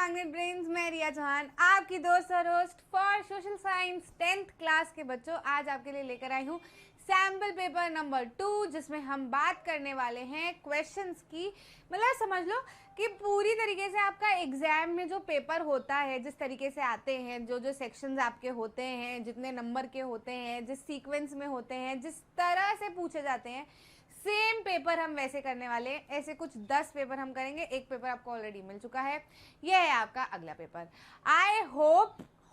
Magnet brains में रिया चौहान, आपकी दोस्त और host for social science 10th class के बच्चों। आज आपके लिए लेकर आई हूँ सैम्पल पेपर नंबर 2, जिसमें हम बात करने वाले हैं क्वेश्चंस की। मतलब समझ लो कि पूरी तरीके से आपका एग्जाम में जो पेपर होता है, जिस तरीके से आते हैं, जो जो सेक्शंस आपके होते हैं, जितने नंबर के होते हैं, जिस सीक्वेंस में होते हैं, जिस तरह से पूछे जाते हैं, सेम पेपर हम वैसे करने वाले हैं। ऐसे कुछ 10 पेपर हम करेंगे। एक पेपर आपको ऑलरेडी मिल चुका है, यह है आपका अगला पेपर। आई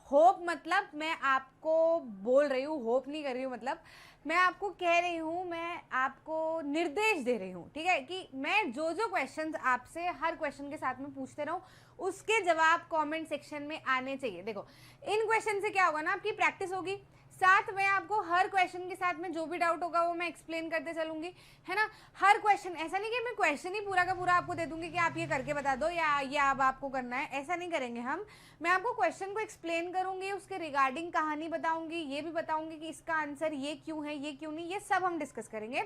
होप मतलब मैं आपको बोल रही हूँ, होप नहीं कर रही हूँ, मतलब मैं आपको कह रही हूँ, मैं आपको निर्देश दे रही हूँ, ठीक है, कि मैं जो जो क्वेश्चंस आपसे हर क्वेश्चन के साथ में पूछते रहूँ, उसके जवाब कमेंट सेक्शन में आने चाहिए। देखो, इन क्वेश्चन से क्या होगा ना, आपकी प्रैक्टिस होगी, साथ में आपको हर क्वेश्चन के साथ में जो भी डाउट होगा वो मैं एक्सप्लेन करते चलूंगी, है ना। हर क्वेश्चन, ऐसा नहीं कि मैं क्वेश्चन ही पूरा का पूरा आपको दे दूंगी कि आप ये करके बता दो या ये अब आपको करना है, ऐसा नहीं करेंगे हम। मैं आपको क्वेश्चन को एक्सप्लेन करूंगी, उसके रिगार्डिंग कहानी बताऊंगी, ये भी बताऊंगी कि इसका आंसर ये क्यों है, ये क्यों नहीं, ये सब हम डिस्कस करेंगे।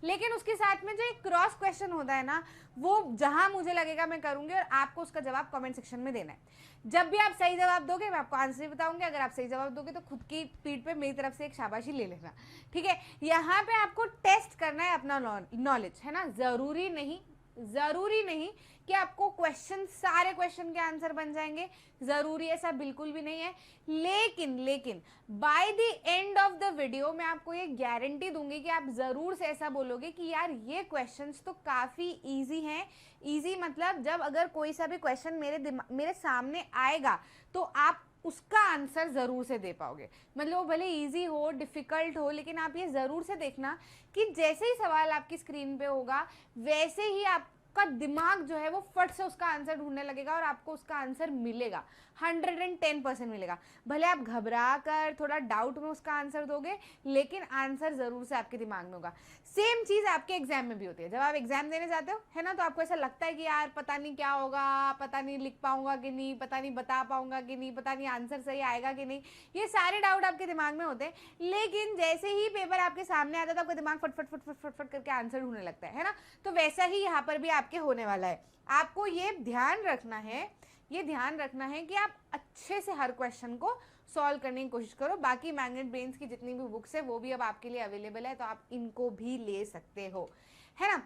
लेकिन उसके साथ में जो एक क्रॉस क्वेश्चन होता है ना, वो जहां मुझे लगेगा मैं करूंगी और आपको उसका जवाब कमेंट सेक्शन में देना है। जब भी आप सही जवाब दोगे मैं आपको आंसर बताऊंगी, अगर आप सही जवाब दोगे तो खुद की पीठ पे मेरी तरफ से एक शाबाशी ले लेना, ठीक है। यहाँ पे आपको टेस्ट करना है अपना नॉलेज, है ना। जरूरी नहीं कि आपको क्वेश्चन, सारे क्वेश्चन के आंसर बन जाएंगे, जरूरी ऐसा बिल्कुल भी नहीं है। लेकिन by the end of the video मैं आपको ये गारंटी दूंगी कि आप जरूर से ऐसा बोलोगे कि यार ये क्वेश्चंस तो काफी इजी हैं। इजी मतलब जब अगर कोई सा भी क्वेश्चन मेरे सामने आएगा तो आप उसका आंसर जरूर से दे पाओगे। मतलब वो भले इजी हो, डिफिकल्ट हो, लेकिन आप ये जरूर से देखना कि जैसे ही सवाल आपकी स्क्रीन पे होगा वैसे ही आपका दिमाग जो है वो फट से उसका आंसर ढूंढने लगेगा और आपको उसका आंसर मिलेगा, 110% मिलेगा। भले आप घबरा कर थोड़ा डाउट में उसका आंसर दोगे, लेकिन आंसर जरूर से आपके दिमाग में होगा। सेम चीज आपके एग्जाम में भी होती है। जब आप एग्जाम देने जाते हो, है ना, तो आपको ऐसा लगता है कि यार पता नहीं क्या होगा, पता नहीं लिख पाऊंगा कि नहीं, पता नहीं बता पाऊंगा कि नहीं, पता नहीं आंसर सही आएगा कि नहीं, ये सारे डाउट आपके दिमाग में होते हैं। लेकिन जैसे ही पेपर आपके सामने आता है तो आपका दिमाग फट फट फट फट फट फट करके आंसर ढूंढने लगता है ना। तो वैसा ही यहाँ पर भी आपके होने वाला है। आपको ये ध्यान रखना है, ये ध्यान रखना है कि आप अच्छे से हर क्वेश्चन को सॉल्व करने की कोशिश करो। बाकी मैग्नेट ब्रेन्स की जितनी भी बुक्स है वो भी अब आपके लिए अवेलेबल है, तो आप इनको भी ले सकते हो, है ना।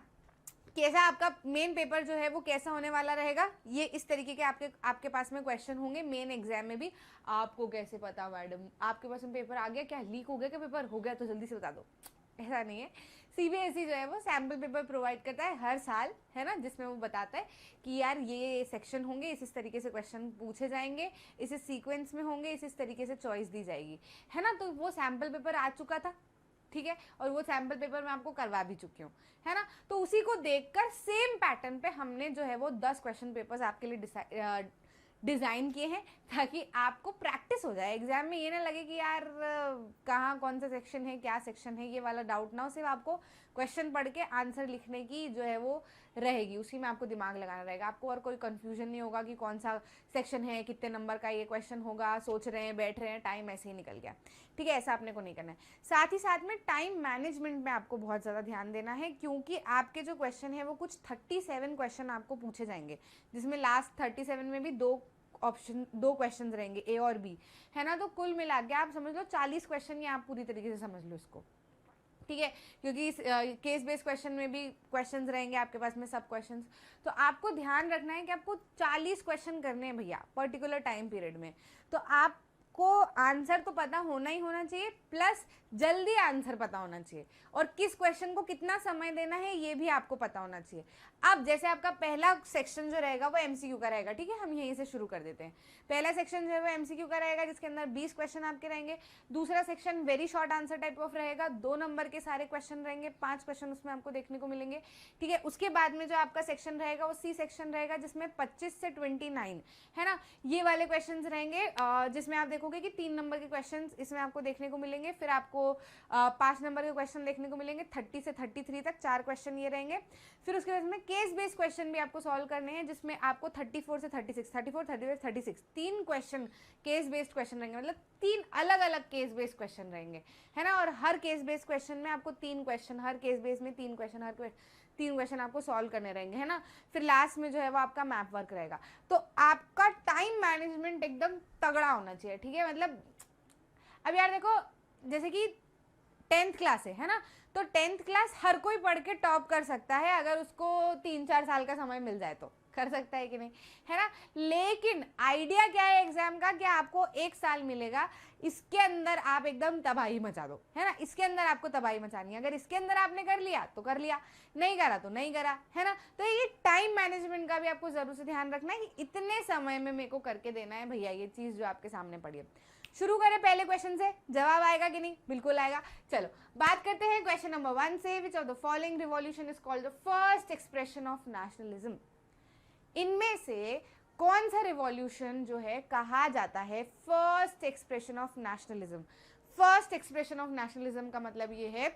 कैसा आपका मेन पेपर जो है वो कैसा होने वाला रहेगा, ये इस तरीके के आपके पास में क्वेश्चन होंगे मेन एग्जाम में भी। आपको कैसे पता मैडम, आपके पास में पेपर आ गया क्या, लीक हो गया क्या, पेपर हो गया तो जल्दी से बता दो, ऐसा नहीं है। सीबीएसई जो है वो सैम्पल पेपर प्रोवाइड करता है हर साल, है ना, जिसमें वो बताता है कि यार ये सेक्शन होंगे, इस तरीके से क्वेश्चन पूछे जाएंगे, इस सीक्वेंस में होंगे, इस तरीके से चॉइस दी जाएगी, है ना। तो वो सैम्पल पेपर आ चुका था, ठीक है, और वो सैम्पल पेपर मैं आपको करवा भी चुकी हूँ, है ना। तो उसी को देखकर सेम पैटर्न पे हमने जो है वो 10 क्वेश्चन पेपर्स आपके लिए डिज़ाइन किए हैं, ताकि आपको प्रैक्टिस हो जाए एग्जाम में। ये ना लगे कि यार कहाँ कौन सा सेक्शन है, क्या सेक्शन है, ये वाला डाउट ना हो। सिर्फ आपको क्वेश्चन पढ़ के आंसर लिखने की जो है वो रहेगी, उसी में आपको दिमाग लगाना रहेगा। आपको और कोई कंफ्यूजन नहीं होगा कि कौन सा सेक्शन है, कितने नंबर का ये क्वेश्चन होगा, सोच रहे हैं, बैठ रहे हैं, टाइम ऐसे ही निकल गया, ठीक है। ऐसा अपने को नहीं करना है। साथ ही साथ में टाइम मैनेजमेंट में आपको बहुत ज़्यादा ध्यान देना है, क्योंकि आपके जो क्वेश्चन है वो कुछ 37 क्वेश्चन आपको पूछे जाएंगे, जिसमें लास्ट 37 में भी दो क्वेश्चन रहेंगे, ए और बी, है ना। तो कुल मिला के आप समझ लो 40 क्वेश्चन, ये आप पूरी तरीके से समझ लो इसको, ठीक है। क्योंकि इस केस बेस्ड क्वेश्चन में भी क्वेश्चंस रहेंगे आपके पास में, सब क्वेश्चंस। तो आपको ध्यान रखना है कि आपको 40 क्वेश्चन करने हैं भैया पर्टिकुलर टाइम पीरियड में। तो आपको आंसर तो पता होना ही होना चाहिए, प्लस जल्दी आंसर पता होना चाहिए, और किस क्वेश्चन को कितना समय देना है ये भी आपको पता होना चाहिए। अब जैसे आपका पहला सेक्शन जो रहेगा वो एमसीक्यू का रहेगा, ठीक है, हम यहीं से शुरू कर देते हैं। पहला सेक्शन जो है वो एमसीक्यू का रहेगा, जिसके अंदर 20 क्वेश्चन आपके रहेंगे। दूसरा section very short answer type of रहेगा, 2 नंबर के सारे क्वेश्चन रहेंगे, 5 क्वेश्चन उसमें आपको देखने को मिलेंगे, ठीक है। उसके बाद में जो आपका सेक्शन रहेगा वो सी सेक्शन रहेगा, जिसमें 25 से 29, है ना, ये वाले क्वेश्चन रहेंगे, जिसमें आप देखोगे कि 3 नंबर के क्वेश्चन इसमें आपको देखने को मिलेंगे। फिर आपको 5 नंबर के क्वेश्चन देखने को मिलेंगे, 30 से 33 तक 4 क्वेश्चन ये रहेंगे। फिर उसके बाद में केस बेस्ड क्वेश्चन भी आपको सॉल्व करने हैं, जिसमें आपको 34 से 36, 34, 35, 36 3 क्वेश्चन केस बेस्ड क्वेश्चन रहेंगे, मतलब 3 अलग अलग केस बेस्ड क्वेश्चन रहेंगे, है ना। और हर केस बेस्ड क्वेश्चन में आपको 3 क्वेश्चन, हर केस बेस्ड में 3 क्वेश्चन, हर 3 क्वेश्चन आपको सॉल्व करने रहेंगे, है ना। फिर लास्ट में जो है वो आपका मैप वर्क रहेगा। तो आपका टाइम मैनेजमेंट एकदम तगड़ा होना चाहिए, ठीक है। मतलब अब यार देखो, जैसे कि 10th क्लास है ना, तो 10th क्लास हर कोई पढ़ के टॉप कर सकता है, अगर उसको 3-4 साल का समय मिल जाए तो कर सकता है कि नहीं, है ना। लेकिन आइडिया क्या है एग्जाम का, कि आपको 1 साल मिलेगा, इसके अंदर आप एकदम तबाही मचा दो, है ना। इसके अंदर आपको तबाही मचानी है, अगर इसके अंदर आपने कर लिया तो कर लिया, नहीं करा तो नहीं करा, है ना। तो ये टाइम मैनेजमेंट का भी आपको जरूर से ध्यान रखना है कि इतने समय में मेरे को करके देना है भैया ये चीज जो आपके सामने पड़ी है। शुरू करें पहले क्वेश्चन से, जवाब आएगा कि नहीं, बिल्कुल आएगा। चलो बात करते हैं क्वेश्चन नंबर 1 से। विच of the following revolution is called the first expression of nationalism. इनमें से कौन सा रिवॉल्यूशन जो है कहा जाता है first expression of nationalism. First expression of nationalism का मतलब ये है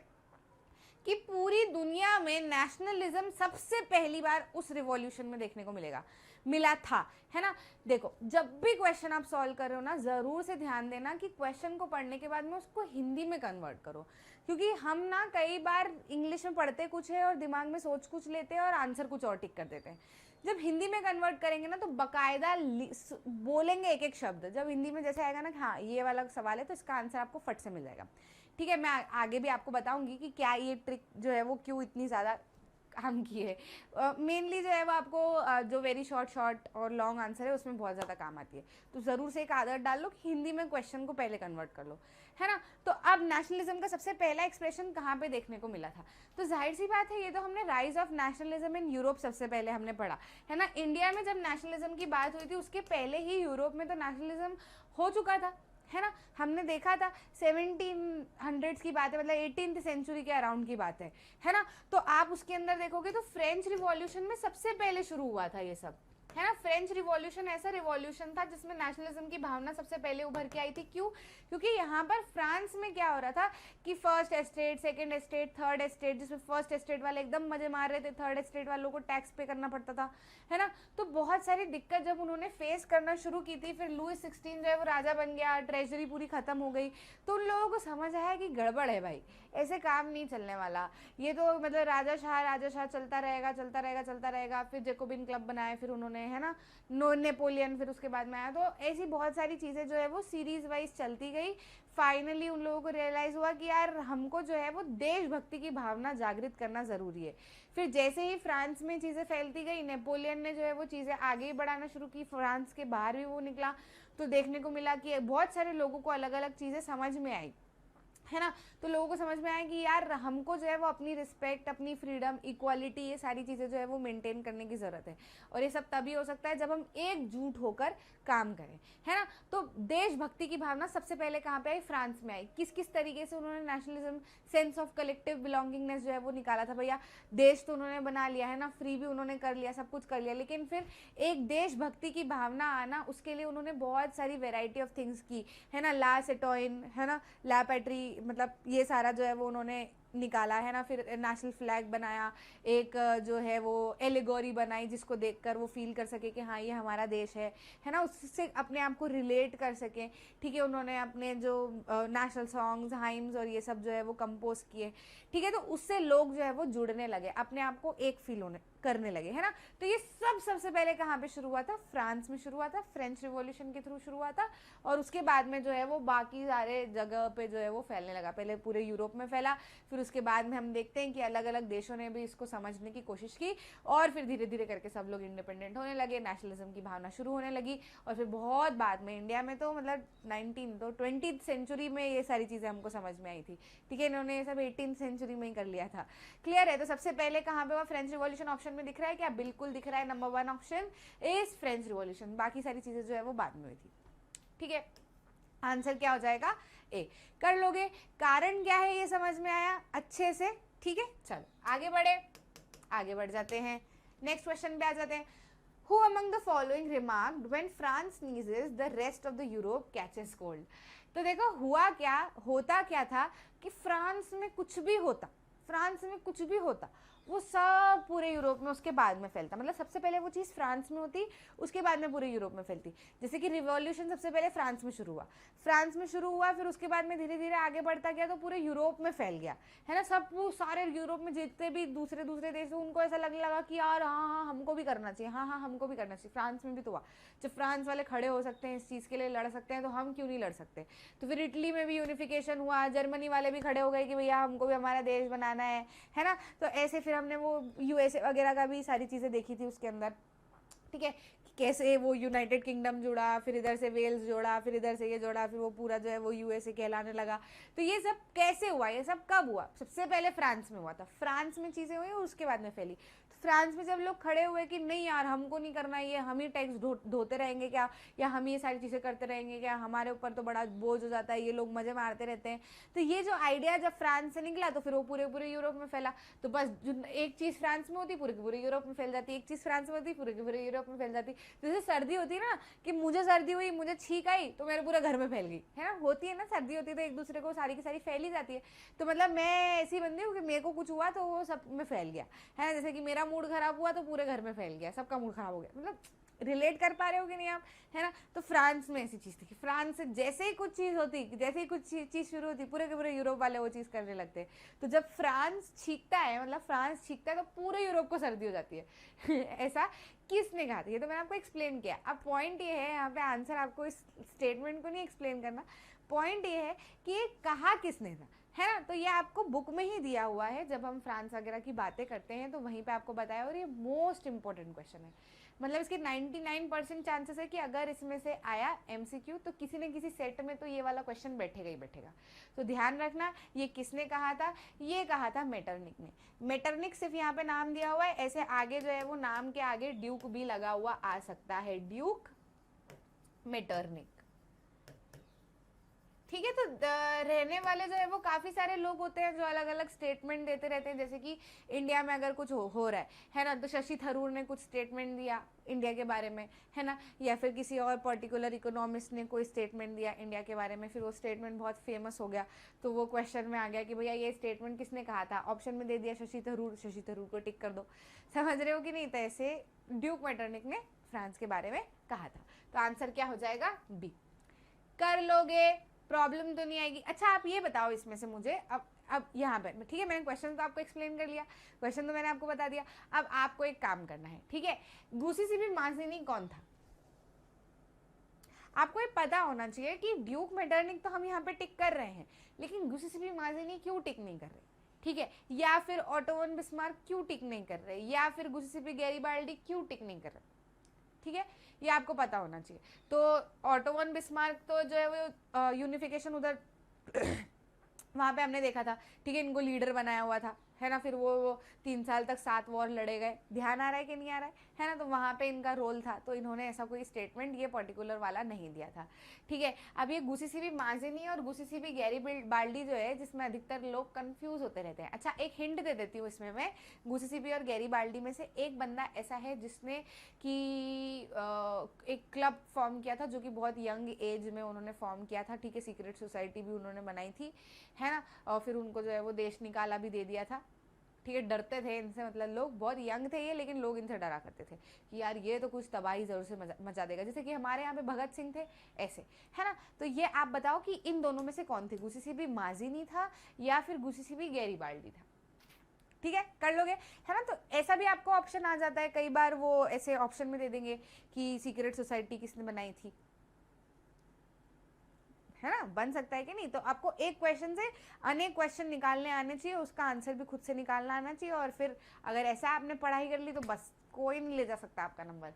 कि पूरी दुनिया में नेशनलिज्म सबसे पहली बार उस रिवॉल्यूशन में देखने को मिला था, है ना। देखो, जब भी क्वेश्चन आप सॉल्व कर रहे हो ना, जरूर से ध्यान देना कि क्वेश्चन को पढ़ने के बाद में उसको हिंदी में कन्वर्ट करो, क्योंकि हम ना कई बार इंग्लिश में पढ़ते कुछ है और दिमाग में सोच कुछ लेते हैं और आंसर कुछ और टिक कर देते हैं। जब हिंदी में कन्वर्ट करेंगे ना तो बकायदा बोलेंगे एक एक शब्द। जब हिंदी में जैसे आएगा ना, हाँ ये वाला सवाल है, तो इसका आंसर आपको फट से मिल जाएगा, ठीक है। मैं आगे भी आपको बताऊंगी कि क्या ये ट्रिक जो है वो क्यों इतनी ज़्यादा काम की है। मेनली जो है वो आपको जो वेरी शॉर्ट और लॉन्ग आंसर है उसमें बहुत ज़्यादा काम आती है। तो ज़रूर से एक आदत डाल लो कि हिंदी में क्वेश्चन को पहले कन्वर्ट कर लो, है ना। तो अब नेशनलिज्म का सबसे पहला एक्सप्रेशन कहाँ पे देखने को मिला था, तो जाहिर सी बात है ये तो हमने rise of nationalism in Europe सबसे पहले हमने पढ़ा, है ना। इंडिया में जब नेशनलिज्म की बात हुई थी उसके पहले ही यूरोप में तो नेशनलिज्म हो चुका था, है ना। हमने देखा था 1700s की बात है, मतलब 18th सेंचुरी के अराउंड की बात है ना। तो आप उसके अंदर देखोगे तो फ्रेंच रिवॉल्यूशन में सबसे पहले शुरू हुआ था ये सब, है ना। फ्रेंच रिवॉल्यूशन ऐसा रिवॉल्यूशन था जिसमें नेशनलिज्म की भावना सबसे पहले उभर के आई थी। क्यों? क्योंकि यहाँ पर फ्रांस में क्या हो रहा था कि first estate, second estate, third estate, जिसमें फर्स्ट एस्टेट वाले एकदम मजे मार रहे थे, थर्ड एस्टेट वालों को टैक्स पे करना पड़ता था, है ना। तो बहुत सारी दिक्कत जब उन्होंने फेस करना शुरू की थी, फिर लुई 16 जो है वो राजा बन गया, ट्रेजरी पूरी खत्म हो गई, तो उन लोगों को समझ आया कि गड़बड़ है भाई, ऐसे काम नहीं चलने वाला, ये तो मतलब राजा शाह चलता रहेगा। फिर जेकोबिन क्लब बनाए, फिर उन्होंने, है ना, नेपोलियन फिर उसके बाद में आया। तो ऐसी बहुत सारी चीज़ें जो है वो सीरीज वाइज चलती गई। फाइनली उन लोगों को रियलाइज हुआ कि यार हमको जो है वो देशभक्ति की भावना जागृत करना ज़रूरी है। फिर जैसे ही फ्रांस में चीज़ें फैलती गई, नेपोलियन ने जो है वो चीज़ें आगे बढ़ाना शुरू की, फ्रांस के बाहर भी वो निकला, तो देखने को मिला कि बहुत सारे लोगों को अलग अलग चीज़ें समझ में आई, है ना। तो लोगों को समझ में आया कि यार हमको जो है वो अपनी रिस्पेक्ट, अपनी फ्रीडम, इक्वालिटी, ये सारी चीज़ें जो है वो मेंटेन करने की ज़रूरत है। और ये सब तभी हो सकता है जब हम एकजुट होकर काम करें, है ना। तो देशभक्ति की भावना सबसे पहले कहाँ पे आई? फ्रांस में आई। किस किस तरीके से उन्होंने nationalism, sense of collective belongingness जो है वो निकाला था। भैया देश तो उन्होंने बना लिया, है ना, फ्री भी उन्होंने कर लिया, सब कुछ कर लिया, लेकिन फिर एक देशभक्ति की भावना आना, उसके लिए उन्होंने बहुत सारी वेराइटी ऑफ थिंग्स की, है ना। ला सेटोइन, है ना, ला पैट्री, मतलब ये सारा जो है वो उन्होंने निकाला, है ना। फिर नेशनल फ्लैग बनाया, एक जो है वो एलिगोरी बनाई जिसको देखकर वो फील कर सके कि हाँ ये हमारा देश है ना, उससे अपने आप को रिलेट कर सके, ठीक है। उन्होंने अपने जो नेशनल सॉन्ग्स, हाइम्स और ये सब जो है वो कंपोज किए, ठीक है। तो उससे लोग जो है वो जुड़ने लगे, अपने आप को एक फील करने लगे, है ना। तो ये सब सबसे पहले कहाँ पे शुरू हुआ था? फ्रांस में शुरू हुआ था, फ्रेंच रिवॉल्यूशन के थ्रू शुरू हुआ था, और उसके बाद में जो है वो बाकी सारे जगह पे जो है वो फैलने लगा। पहले पूरे यूरोप में फैला, फिर उसके बाद में हम देखते हैं कि अलग अलग देशों ने भी इसको समझने की कोशिश की, और फिर धीरे धीरे करके सब लोग इंडिपेंडेंट होने लगे, नेशनलिज्म की भावना शुरू होने लगी। और फिर बहुत बाद में इंडिया में तो मतलब 20th सेंचुरी में ये सारी चीज़ें हमको समझ में आई थी, ठीक है। इन्होंने ये सब 18th सेंचुरी में ही कर लिया था। क्लियर है? तो सबसे पहले कहाँ पे हुआ? French revolution. ऑप्शन में दिख रहा है क्या? बिल्कुल दिख रहा है, number 1 option is French revolution. बाकी सारी चीजें जो है वो बाद में हुई थी, ठीक है। आंसर क्या हो जाएगा? ए। कर लोगे? कारण क्या है ये समझ में आया अच्छे से, ठीक है। चलो आगे बढ़ जाते हैं, नेक्स्ट क्वेश्चन पे आ जाते हैं। Who among the following remarked when France sneezes the rest of the Europe catches cold? तो देखो होता क्या था कि फ्रांस में कुछ भी होता वो सब पूरे यूरोप में उसके बाद में फैलता, मतलब सबसे पहले वो चीज़ फ्रांस में होती, उसके बाद में पूरे यूरोप में फैलती। जैसे कि रिवॉल्यूशन सबसे पहले फ्रांस में शुरू हुआ, फिर उसके बाद में धीरे धीरे आगे बढ़ता गया तो पूरे यूरोप में फैल गया, है ना। सब वो सारे यूरोप में जितने भी दूसरे दूसरे देश हैं उनको ऐसा लगने लगा कि यार हाँ हाँ हमको भी करना चाहिए, हाँ हाँ हमको भी करना चाहिए। फ्रांस में भी तो हुआ, जब फ्रांस वाले खड़े हो सकते हैं इस चीज़ के लिए, लड़ सकते हैं, तो हम क्यों नहीं लड़ सकते। तो फिर इटली में भी यूनिफिकेशन हुआ, जर्मनी वाले भी खड़े हो गए कि भैया हमको भी हमारा देश बनाना है ना। तो ऐसे फिर हमने वो यूएसए वगैरह का भी सारी चीज़ें देखी थी उसके अंदर, ठीक है, कैसे वो यूनाइटेड किंगडम जुड़ा, फिर इधर से वेल्स जोड़ा, फिर इधर से ये जोड़ा, फिर वो पूरा जो है वो यूएसए कहलाने लगा। तो ये सब कैसे हुआ, ये सब कब हुआ, सबसे पहले फ्रांस में हुआ था, फ्रांस में चीज़ें हुई उसके बाद में फैली। तो फ्रांस में जब लोग खड़े हुए कि नहीं यार हमको नहीं करना ये, हम ही टैक्स ढोते रहेंगे क्या, या हम ये सारी चीज़ें करते रहेंगे क्या, हमारे ऊपर तो बड़ा बोझ हो जाता है, ये लोग मजे मारते रहते हैं। तो ये जो आइडिया जब फ्रांस से निकला तो फिर वो पूरे पूरे यूरोप में फैला। तो बस एक चीज़ फ्रांस में होती पूरे के पूरे यूरोप में फैल जाती, एक चीज़ फ्रांस में होती पूरे के पूरे यूरोप में फैल जाती। जैसे सर्दी होती है ना, कि मुझे सर्दी हुई, मुझे छींक आई तो मेरे पूरे घर में फैल गई, है ना, होती है ना, सर्दी होती है तो एक दूसरे को सारी की सारी फैल ही जाती है। तो मतलब मैं ऐसी बंदी हूँ कि मेरे को कुछ हुआ तो वो सब में फैल गया, है ना। जैसे कि मेरा मूड खराब हुआ तो पूरे घर में फैल गया, सबका मूड खराब हो गया, मतलब रिलेट कर पा रहे हो कि नहीं आप, है ना। तो फ्रांस में ऐसी चीज़ थी कि फ्रांस से जैसे ही कुछ चीज़ होती, जैसे ही कुछ चीज़ शुरू होती, पूरे के पूरे यूरोप वाले वो चीज़ करने लगते हैं। तो जब फ्रांस छींकता है, मतलब फ्रांस छींकता है तो पूरे यूरोप को सर्दी हो जाती है ऐसा किसने कहा था, ये तो मैंने आपको एक्सप्लेन किया। अब पॉइंट ये है, यहाँ पे आंसर आपको इस स्टेटमेंट को नहीं एक्सप्लेन करना, पॉइंट ये है कि ये कहा किसने था, है ना। तो ये आपको बुक में ही दिया हुआ है, जब हम फ्रांस वगैरह की बातें करते हैं तो वहीं पे आपको बताया, और ये मोस्ट इंपॉर्टेंट क्वेश्चन है। मतलब इसके 99% चांसेस है कि अगर इसमें से आया एमसीक्यू तो किसी न किसी सेट में तो ये वाला क्वेश्चन बैठेगा ही बैठेगा। तो ध्यान रखना, ये किसने कहा था, ये कहा था मेटरनिक ने। मेटरनिक सिर्फ यहाँ पे नाम दिया हुआ है, ऐसे आगे जो है वो नाम के आगे ड्यूक भी लगा हुआ आ सकता है, ड्यूक मेटरनिक, ठीक है। तो रहने वाले जो है वो काफ़ी सारे लोग होते हैं जो अलग अलग स्टेटमेंट देते रहते हैं। जैसे कि इंडिया में अगर कुछ हो रहा है ना, तो शशि थरूर ने कुछ स्टेटमेंट दिया इंडिया के बारे में, है ना, या फिर किसी और पर्टिकुलर इकोनॉमिस्ट ने कोई स्टेटमेंट दिया इंडिया के बारे में, फिर वो स्टेटमेंट बहुत फेमस हो गया, तो वो क्वेश्चन में आ गया कि भैया ये स्टेटमेंट किसने कहा था, ऑप्शन में दे दिया शशि थरूर, शशि थरूर को टिक कर दो। समझ रहे हो कि नहीं। तो ऐसे ड्यूक मेटरनिक ने फ्रांस के बारे में कहा था। तो आंसर क्या हो जाएगा, बी। कर लोगे, प्रॉब्लम तो नहीं आएगी। अच्छा आप ये बताओ इसमें से मुझे, अब यहाँ पर ठीक है, मैंने क्वेश्चन तो आपको एक्सप्लेन कर लिया, क्वेश्चन तो मैंने आपको बता दिया। अब आपको एक काम करना है, ठीक है। गुसिसिबी माजिनी कौन था, आपको ये पता होना चाहिए कि ड्यूक मेटरनिक तो हम यहाँ पे टिक कर रहे हैं, लेकिन गुसिसिबी माजिनी क्यों टिक नहीं कर रहे, ठीक है, या फिर ऑटो वन बिस्मार्क क्यों टिक नहीं कर रहे, या फिर गुसिसिबी गैरिबाल्डी क्यों टिक नहीं कर रहे, ठीक है, ये आपको पता होना चाहिए। तो ऑटो वन बिस्मार्क तो जो है वो यूनिफिकेशन उधर वहाँ पे हमने देखा था, ठीक है, इनको लीडर बनाया हुआ था, है ना, फिर वो 3 साल तक 7 वॉर लड़े गए, ध्यान आ रहा है कि नहीं आ रहा है ना। तो वहाँ पे इनका रोल था, तो इन्होंने ऐसा कोई स्टेटमेंट ये पर्टिकुलर वाला नहीं दिया था, ठीक है। अब ये गुसिसिबी माजिनी और गुसिसिबी गैरिबाल्डी जो है, जिसमें अधिकतर लोग कंफ्यूज होते रहते हैं। अच्छा एक हिंट दे देती हूँ इसमें मैं, गुसिसिबी और गैरिबाल्डी में से एक बंदा ऐसा है जिसने कि एक क्लब फॉर्म किया था, जो कि बहुत यंग एज में उन्होंने फॉर्म किया था, ठीक है, सीक्रेट सोसाइटी भी उन्होंने बनाई थी, है ना, और फिर उनको जो है वो देश निकाला भी दे दिया था, ठीक है। डरते थे इनसे, मतलब लोग बहुत यंग थे ये, लेकिन लोग इनसे डरा करते थे कि यार ये तो कुछ तबाही जरूर से मचा देगा, जैसे कि हमारे यहाँ पे भगत सिंह थे ऐसे, है ना। तो ये आप बताओ कि इन दोनों में से कौन थे, गुसिसिबी माजिनी था या फिर गुसिसिबी गैरिबाल्डी था, ठीक है, कर लोगे, है ना। तो ऐसा भी आपको ऑप्शन आ जाता है कई बार, वो ऐसे ऑप्शन में दे देंगे कि सीक्रेट सोसाइटी किसने बनाई थी, है ना, बन सकता है कि नहीं। तो आपको एक क्वेश्चन से अनेक क्वेश्चन निकालने आने चाहिए, उसका आंसर भी खुद से निकालना आना चाहिए, और फिर अगर ऐसा आपने पढ़ाई कर ली तो बस कोई नहीं ले जा सकता आपका नंबर,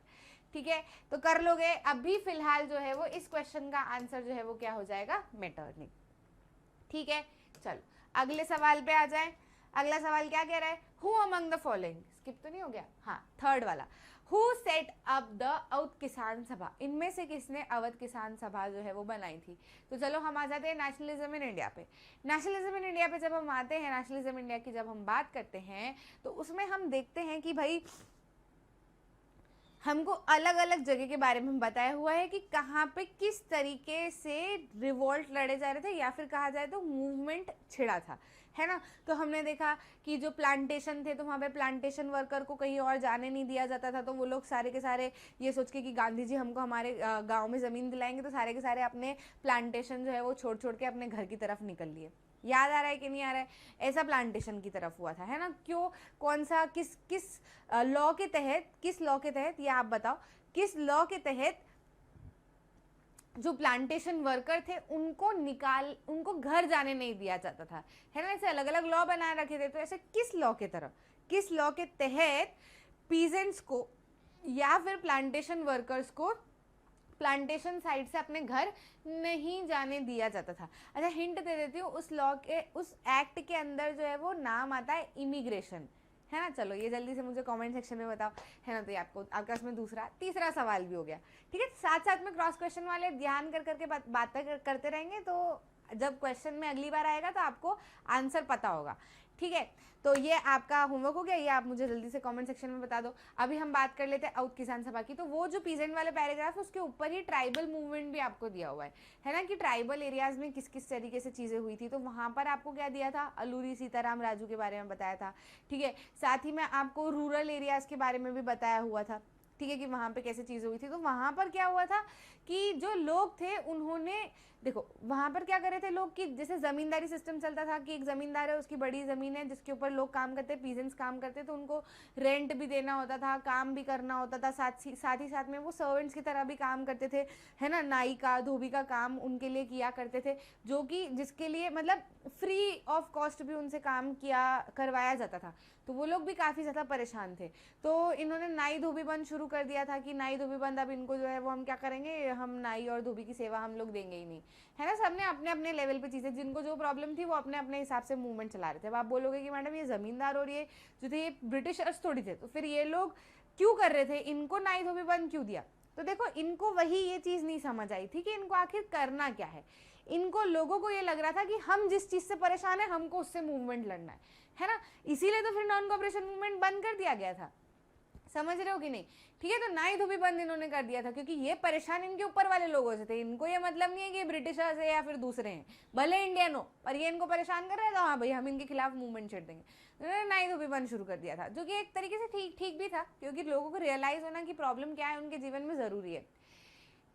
ठीक है। तो कर लोगे। अभी फिलहाल जो है वो इस क्वेश्चन का आंसर जो है वो क्या हो जाएगा, मेटरनिक, ठीक है। चलो अगले सवाल पे आ जाए। अगला सवाल क्या कह रहा है, who among the following, skip तो नहीं हो गया, हाँ थर्ड वाला, who set up the Awadh किसान सभा, इनमें से किसने अवध किसान सभा जो है वो बनाई थी। तो चलो हम आ जाते हैं नेशनलिज्म इन इंडिया पे। नेशनलिज्म इन इंडिया पे जब हम आते हैं, नेशनलिज्म इंडिया की जब हम बात करते हैं, तो उसमें हम देखते हैं कि भाई हमको अलग अलग जगह के बारे में बताया हुआ है कि कहाँ पे किस तरीके से रिवोल्ट लड़े जा रहे थे या फिर कहा जाए तो मूवमेंट छिड़ा था, है ना। तो हमने देखा कि जो प्लांटेशन थे तो वहाँ पे प्लांटेशन वर्कर को कहीं और जाने नहीं दिया जाता था, तो वो लोग सारे के सारे ये सोच के कि गांधी जी हमको हमारे गांव में ज़मीन दिलाएंगे, तो सारे के सारे अपने प्लांटेशन जो है वो छोड़ छोड़ के अपने घर की तरफ निकल लिए। याद आ रहा है कि नहीं आ रहा है? ऐसा प्लांटेशन की तरफ हुआ था, है ना। क्यों, कौन सा, किस किस लॉ के तहत, किस लॉ के तहत, ये आप बताओ, किस लॉ के तहत जो प्लांटेशन वर्कर थे उनको घर जाने नहीं दिया जाता था, है ना। ऐसे अलग अलग लॉ बनाए रखे थे, तो ऐसे किस लॉ के तरफ, किस लॉ के तहत पीजेंट्स को या फिर प्लांटेशन वर्कर्स को प्लांटेशन साइट से अपने घर नहीं जाने दिया जाता था? अच्छा, हिंट दे देती हूँ, उस लॉ के, उस एक्ट के अंदर जो है वो नाम आता है इमिग्रेशन, है ना। चलो ये जल्दी से मुझे कमेंट सेक्शन में बताओ, है ना। तो ये आपका इसमें तीसरा सवाल भी हो गया, ठीक है। साथ साथ में क्रॉस क्वेश्चन वाले ध्यान कर करके बातें करते रहेंगे, तो जब क्वेश्चन में अगली बार आएगा तो आपको आंसर पता होगा, ठीक है। तो ये आपका होमवर्क हो गया, ये आप मुझे जल्दी से कमेंट सेक्शन में बता दो। अभी हम बात कर लेते हैं अवध किसान सभा की। तो वो जो पीजेंट वाले पैराग्राफ है उसके ऊपर ही ट्राइबल मूवमेंट भी आपको दिया हुआ है ना, कि ट्राइबल एरियाज में किस किस तरीके से चीज़ें हुई थी। तो वहाँ पर आपको क्या दिया था, अलूरी सीताराम राजू के बारे में बताया था, ठीक है। साथ ही में आपको रूरल एरियाज के बारे में भी बताया हुआ था, ठीक है, कि वहाँ पे कैसे चीज़ें हुई थी। तो वहाँ पर क्या हुआ था कि जो लोग थे उन्होंने, देखो वहाँ पर क्या कर रहे थे लोग कि जैसे ज़मींदारी सिस्टम चलता था कि एक ज़मींदार है, उसकी बड़ी ज़मीन है जिसके ऊपर लोग काम करते, पीजेंट्स काम करते, तो उनको रेंट भी देना होता था, काम भी करना होता था, साथ ही साथ में वो सर्वेंट्स की तरह भी काम करते थे, है ना। नाई का, धोबी का काम उनके लिए किया करते थे, जो कि जिसके लिए मतलब फ्री ऑफ कॉस्ट भी उनसे काम करवाया जाता था। तो वो लोग भी काफ़ी ज़्यादा परेशान थे। तो इन्होंने नाई धोबी बंद शुरू कर दिया था कि नाई धोबी बंद, अब इनको जो है वो हम क्या करेंगे, हम नाई और धोबी की सेवा हम लोग देंगे ही नहीं, है ना। सबने अपने अपने लेवल पे चीज़ें, जिनको जो प्रॉब्लम थी वो अपने अपने हिसाब से मूवमेंट चला रहे थे। अब आप बोलोगे कि मैडम ये ज़मींदार और ये जो थे ये ब्रिटिशर्स थोड़ी थे, तो फिर ये लोग क्यों कर रहे थे, इनको नाई धोबी बंद क्यों दिया? तो देखो इनको वही ये चीज़ नहीं समझ आई थी कि इनको आखिर करना क्या है। इनको लोगों को ये लग रहा था कि हम जिस चीज़ से परेशान है हमको उससे मूवमेंट लड़ना है ना। इसीलिए तो फिर नॉन कॉपरेशन मूवमेंट बंद कर दिया गया था, समझ रहे हो कि नहीं, ठीक है। तो नाई धोबी बंद इन्होंने कर दिया था क्योंकि ये परेशान इनके ऊपर वाले लोगों से थे। इनको ये मतलब नहीं है कि ब्रिटिशर्स है या फिर दूसरे हैं, भले इंडियन हो, पर ये इनको परेशान कर रहे हैं, तो हाँ भाई हम इनके खिलाफ मूवमेंट छेड़ देंगे। उन्होंने नाई धोबी बंद शुरू कर दिया था, जो कि एक तरीके से ठीक भी था, क्योंकि लोगों को रियलाइज होना कि प्रॉब्लम क्या है उनके जीवन में ज़रूरी है,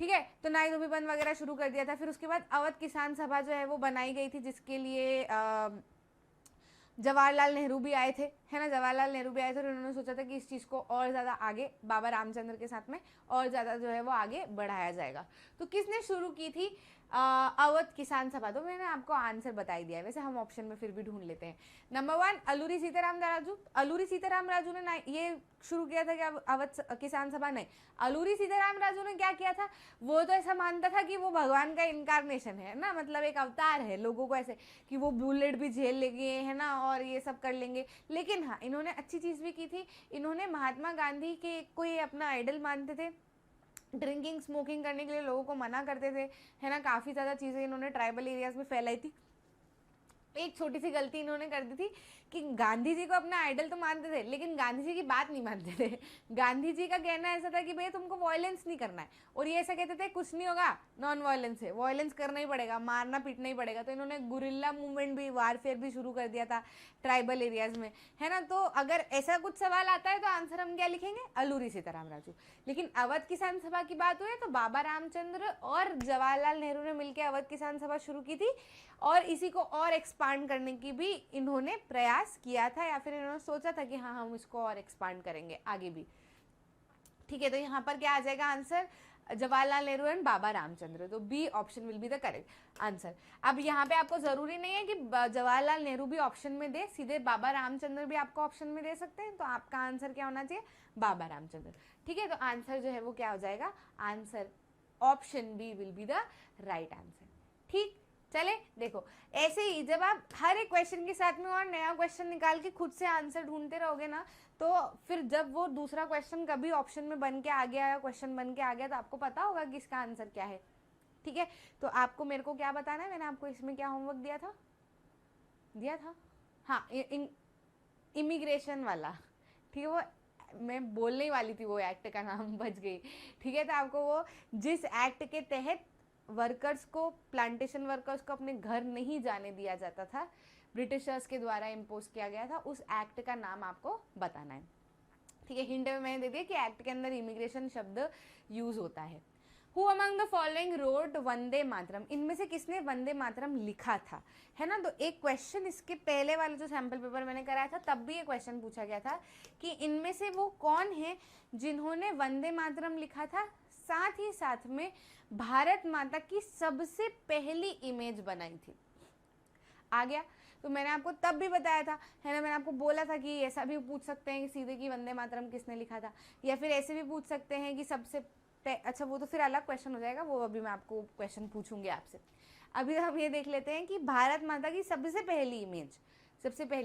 ठीक है। तो नाई धोबी बंद वगैरह शुरू कर दिया था। फिर उसके बाद अवध किसान सभा जो है वो बनाई गई थी, जिसके लिए जवाहरलाल नेहरू भी आए थे, है ना। जवाहरलाल नेहरू भी आए थे और उन्होंने सोचा था कि इस चीज़ को और ज़्यादा आगे बाबा रामचंद्र के साथ में और ज़्यादा जो है वो आगे बढ़ाया जाएगा। तो किसने शुरू की थी अवध किसान सभा? तो मैंने आपको आंसर बता ही दिया है, वैसे हम ऑप्शन में फिर भी ढूंढ लेते हैं। नंबर 1 अलूरी सीताराम राजू। अलूरी सीताराम राजू ने ये शुरू किया था कि अवध किसान सभा? नहीं, अलूरी सीताराम राजू ने क्या किया था, वो तो ऐसा मानता था कि वो भगवान का इनकारनेशन है ना, मतलब एक अवतार है, लोगों को ऐसे कि वो बुलेट भी झेल लेंगे, है ना, और ये सब कर लेंगे। लेकिन हाँ, इन्होंने अच्छी चीज़ भी की थी, इन्होंने महात्मा गांधी के को ये अपना आइडल मानते थे। ड्रिंकिंग स्मोकिंग करने के लिए लोगों को मना करते थे, है ना। काफ़ी ज़्यादा चीज़ें इन्होंने ट्राइबल एरियाज में फैलाई थी। एक छोटी सी गलती इन्होंने कर दी थी कि गांधी जी को अपना आइडल तो मानते थे लेकिन गांधी जी की बात नहीं मानते थे। गांधी जी का कहना ऐसा था कि भाई तुमको वायलेंस नहीं करना है, और ये ऐसा कहते थे कुछ नहीं होगा, नॉन वायलेंस है, वायलेंस करना ही पड़ेगा, मारना पीटना ही पड़ेगा। तो इन्होंने गुरिल्ला मूवमेंट भी, वारफेयर भी शुरू कर दिया था ट्राइबल एरियाज में, है ना। तो अगर ऐसा कुछ सवाल आता है तो आंसर हम क्या लिखेंगे, अलूरी सीताराम राजू। लेकिन अवध किसान सभा की बात हुई तो बाबा रामचंद्र और जवाहरलाल नेहरू ने मिलकर अवध किसान सभा शुरू की थी, और इसी को और एक्सपांड करने की भी इन्होंने प्रयास किया था, या फिर इन्होंने सोचा था कि हाँ हम इसको और एक्सपांड करेंगे आगे भी, ठीक है। तो यहाँ पर क्या आ जाएगा आंसर, जवाहरलाल नेहरू एंड बाबा रामचंद्र। तो B option will be the correct answer. अब यहाँ पे आपको जरूरी नहीं है कि जवाहरलाल नेहरू भी ऑप्शन में दे, सीधे बाबा रामचंद्र भी आपको ऑप्शन में दे सकते हैं। तो आपका आंसर क्या होना चाहिए, बाबा रामचंद्र, ठीक है। तो आंसर जो है वो क्या हो जाएगा, answer option B will be the right answer, ठीक। चले देखो, ऐसे ही जब आप हर एक क्वेश्चन के साथ में और नया क्वेश्चन निकाल के खुद से आंसर ढूंढते रहोगे ना, तो फिर जब वो दूसरा क्वेश्चन कभी ऑप्शन में बन के आ गया या क्वेश्चन बन के आ गया तो आपको पता होगा कि इसका आंसर क्या है, ठीक है। तो आपको मेरे को क्या बताना है, मैंने आपको इसमें क्या होमवर्क दिया था हाँ, इमिग्रेशन वाला, ठीक है। वो मैं बोलने ही वाली थी वो एक्ट का नाम, बच गई, ठीक है। तो आपको वो जिस एक्ट के तहत वर्कर्स को, प्लांटेशन वर्कर्स को अपने घर नहीं जाने दिया जाता था, ब्रिटिशर्स के द्वारा इम्पोज किया गया था, उस एक्ट का नाम आपको बताना है, ठीक है। हिंट में मैंने दे दिया कि एक्ट के अंदर इमिग्रेशन शब्द यूज होता है। Who among the following wrote Vande Mataram, इनमें से किसने वंदे मातरम लिखा था, है ना। तो एक क्वेश्चन इसके पहले वाले जो सैम्पल पेपर मैंने कराया था तब भी ये क्वेश्चन पूछा गया था कि इनमें से वो कौन है जिन्होंने वंदे मातरम लिखा था, साथ ही साथ में भारत माता की सबसे पहली इमेज बनाई थी। आ गया। तो मैंने आपको तब भी बताया था, है ना, मैंने आपको बोला था कि ऐसा भी पूछ सकते हैं कि सीधे कि वंदे मातरम किसने लिखा था, या फिर ऐसे भी पूछ सकते हैं कि सबसे अच्छा वो तो फिर अलग क्वेश्चन हो जाएगा, वो अभी मैं आपको क्वेश्चन पूछूंगी आपसे। अभी हम ये देख लेते हैं कि भारत माता की सबसे पहली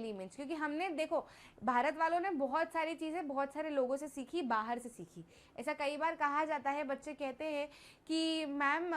इमेज, क्योंकि हमने देखो भारत वालों ने बहुत सारी चीज़ें बहुत सारे लोगों से सीखी, बाहर से सीखी। ऐसा कई बार कहा जाता है, बच्चे कहते हैं कि मैम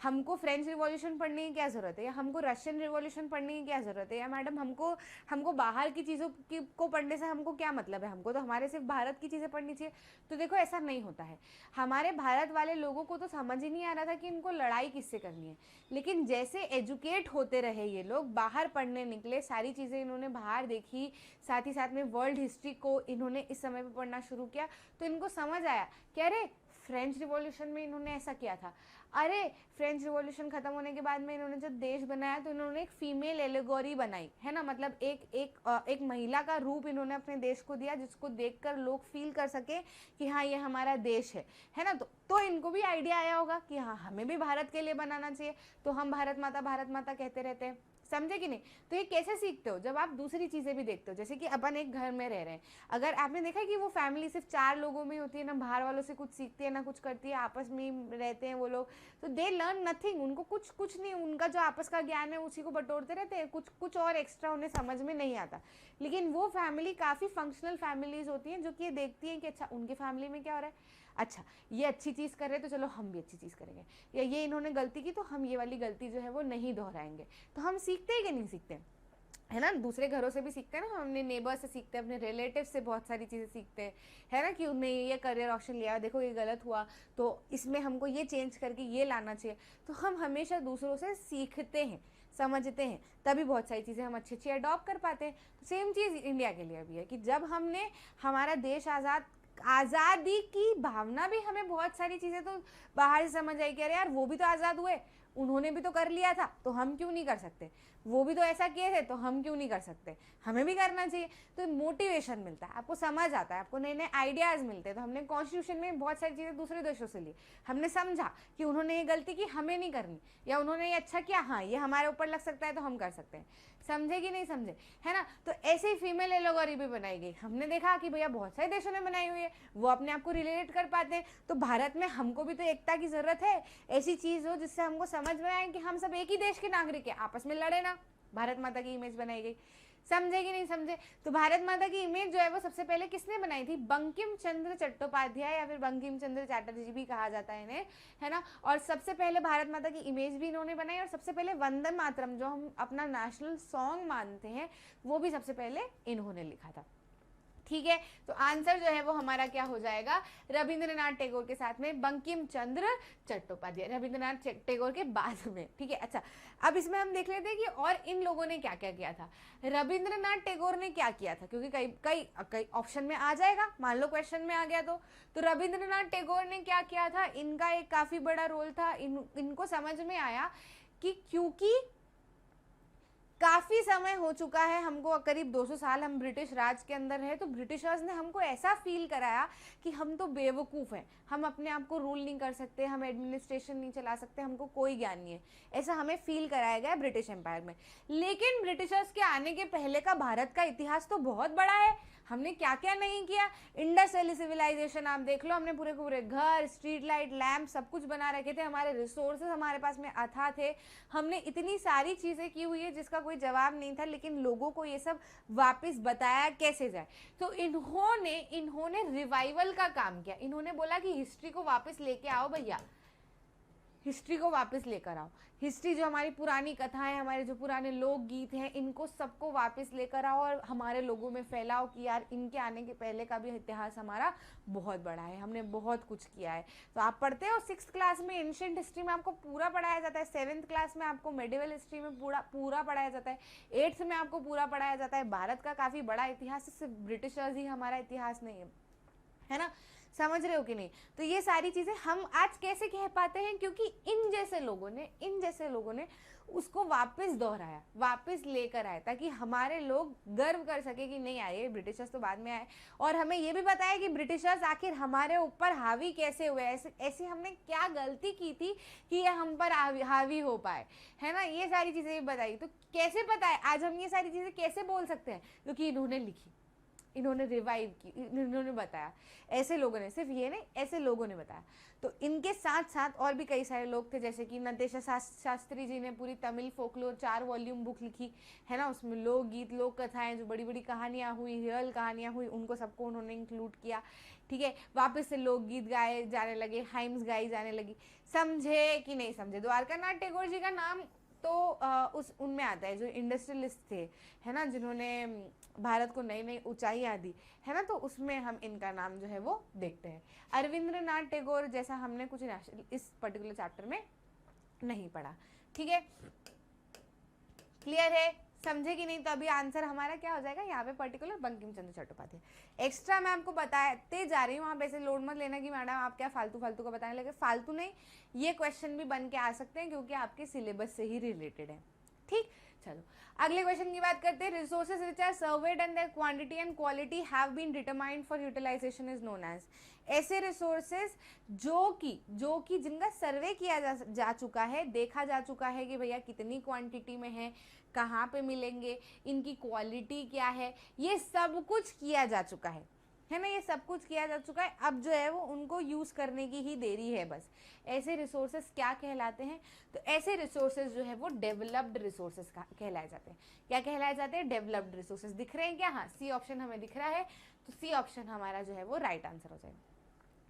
हमको फ्रेंच रिवॉल्यूशन पढ़ने की क्या ज़रूरत है, या हमको रशियन रिवॉल्यूशन पढ़ने की क्या ज़रूरत है, या मैडम हमको बाहर की चीज़ों को पढ़ने से हमको क्या मतलब है, हमको तो हमारे सिर्फ भारत की चीज़ें पढ़नी चाहिए। तो देखो ऐसा नहीं होता है। हमारे भारत वाले लोगों को तो समझ ही नहीं आ रहा था कि इनको लड़ाई किससे करनी है, लेकिन जैसे एजुकेट होते रहे ये लोग, बाहर पढ़ने निकले, सारी चीज़ें इन्होंने बाहर देखी, साथ ही साथ में वर्ल्ड हिस्ट्री को इन्होंने इस समय पे पढ़ना शुरू किया, तो इनको समझ आया कि अरे फ्रेंच रिवॉल्यूशन में इन्होंने ऐसा किया था, अरे फ्रेंच रिवॉल्यूशन खत्म होने के बाद में इन्होंने जब देश बनाया तो इन्होंने एक फीमेल एलिगोरी बनाई, है ना, मतलब एक महिला का रूप इन्होंने अपने देश को दिया, जिसको देखकर लोग फील कर सके कि हाँ ये हमारा देश है ना। तो इनको भी आइडिया आया होगा कि हाँ हमें भी भारत के लिए बनाना चाहिए, तो हम भारत माता कहते रहते हैं, समझे कि नहीं। तो ये कैसे सीखते हो, जब आप दूसरी चीज़ें भी देखते हो, जैसे कि अपन एक घर में रह रहे हैं, अगर आपने देखा है कि वो फैमिली सिर्फ 4 लोगों में होती है, ना बाहर वालों से कुछ सीखती है ना कुछ करती है, आपस में ही रहते हैं वो लोग, तो दे लर्न नथिंग, उनको कुछ नहीं, उनका जो आपस का ज्ञान है उसी को बटोरते रहते हैं, कुछ और एक्स्ट्रा उन्हें समझ में नहीं आता। लेकिन वो फैमिली काफ़ी फंक्शनल फैमिलीज होती हैं जो कि ये देखती हैं कि अच्छा उनकी फैमिली में क्या हो रहा है, अच्छा ये अच्छी चीज़ कर रहे हैं तो चलो हम भी अच्छी चीज़ करेंगे, या ये इन्होंने गलती की तो हम ये वाली गलती जो है वो नहीं दोहराएंगे। तो हम सीखते हैं कि नहीं सीखते, है ना, दूसरे घरों से भी सीखते हैं ना, हमने नेबर से सीखते हैं, अपने रिलेटिव से बहुत सारी चीज़ें सीखते हैं, है ना, कि उन्हें ये करियर ऑप्शन लिया, देखो ये गलत हुआ तो इसमें हमको ये चेंज करके ये लाना चाहिए। तो हम हमेशा दूसरों से सीखते हैं, समझते हैं, तभी बहुत सारी चीज़ें हम अच्छी अडॉप्ट कर पाते हैं। तो सेम चीज़ इंडिया के लिए भी है कि जब हमने हमारा देश आज़ादी की भावना भी, हमें बहुत सारी चीज़ें तो बाहर से समझ आई कि अरे यार वो भी तो आज़ाद हुए, उन्होंने भी तो कर लिया था, तो हम क्यों नहीं कर सकते, वो भी तो ऐसा किए थे तो हम क्यों नहीं कर सकते, हमें भी करना चाहिए। तो मोटिवेशन मिलता है, आपको समझ आता है, आपको नए नए आइडियाज़ मिलते हैं। तो हमने कॉन्स्टिट्यूशन में बहुत सारी चीज़ें दूसरे देशों से ली, हमने समझा कि उन्होंने ये गलती की, हमें नहीं करनी, या उन्होंने ये अच्छा किया, हाँ ये हमारे ऊपर लग सकता है तो हम कर सकते हैं, समझे कि नहीं समझे, है ना। तो ऐसे ही फीमेल एलिगोरी भी बनाई गई, हमने देखा कि भैया बहुत सारे देशों ने बनाई हुई है, वो अपने आप को रिलेट कर पाते हैं, तो भारत में हमको भी तो एकता की ज़रूरत है, ऐसी चीज़ हो जिससे हमको समझ में आए कि हम सब एक ही देश के नागरिक हैं, आपस में लड़े ना। भारत माता की इमेज बनाई गई, समझे कि नहीं समझे। तो भारत माता की इमेज जो है वो सबसे पहले किसने बनाई थी, बंकिम चंद्र चट्टोपाध्याय, या फिर बंकिम चंद्र चैटर्जी भी कहा जाता है इन्हें, है ना। और सबसे पहले भारत माता की इमेज भी इन्होंने बनाई, और सबसे पहले वंदे मातरम जो हम अपना नेशनल सॉन्ग मानते हैं वो भी सबसे पहले इन्होंने लिखा था, ठीक है। तो आंसर जो है वो हमारा क्या हो जाएगा, रविंद्रनाथ टैगोर के साथ में बंकिम चंद्र चट्टोपाध्याय, रविंद्रनाथ टैगोर के बाद में, ठीक है। अच्छा अब इसमें हम देख लेते हैं कि और इन लोगों ने क्या क्या किया था। रविंद्रनाथ टैगोर ने क्या किया था, क्योंकि कई ऑप्शन में आ जाएगा, मान लो क्वेश्चन में आ गया तो रविंद्रनाथ टैगोर ने क्या किया था, इनका एक काफी बड़ा रोल था। इनको समझ में आया कि क्योंकि काफ़ी समय हो चुका है, हमको करीब 200 साल हम ब्रिटिश राज के अंदर है, तो ब्रिटिशर्स ने हमको ऐसा फील कराया कि हम तो बेवकूफ़ हैं, हम अपने आप को रूल नहीं कर सकते, हम एडमिनिस्ट्रेशन नहीं चला सकते, हमको कोई ज्ञान नहीं है, ऐसा हमें फील कराया गया ब्रिटिश एम्पायर में। लेकिन ब्रिटिशर्स के आने के पहले का भारत का इतिहास तो बहुत बड़ा है, हमने क्या क्या नहीं किया। इंडस वैली सिविलाइजेशन आप देख लो, हमने पूरे पूरे घर, स्ट्रीट लाइट, लैम्प सब कुछ बना रखे थे, हमारे रिसोर्सेज हमारे पास में अथाह थे, हमने इतनी सारी चीज़ें की हुई है जिसका कोई जवाब नहीं था, लेकिन लोगों को ये सब वापस बताया कैसे जाए। तो इन्होंने रिवाइवल का काम किया, इन्होंने बोला कि हिस्ट्री को वापस लेके आओ भैया, हिस्ट्री को वापस लेकर आओ। हिस्ट्री जो हमारी पुरानी कथाएं, हमारे जो पुराने लोकगीत हैं, इनको सबको वापस लेकर आओ और हमारे लोगों में फैलाओ कि यार इनके आने के पहले का भी इतिहास हमारा बहुत बड़ा है, हमने बहुत कुछ किया है। तो आप पढ़ते हो 6th क्लास में एंशिएंट हिस्ट्री में आपको पूरा पढ़ाया जाता है, 7th क्लास में आपको मेडिवल हिस्ट्री में पूरा पढ़ाया जाता है, 8th में आपको पूरा पढ़ाया जाता है। भारत का काफ़ी बड़ा इतिहास है, सिर्फ ब्रिटिशर्स ही हमारा इतिहास नहीं है ना। समझ रहे हो कि नहीं? तो ये सारी चीज़ें हम आज कैसे कह पाते हैं, क्योंकि इन जैसे लोगों ने उसको वापस दोहराया, वापस लेकर आए, ताकि हमारे लोग गर्व कर सके कि नहीं आए, ब्रिटिशर्स तो बाद में आए, और हमें ये भी बताया कि ब्रिटिशर्स आखिर हमारे ऊपर हावी कैसे हुए, ऐसी हमने क्या गलती की थी कि ये हम पर हावी हो पाए, है ना। ये सारी चीज़ें भी बताई। तो कैसे पता है आज हम ये सारी चीज़ें कैसे बोल सकते हैं? क्योंकि इन्होंने लिखी, इन्होंने रिवाइव की, इन्होंने बताया। ऐसे लोगों ने, सिर्फ ये नहीं, ऐसे लोगों ने बताया। तो इनके साथ साथ और भी कई सारे लोग थे, जैसे कि नंदेशा शास्त्री जी ने पूरी तमिल फोकलोर 4 वॉल्यूम बुक लिखी, है ना। उसमें लोकगीत, लोक कथाएं, जो बड़ी बड़ी कहानियाँ हुई, रियल कहानियाँ हुई, उनको सबको उन्होंने इंक्लूड किया। ठीक है, वापस से लोकगीत गाए जाने लगे, हाइम्स गाई जाने लगी। समझे कि नहीं समझे? द्वारकानाथ टैगोर जी का नाम तो उनमें आता है जो इंडस्ट्रियलिस्ट थे, है ना, जिन्होंने भारत को नई नई ऊंचाइयां दी, है ना। तो उसमें हम इनका नाम जो है वो देखते हैं। अरविंद्रनाथ टैगोर जैसा हमने कुछ इस पर्टिकुलर चैप्टर में नहीं पढ़ा। ठीक है, क्लियर है? समझे कि नहीं? तो अभी आंसर हमारा क्या हो जाएगा यहाँ पे, पर्टिकुलर बंकिम चंद्र चट्टोपाध्याय। एक्स्ट्रा मैं आपको बताते जा रही हूँ, आप ऐसे लोड मत लेना कि मैडम आप क्या फालतू का बताने लगे। फालतू नहीं, ये क्वेश्चन भी बन के आ सकते हैं क्योंकि आपके सिलेबस से ही रिलेटेड है। ठीक, चलो अगले क्वेश्चन की बात करते हैं। Resources which are served and their quantity and quality have been determined for utilisation is known as. ऐसे रिसोर्सेज जो कि जिनका सर्वे किया जा चुका है, देखा जा चुका है कि भैया कितनी क्वांटिटी में है, कहाँ पे मिलेंगे, इनकी क्वालिटी क्या है, ये सब कुछ किया जा चुका है ना। ये सब कुछ किया जा चुका है, अब जो है वो उनको यूज करने की ही देरी है बस। ऐसे रिसोर्सेज क्या कहलाते हैं? तो ऐसे रिसोर्सेज जो है वो डेवलप्ड रिसोर्सेज कहलाए जाते हैं। क्या कहलाए जाते हैं? Developed resources. दिख रहे हैं क्या? हाँ, सी ऑप्शन हमें दिख रहा है, तो सी ऑप्शन हमारा जो है वो राइट आंसर हो जाएगा।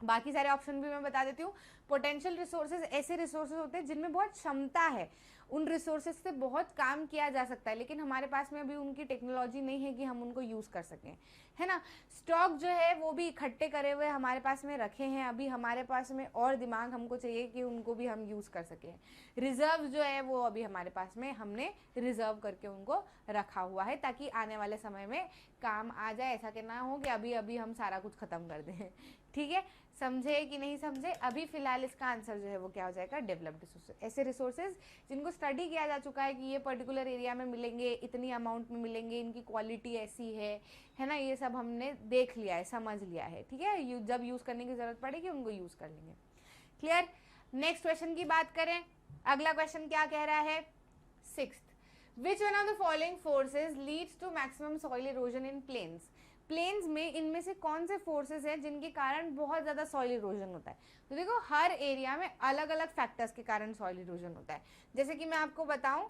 बाकी सारे ऑप्शन भी मैं बता देती हूँ। पोटेंशियल रिसोर्सेज ऐसे रिसोर्सेज होते हैं जिनमें बहुत क्षमता है, उन रिसोर्सेज से बहुत काम किया जा सकता है, लेकिन हमारे पास में अभी उनकी टेक्नोलॉजी नहीं है कि हम उनको यूज़ कर सकें, है ना। स्टॉक जो है वो भी इकट्ठे करे हुए हमारे पास में रखे हैं, अभी हमारे पास में और दिमाग हमको चाहिए कि उनको भी हम यूज़ कर सकें। रिजर्व जो है वो अभी हमारे पास में हमने रिजर्व करके उनको रखा हुआ है, ताकि आने वाले समय में काम आ जाए। ऐसा कि ना हो कि अभी अभी हम सारा कुछ ख़त्म कर दें। ठीक है, समझे कि नहीं समझे? अभी फिलहाल इसका आंसर जो है वो क्या हो जाएगा? Developed resources. ऐसे रिसोर्सेज जिनको स्टडी किया जा चुका है कि ये पर्टिकुलर एरिया में मिलेंगे, इतनी अमाउंट में मिलेंगे, इनकी क्वालिटी ऐसी है ना। ये सब हमने देख लिया है, समझ लिया है। ठीक है, जब यूज़ करने की ज़रूरत पड़ेगी उनको यूज़ कर लेंगे। क्लियर? नेक्स्ट क्वेश्चन की बात करें। अगला क्वेश्चन क्या कह रहा है? 6th, which one of the following forces leads to maximum soil erosion in plains. Plains में इनमें से कौन से फोर्सेस हैं जिनके कारण बहुत ज़्यादा सॉइल इरोजन होता है? तो देखो, हर एरिया में अलग अलग फैक्टर्स के कारण सॉइल इरोजन होता है। जैसे कि मैं आपको बताऊं,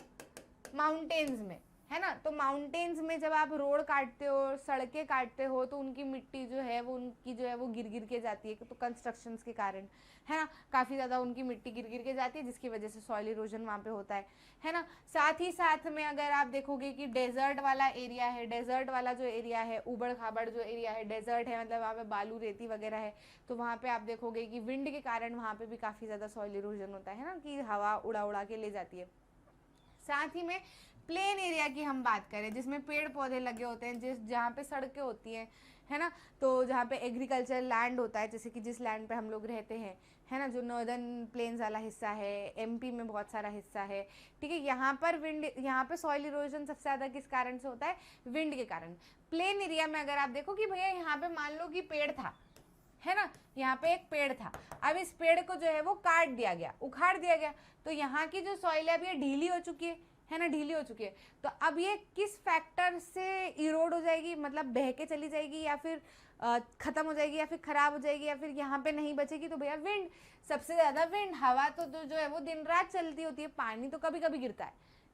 माउंटेन्स में, है ना, तो माउंटेन्स में जब आप रोड काटते हो, सड़कें काटते हो, तो उनकी मिट्टी जो है वो गिर के जाती है, तो कंस्ट्रक्शंस के कारण, है ना, काफ़ी ज़्यादा उनकी मिट्टी गिर के जाती है, जिसकी वजह से सॉइल इरोजन वहाँ पे होता है ना। साथ ही साथ में अगर आप देखोगे कि डेजर्ट वाला एरिया है, डेजर्ट वाला जो एरिया है, उबड़ खाबड़ जो एरिया है, डेजर्ट है, मतलब वहाँ पे बालू रेती वगैरह है, तो वहाँ पे आप देखोगे कि विंड के कारण वहाँ पे भी काफ़ी ज़्यादा सॉइल इरोजन होता है ना, कि हवा उड़ा के ले जाती है। साथ ही में प्लेन एरिया की हम बात करें, जिसमें पेड़ पौधे लगे होते हैं, जहाँ पे सड़कें होती हैं, है ना, तो जहाँ पे एग्रीकल्चर लैंड होता है, जैसे कि जिस लैंड पे हम लोग रहते हैं, है ना, जो नॉर्दर्न प्लेन्स वाला हिस्सा है, एमपी में बहुत सारा हिस्सा है। ठीक है, यहाँ पे सॉइल इरोजन सबसे ज़्यादा किस कारण से होता है? विंड के कारण। प्लेन एरिया में अगर आप देखो कि भैया यहाँ पे मान लो कि पेड़ था, है ना, यहाँ पे एक पेड़ था, अब इस पेड़ को जो है वो काट दिया गया, उखाड़ दिया गया, तो यहाँ की जो सॉइल है अब ये ढीली हो चुकी है ना, ढीली हो चुकी है। तो अब ये किस फैक्टर से इरोड हो जाएगी, मतलब बह के चली जाएगी, या फिर खत्म हो जाएगी, या फिर खराब हो जाएगी, या फिर यहाँ पे नहीं बचेगी? तो भैया विंड, सबसे ज़्यादा विंड। हवा तो जो है वो दिन रात चलती होती है, पानी तो कभी कभी गिरता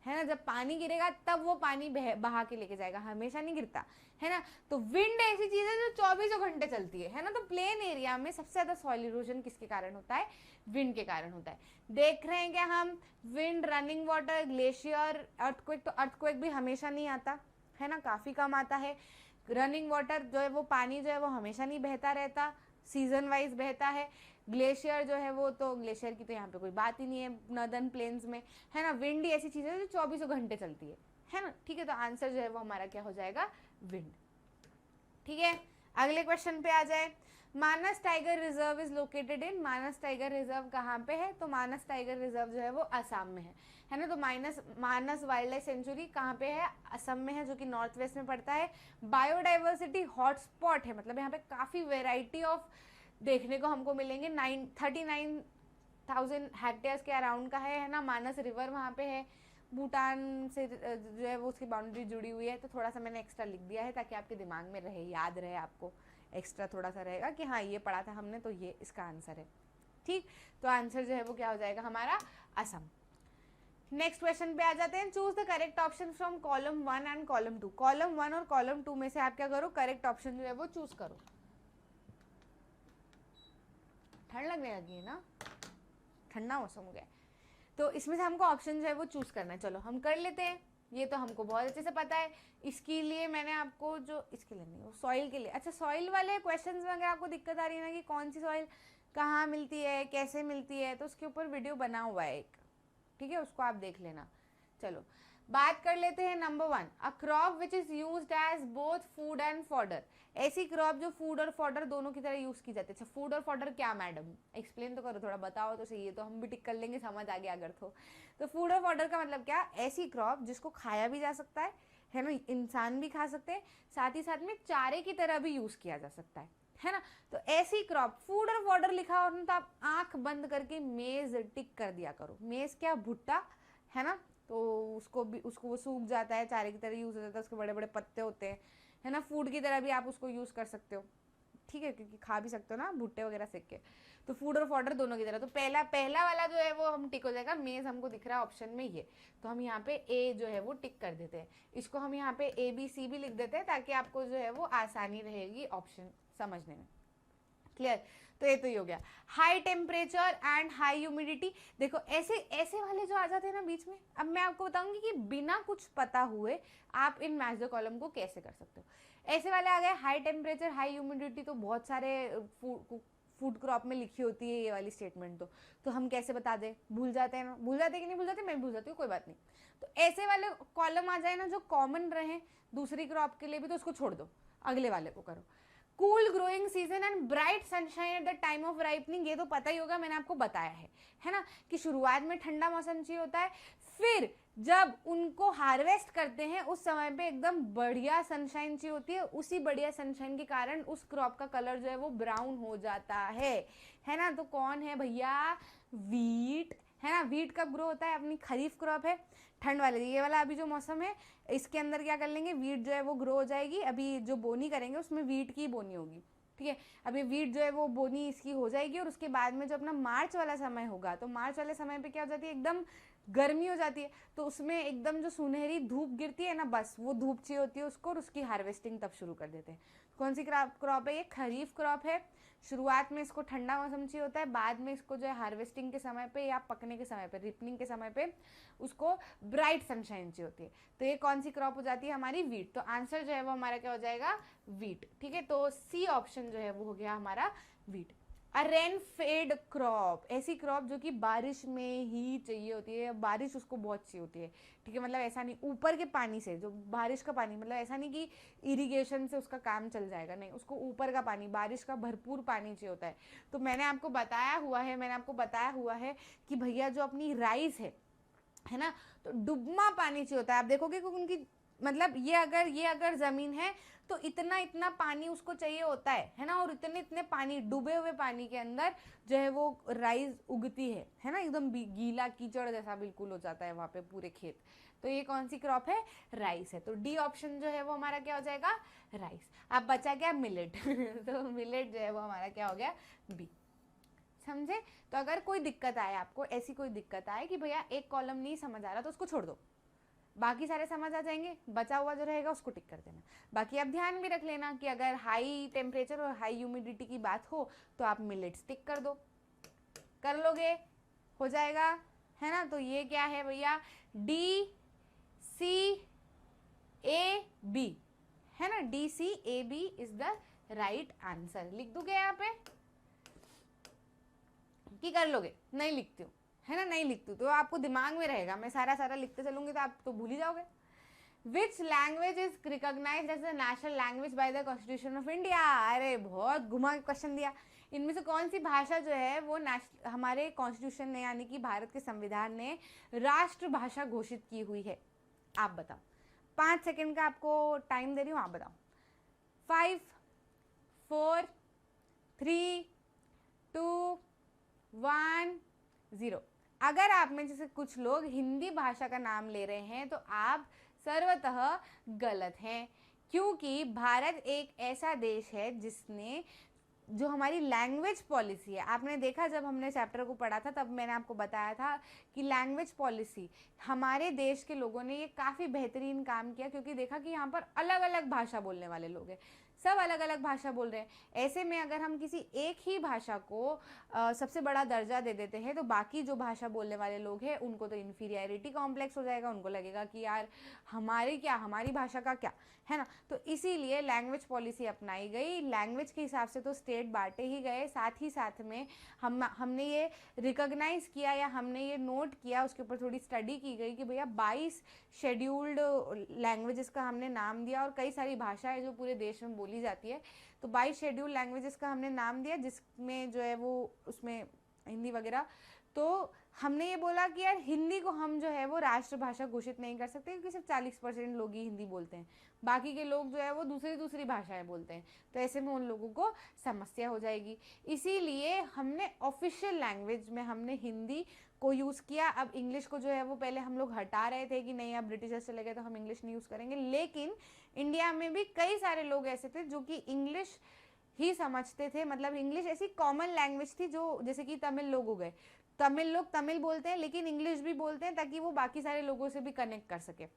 है ना, जब पानी गिरेगा तब वो पानी बहा के लेके जाएगा, हमेशा नहीं गिरता, है ना। तो विंड ऐसी चीज है जो 24 घंटे चलती है ना। तो प्लेन एरिया में सबसे ज्यादा सॉइल इरोजन किसके कारण होता है? विंड के कारण होता है। देख रहे हैं क्या हम? Wind, running water, glacier, earthquake. तो अर्थक्वेक भी हमेशा नहीं आता है ना, काफी कम आता है। रनिंग वाटर जो है वो पानी जो है वो हमेशा नहीं बहता रहता, सीजन वाइज बहता है। ग्लेशियर जो है वो तो ग्लेशियर की तो यहाँ पे कोई बात ही नहीं है नॉर्दर्न प्लेन्स में, है ना। विंड ऐसी चीज है जो 24 घंटे चलती है ना। ठीक है, तो आंसर जो है वो हमारा क्या हो जाएगा? विंड। ठीक है, अगले क्वेश्चन पे आ जाए। Manas tiger reserve is located in, Manas tiger reserve कहाँ पे है? तो मानस टाइगर रिजर्व जो है वो असम में है ना। तो मानस वाइल्ड लाइफ सेंचुरी कहाँ पे है? असम में है, जो कि नॉर्थ वेस्ट में पड़ता है। बायोडाइवर्सिटी हॉटस्पॉट है, मतलब यहाँ पे काफी वेराइटी ऑफ देखने को हमको मिलेंगे। 39,000 हेक्टेयर्स के अराउंड का है ना। मानस रिवर वहाँ पे है, भूटान से जो है वो उसकी बाउंड्री जुड़ी हुई है। तो थोड़ा सा मैंने एक्स्ट्रा लिख दिया है ताकि आपके दिमाग में रहे, याद रहे, आपको एक्स्ट्रा थोड़ा सा रहेगा कि हाँ ये पढ़ा था हमने, तो ये इसका आंसर है। ठीक, तो आंसर जो है वो क्या हो जाएगा हमारा? असम। नेक्स्ट क्वेश्चन पे आ जाते हैं। Choose the correct option from column 1 and column 2। Column 1 और कॉलम 2 में से आप क्या करो? करेक्ट ऑप्शन जो है वो चूज करो। ठंड लगने लगी है ना, ठंडा मौसम हो गया, तो इसमें से हमको ऑप्शन जो है वो चूज करना है। चलो हम कर लेते हैं, ये तो हमको बहुत अच्छे से पता है। इसके लिए मैंने आपको जो, इसके लिए नहीं, सॉइल के लिए, अच्छा सॉइल वाले क्वेश्चंस में अगर आपको दिक्कत आ रही है ना कि कौन सी सॉइल कहाँ मिलती है, कैसे मिलती है, तो उसके ऊपर वीडियो बना हुआ है एक, ठीक है, उसको आप देख लेना। चलो बात कर लेते हैं number 1, a crop which is used as both food and fodder. ऐसी क्रॉप जो फूड और फॉडर दोनों की तरह यूज की जाती है। अच्छा फूड और फॉडर क्या मैडम, एक्सप्लेन तो करो, थोड़ा बताओ तो सही है, तो हम भी टिक कर लेंगे, समझ आ गया अगर तो फूड और फॉडर का मतलब क्या? ऐसी क्रॉप जिसको खाया भी जा सकता है ना, इंसान भी खा सकते हैं, साथ ही साथ में चारे की तरह भी यूज किया जा सकता है ना। तो ऐसी क्रॉप, फूड और फॉडर लिखा हो तो आप आंख बंद करके मेज टिक कर दिया करो। मेज क्या? भुट्टा, है ना। तो उसको वो सूख जाता है, चारे की तरह यूज हो जाता है, उसके बड़े बड़े पत्ते होते हैं, है ना। फूड की तरह भी आप उसको यूज कर सकते हो, ठीक है, क्योंकि खा भी सकते हो ना भुट्टे वगैरह सेक के। तो फूड और फॉडर दोनों की तरह। तो पहला वाला जो है वो हम टिक हो जाएगा। मेज हमको दिख रहा है ऑप्शन में ये, तो हम यहाँ पे ए जो है वो टिक कर देते हैं। इसको हम यहाँ पे ABC भी लिख देते हैं ताकि आपको जो है वो आसानी रहेगी ऑप्शन समझने में। क्लियर? तो ये तो ही हो गया। High temperature and high humidity, देखो ऐसे वाले जो आ जाते हैं ना बीच में, अब मैं आपको बताऊंगी कि बिना कुछ पता हुए आप इन मैच द कॉलम को कैसे कर सकते हो। ऐसे वाले आ गए हाई टेम्परेचर हाई ह्यूमिडिटी, तो बहुत सारे फूड क्रॉप में लिखी होती है ये वाली स्टेटमेंट, तो हम कैसे बता दें? भूल जाते हैं ना, भूल जाते हैं कि नहीं भूल जाते? मैं भूल जाती हूँ, कोई बात नहीं। तो ऐसे वाले कॉलम आ जाए ना जो कॉमन रहे दूसरी क्रॉप के लिए भी, तो उसको छोड़ दो, अगले वाले को करो। Cool growing season and bright sunshine at the time of ripening, ये तो पता ही होगा, मैंने आपको बताया है ना, कि शुरुआत में ठंडा मौसम चाहिए होता है, फिर जब उनको हार्वेस्ट करते हैं उस समय पे एकदम बढ़िया सनशाइन चाहिए होती है। उसी बढ़िया सनशाइन के कारण उस क्रॉप का कलर जो है वो ब्राउन हो जाता है ना। तो कौन है भैया? वीट, है ना। वीट कब ग्रो होता है? अपनी खरीफ क्रॉप है, ठंड वाले, ये वाला अभी जो मौसम है इसके अंदर क्या कर लेंगे, वीट जो है वो ग्रो हो जाएगी। अभी जो बोनी करेंगे उसमें वीट की बोनी होगी, ठीक है। अभी वीट जो है वो बोनी इसकी हो जाएगी, और उसके बाद में जो अपना मार्च वाला समय होगा, तो मार्च वाले समय पे क्या हो जाती है, एकदम गर्मी हो जाती है, तो उसमें एकदम जो सुनहरी धूप गिरती है ना, बस वो धूप चाहिए होती है उसको, और उसकी हार्वेस्टिंग तब शुरू कर देते हैं। कौन सी क्रॉप है ये? खरीफ क्रॉप है। शुरुआत में इसको ठंडा मौसम चाहिए होता है, बाद में इसको जो है हार्वेस्टिंग के समय पे या पकने के समय पे, रिपनिंग के समय पे उसको ब्राइट सनशाइन चाहिए होती है। तो ये कौन सी क्रॉप हो जाती है? हमारी वीट। तो आंसर जो है वो हमारा क्या हो जाएगा? वीट, ठीक है। तो C ऑप्शन जो है वो हो गया हमारा वीट। अ रेन फेड क्रॉप, ऐसी क्रॉप जो कि बारिश में ही चाहिए होती है, बारिश उसको बहुत चाहिए होती है, ठीक है। मतलब ऐसा नहीं ऊपर के पानी से, जो बारिश का पानी, मतलब ऐसा नहीं कि इरिगेशन से उसका काम चल जाएगा, नहीं, उसको ऊपर का पानी, बारिश का भरपूर पानी चाहिए होता है। तो मैंने आपको बताया हुआ है कि भैया जो अपनी राइस है ना, तो डुबमा पानी चाहिए होता है। आप देखोगे कि उनकी, मतलब ये अगर जमीन है तो इतना पानी उसको चाहिए होता है ना, और इतने पानी, डूबे हुए पानी के अंदर जो है वो राइस उगती है ना, एकदम गीला कीचड़ जैसा बिल्कुल हो जाता है वहां पे पूरे खेत। तो ये कौन सी क्रॉप है? राइस है। तो डी ऑप्शन जो है वो हमारा क्या हो जाएगा? राइस। अब बचा क्या? मिलेट तो मिलेट जो है वो हमारा क्या हो गया? बी। समझे? तो अगर कोई दिक्कत आए आपको, ऐसी कोई दिक्कत आए कि भैया एक कॉलम नहीं समझ आ रहा, तो उसको छोड़ दो, बाकी सारे समझ आ जाएंगे, बचा हुआ जो रहेगा उसको टिक कर देना। बाकी आप ध्यान भी रख लेना कि अगर हाई टेम्परेचर और हाई ह्यूमिडिटी की बात हो तो आप मिलेट्स टिक कर दो, कर लोगे, हो जाएगा, है ना। तो ये क्या है भैया, DCAB, है ना, DCAB is the right answer. लिख दूंगे यहाँ पे कि कर लोगे? नहीं लिखती हूँ, है ना, नहीं लिखती हूँ तो आपको दिमाग में रहेगा, मैं सारा सारा लिखते चलूंगी तो आप तो भूल ही जाओगे। Which language is recognised as the national language by the constitution of India? अरे बहुत घुमा के क्वेश्चन दिया। इनमें से कौन सी भाषा जो है वो हमारे कॉन्स्टिट्यूशन ने यानी कि भारत के संविधान ने राष्ट्रभाषा घोषित की हुई है? आप बताओ, 5 सेकंड का आपको टाइम दे रही हूँ, आप बताओ। 5 4 3 2 1 0। अगर आप में जैसे कुछ लोग हिंदी भाषा का नाम ले रहे हैं तो आप सर्वतः गलत हैं, क्योंकि भारत एक ऐसा देश है जिसने जो हमारी लैंग्वेज पॉलिसी है, आपने देखा जब हमने चैप्टर को पढ़ा था तब मैंने आपको बताया था कि लैंग्वेज पॉलिसी हमारे देश के लोगों ने ये काफ़ी बेहतरीन काम किया, क्योंकि देखा कि यहाँ पर अलग अलग भाषा बोलने वाले लोग हैं, सब अलग अलग भाषा बोल रहे हैं। ऐसे में अगर हम किसी एक ही भाषा को सबसे बड़ा दर्जा दे देते हैं तो बाकी जो भाषा बोलने वाले लोग हैं उनको तो इन्फीरियरिटी कॉम्प्लेक्स हो जाएगा, उनको लगेगा कि यार हमारी भाषा का क्या, है ना। तो इसीलिए लैंग्वेज पॉलिसी अपनाई गई। लैंग्वेज के हिसाब से तो स्टेट बांटे ही गए, साथ ही साथ में हमने ये रिकॉग्नाइज किया या हमने ये नोट किया, उसके ऊपर थोड़ी स्टडी की गई कि भैया 22 शेड्यूल्ड लैंग्वेजेस का हमने नाम दिया, और कई सारी भाषाएं जो पूरे देश में बोली जाती है, तो 22 शेड्यूल्ड लैंग्वेजेस का हमने नाम दिया, जिसमें जो है वो उसमें हिंदी वगैरह। तो हमने ये बोला कि यार हिंदी को हम जो है वो राष्ट्रभाषा घोषित नहीं कर सकते, क्योंकि सिर्फ 40% लोग ही हिंदी बोलते हैं, बाकी के लोग जो है वो दूसरी भाषाएं बोलते हैं, तो ऐसे में उन लोगों को समस्या हो जाएगी। इसीलिए हमने ऑफिशियल लैंग्वेज में हमने हिंदी को यूज़ किया। अब इंग्लिश को जो है वो पहले हम लोग हटा रहे थे कि नहीं अब ब्रिटिशर्स चले गए तो हम इंग्लिश नहीं यूज़ करेंगे, लेकिन इंडिया में भी कई सारे लोग ऐसे थे जो कि इंग्लिश ही समझते थे, मतलब इंग्लिश ऐसी कॉमन लैंग्वेज थी, जो जैसे कि तमिल लोग हो गए, तमिल लोग तमिल बोलते हैं लेकिन इंग्लिश भी बोलते हैं ताकि वो बाकी सारे लोगों से भी कनेक्ट कर सके।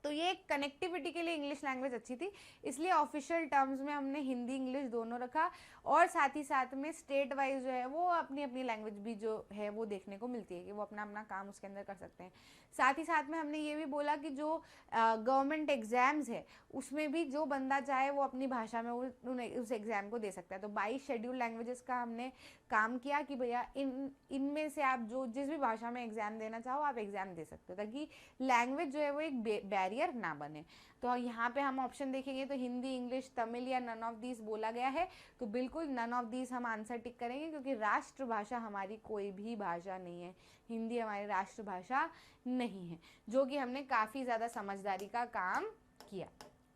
तो ये कनेक्टिविटी के लिए इंग्लिश लैंग्वेज अच्छी थी, इसलिए ऑफिशियल टर्म्स में हमने हिंदी इंग्लिश दोनों रखा, और साथ ही साथ में स्टेट वाइज जो है वो अपनी अपनी लैंग्वेज भी जो है वो देखने को मिलती है कि वो अपना अपना काम उसके अंदर कर सकते हैं। साथ ही साथ में हमने ये भी बोला कि जो गवर्नमेंट एग्जाम्स है उसमें भी जो बंदा चाहे वो अपनी भाषा में उस एग्ज़ाम को दे सकता है। तो 22 शेड्यूल लैंग्वेजेस का हमने काम किया कि भैया इनमें से आप जो जिस भी भाषा में एग्ज़ाम देना चाहो आप एग्ज़ाम दे सकते हो, ताकि लैंग्वेज जो है वो एक बैरियर ना बने। तो यहाँ पे हम ऑप्शन देखेंगे तो हिंदी, इंग्लिश, तमिल या नन ऑफ दीज बोला गया है, तो बिल्कुल नन ऑफ दीज हम आंसर टिक करेंगे, क्योंकि राष्ट्रभाषा हमारी कोई भी भाषा नहीं है, हिंदी हमारी राष्ट्रभाषा नहीं है, जो कि हमने काफ़ी ज़्यादा समझदारी का काम किया।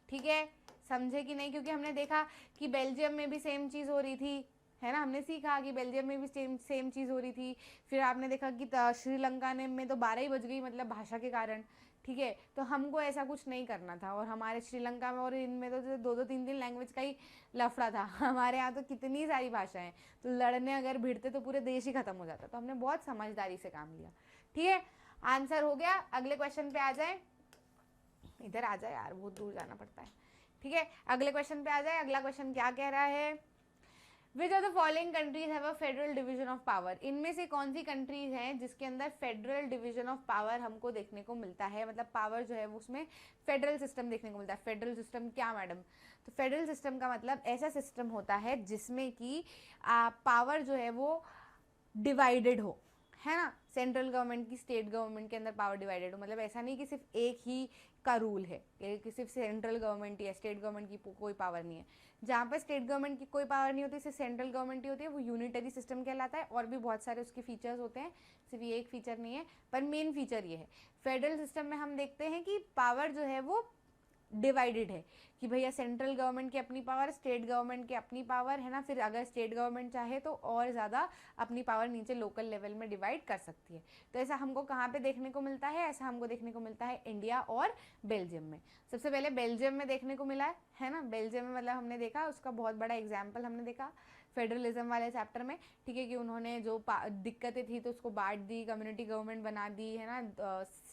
ठीक है, समझे कि नहीं? क्योंकि हमने देखा कि बेल्जियम में भी सेम चीज़ हो रही थी, है ना, हमने सीखा कि बेल्जियम में भी सेम चीज़ हो रही थी। फिर आपने देखा कि श्रीलंका में तो 12 ही बज गई, मतलब भाषा के कारण। ठीक है, तो हमको ऐसा कुछ नहीं करना था, और हमारे श्रीलंका में और इनमें तो 2-2 3 लैंग्वेज का ही लफड़ा था। हमारे यहाँ तो कितनी सारी भाषाएं, तो लड़ने अगर भिड़ते तो पूरे देश ही खत्म हो जाता। तो हमने बहुत समझदारी से काम लिया। ठीक है, आंसर हो गया। अगले क्वेश्चन पे आ जाए, इधर आ जाए यार, बहुत दूर जाना पड़ता है। ठीक है, अगले क्वेश्चन पे आ जाए। अगला क्वेश्चन क्या कह रहा है, विच of the following countries have a federal division of power? इनमें से कौन सी कंट्रीज हैं जिसके अंदर फेडरल डिवीजन ऑफ पावर हमको देखने को मिलता है, मतलब पावर जो है उसमें फेडरल सिस्टम देखने को मिलता है। फेडरल सिस्टम क्या मैडम? तो फेडरल सिस्टम का मतलब ऐसा सिस्टम होता है जिसमें कि पावर जो है वो डिवाइडेड हो, है ना, सेंट्रल गवर्नमेंट की स्टेट गवर्नमेंट के अंदर पावर डिवाइडेड हो, मतलब ऐसा नहीं कि सिर्फ एक ही का रूल है कि सिर्फ सेंट्रल गवर्नमेंट या स्टेट गवर्नमेंट की कोई पावर नहीं है। जहाँ पर स्टेट गवर्नमेंट की कोई पावर नहीं होती, सिर्फ सेंट्रल गवर्नमेंट ही होती है, वो यूनिटरी सिस्टम कहलाता है। और भी बहुत सारे उसके फीचर्स होते हैं, सिर्फ ये एक फीचर नहीं है, पर मेन फीचर ये है। फेडरल सिस्टम में हम देखते हैं कि पावर जो है वो डिवाइडेड है, कि भैया सेंट्रल गवर्नमेंट की अपनी पावर, स्टेट गवर्नमेंट की अपनी पावर, है ना, फिर अगर स्टेट गवर्नमेंट चाहे तो और ज़्यादा अपनी पावर नीचे लोकल लेवल में डिवाइड कर सकती है। तो ऐसा हमको कहाँ पे देखने को मिलता है? ऐसा हमको देखने को मिलता है इंडिया और बेल्जियम में। सबसे पहले बेल्जियम में देखने को मिला है ना, बेल्जियम में मतलब हमने देखा, उसका बहुत बड़ा एग्जाम्पल हमने देखा फेडरलिज्म वाले चैप्टर में। ठीक है, कि उन्होंने जो दिक्कतें थी तो उसको बांट दी, कम्युनिटी गवर्नमेंट बना दी, है ना,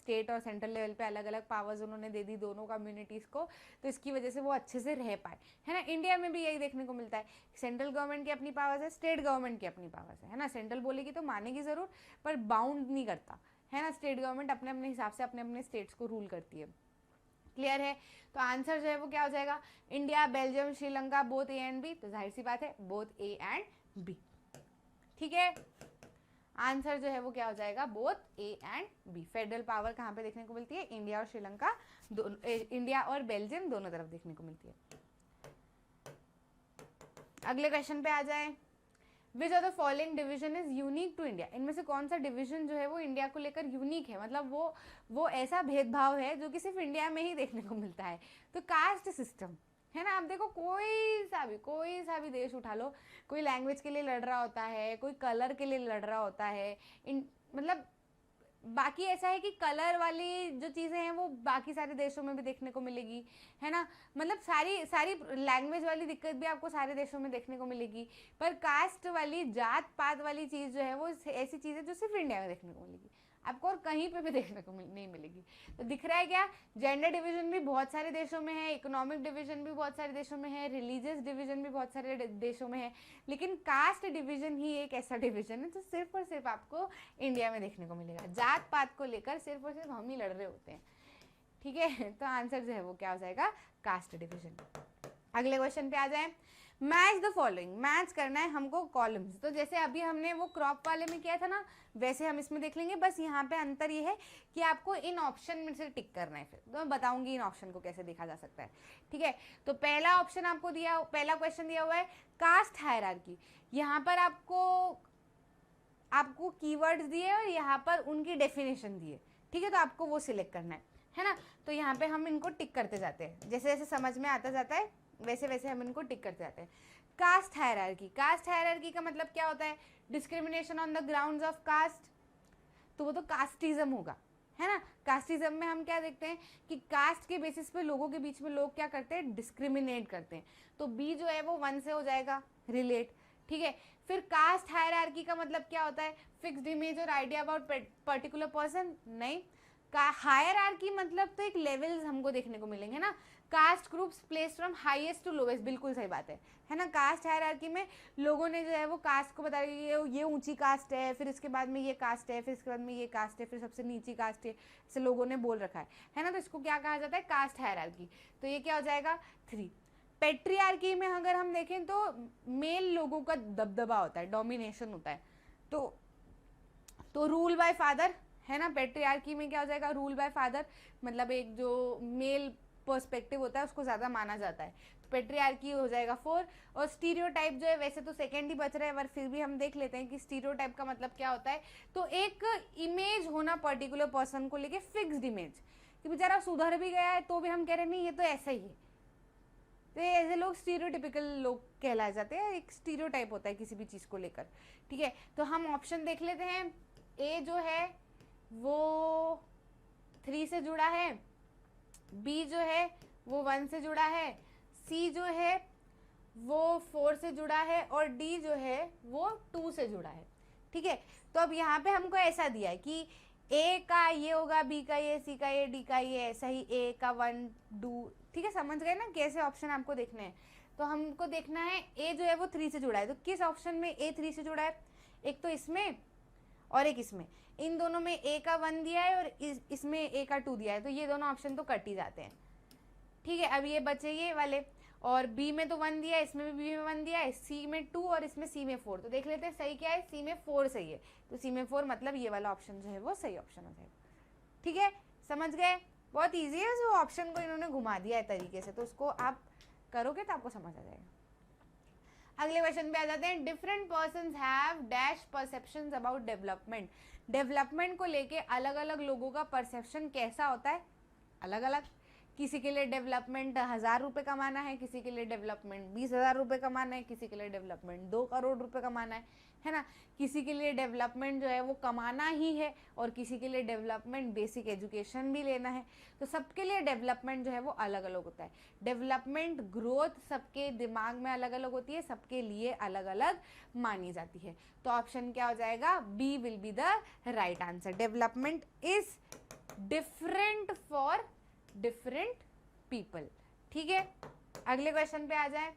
स्टेट और सेंट्रल लेवल पे अलग अलग पावर्स उन्होंने दे दी दोनों कम्युनिटीज़ को, तो इसकी वजह से वो अच्छे से रह पाए, है ना। इंडिया में भी यही देखने को मिलता है, सेंट्रल गवर्नमेंट की अपनी पावर्स है, स्टेट गवर्नमेंट की अपनी पावर्स है ना। सेंट्रल बोलेगी तो मानेगी ज़रूर, पर बाउंड नहीं करता, है ना। स्टेट गवर्नमेंट अपने अपने हिसाब से अपने अपने स्टेट्स को रूल करती है। क्लियर है? तो आंसर जो है वो क्या हो जाएगा, India, Belgium, Sri Lanka both A and B, तो जाहिर सी बात है बोथ ए एंड बी। ठीक है, आंसर जो है वो क्या हो जाएगा, both A and B. Federal power कहाँ पे देखने को मिलती है, इंडिया और श्रीलंका, इंडिया और बेल्जियम दोनों तरफ देखने को मिलती है। अगले क्वेश्चन पे आ जाए, which of the following division is unique to India, इनमें से कौन सा डिवीजन जो है वो इंडिया को लेकर यूनिक है, मतलब वो ऐसा भेदभाव है जो कि सिर्फ इंडिया में ही देखने को मिलता है। तो कास्ट सिस्टम, है ना। आप देखो कोई सा भी देश उठा लो, कोई लैंग्वेज के लिए लड़ रहा होता है, कोई कलर के लिए लड़ रहा होता है, मतलब बाकी ऐसा है कि कलर वाली जो चीज़ें हैं वो बाकी सारे देशों में भी देखने को मिलेगी, है ना। मतलब सारी लैंग्वेज वाली दिक्कत भी आपको सारे देशों में देखने को मिलेगी, पर कास्ट वाली, जात पात वाली चीज़ जो है वो ऐसी चीज़ है जो सिर्फ इंडिया में देखने को मिलेगी, आपको और कहीं पे भी देखने को नहीं मिलेगी। तो दिख रहा है क्या, जेंडर डिवीजन भी बहुत सारे देशों में है, इकोनॉमिक डिवीजन भी बहुत सारे देशों में है, रिलीजियस डिवीजन भी बहुत सारे देशों में है, लेकिन कास्ट डिवीजन ही एक ऐसा डिवीजन है जो सिर्फ और सिर्फ आपको इंडिया में देखने को मिलेगा। जात पात को लेकर सिर्फ और सिर्फ हम ही लड़ रहे होते हैं। ठीक है, तो आंसर जो है वो क्या हो जाएगा, कास्ट डिवीजन। अगले क्वेश्चन पे आ जाए, मैच द फॉलोइंग, मैच करना है हमको कॉलम्स। तो जैसे अभी हमने वो क्रॉप वाले में किया था ना, वैसे हम इसमें देख लेंगे, बस यहाँ पे अंतर ये है कि आपको इन ऑप्शन में से टिक करना है। फिर तो मैं बताऊंगी इन ऑप्शन को कैसे देखा जा सकता है। ठीक है, तो पहला ऑप्शन आपको दिया, पहला क्वेश्चन दिया हुआ है कास्ट हायरार्की। यहाँ पर आपको कीवर्ड्स दिए और यहाँ पर उनकी डेफिनेशन दिए। ठीक है, तो आपको वो सिलेक्ट करना है ना। तो यहाँ पे हम इनको टिक करते जाते हैं, जैसे जैसे समझ में आता जाता है वैसे वैसे हम इनको टिक करते जाते हैं। कास्ट हायरार्की, कास्ट हायरार्की का मतलब क्या होता है, discrimination on the grounds of caste, तो वो तो कास्टिज्म होगा, है ना। कास्टिज्म में हम क्या देखते हैं कि कास्ट के बेसिस पे लोगों के बीच में लोग क्या करते हैं, डिस्क्रिमिनेट करते हैं। तो बी जो है वो 1 से हो जाएगा, रिलेट। ठीक है, फिर कास्ट हायरार्की का मतलब क्या होता है, फिक्स्ड इमेज और आइडिया अबाउट पर्टिकुलर पर्सन, नहीं। हायरार्की मतलब तो एक लेवल्स हमको देखने को मिलेंगे ना, caste groups place from highest to lowest, बिल्कुल सही बात है ना। कास्ट हायरार्की में लोगों ने जो है वो कास्ट को बताया, ये ऊंची कास्ट है, फिर इसके बाद में ये कास्ट है, फिर इसके बाद में ये कास्ट है, फिर सबसे नीची कास्ट है, ऐसे लोगों ने बोल रखा है ना। तो इसको क्या कहा जाता है, कास्ट हायरार्की। तो ये क्या हो जाएगा, 3। पेट्रियार्की में अगर हम देखें तो मेल लोगों का दबदबा होता है, डोमिनेशन होता है, तो रूल बाय फादर, है ना। पेट्रियार्की में क्या हो जाएगा, रूल बाय फादर, मतलब एक जो मेल पर्सपेक्टिव होता है उसको ज़्यादा माना जाता है, तो पेट्रियार्की हो जाएगा 4। और स्टीरियोटाइप जो है, वैसे तो सेकेंड ही बच रहा है, पर फिर भी हम देख लेते हैं कि स्टीरियोटाइप का मतलब क्या होता है। तो एक इमेज होना पर्टिकुलर पर्सन को लेके, फिक्स्ड इमेज, कि बेचारा सुधर भी गया है तो भी हम कह रहे हैं नहीं ये तो ऐसा ही है, तो ऐसे लोग स्टीरियोटिपिकल लोग कहलाए जाते हैं, एक स्टीरियोटाइप होता है किसी भी चीज़ को लेकर। ठीक है, तो हम ऑप्शन देख लेते हैं। ए जो है वो 3 से जुड़ा है, बी जो है वो 1 से जुड़ा है, सी जो है वो 4 से जुड़ा है, और डी जो है वो 2 से जुड़ा है। ठीक है, तो अब यहाँ पे हमको ऐसा दिया है कि ए का ये होगा, बी का ये, सी का ये, डी का ये, ऐसा ही ए का 1 2। ठीक है, समझ गए ना कैसे ऑप्शन आपको देखने हैं। तो हमको देखना है ए जो है वो 3 से जुड़ा है, तो किस ऑप्शन में ए 3 से जुड़ा है, एक तो इसमें और एक इसमें, इन दोनों में ए का 1 दिया है और इसमें ए का 2 दिया है, तो ये दोनों ऑप्शन तो कट ही जाते हैं। ठीक है, अब ये बचे ये वाले, और बी में तो 1 दिया है, इसमें भी बी में 1 दिया है, सी में 2 और इसमें सी में 4। तो देख लेते हैं सही क्या है, सी में 4 सही है, तो सी में 4 मतलब ये वाला ऑप्शन जो है वो सही ऑप्शन हो जाएगा। ठीक है, समझ गए, बहुत ईजी है, जो ऑप्शन को इन्होंने घुमा दिया है तरीके से, तो उसको आप करोगे तो आपको समझ आ जाएगा। अगले क्वेश्चन पे आ जाते हैं, different persons have dash perceptions about development. Development को लेके अलग अलग लोगों का परसेप्शन कैसा होता है, अलग अलग। किसी के लिए डेवलपमेंट 1000 रुपये कमाना है, किसी के लिए डेवलपमेंट 20,000 रुपये कमाना है, किसी के लिए डेवलपमेंट 2 करोड़ रुपये कमाना है ना। किसी के लिए डेवलपमेंट जो है वो कमाना ही है, और किसी के लिए डेवलपमेंट बेसिक एजुकेशन भी लेना है। तो सबके लिए डेवलपमेंट जो है वो अलग अलग होता है। डेवलपमेंट ग्रोथ सबके दिमाग में अलग अलग होती है, सबके लिए अलग अलग मानी जाती है। तो ऑप्शन क्या हो जाएगा, B will be the right answer. Development is different for different people. ठीक है, अगले क्वेश्चन पे आ जाए।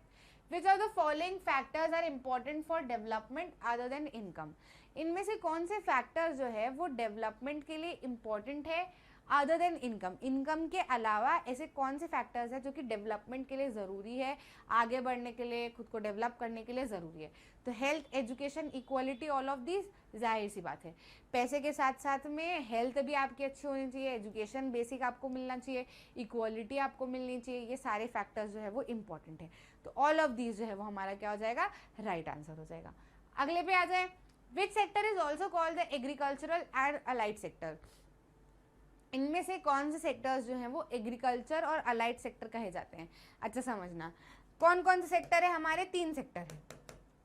Which are the following factors are important for development other than income. इनमें से कौन से फैक्टर जो है वो डेवलपमेंट के लिए इंपॉर्टेंट है अदर देन इनकम। इनकम के अलावा ऐसे कौन से फैक्टर्स हैं जो कि डेवलपमेंट के लिए ज़रूरी है, आगे बढ़ने के लिए, खुद को डेवलप करने के लिए ज़रूरी है। तो health, education, equality, all of this, जाहिर सी बात है पैसे के साथ साथ में हेल्थ भी आपकी अच्छी होनी चाहिए, एजुकेशन बेसिक आपको मिलना चाहिए, इक्वालिटी आपको मिलनी चाहिए, ये सारे फैक्टर्स जो है वो इंपॉर्टेंट है। तो ऑल ऑफ दीज जो है वो हमारा क्या हो जाएगा, राइट आंसर हो जाएगा। अगले पे आ जाए। Which sector is also called the agricultural and allied sector. इनमें से कौन से सेक्टर्स जो हैं वो एग्रीकल्चर और अलाइड सेक्टर कहे जाते हैं। अच्छा समझना, कौन कौन से सेक्टर है हमारे, 3 सेक्टर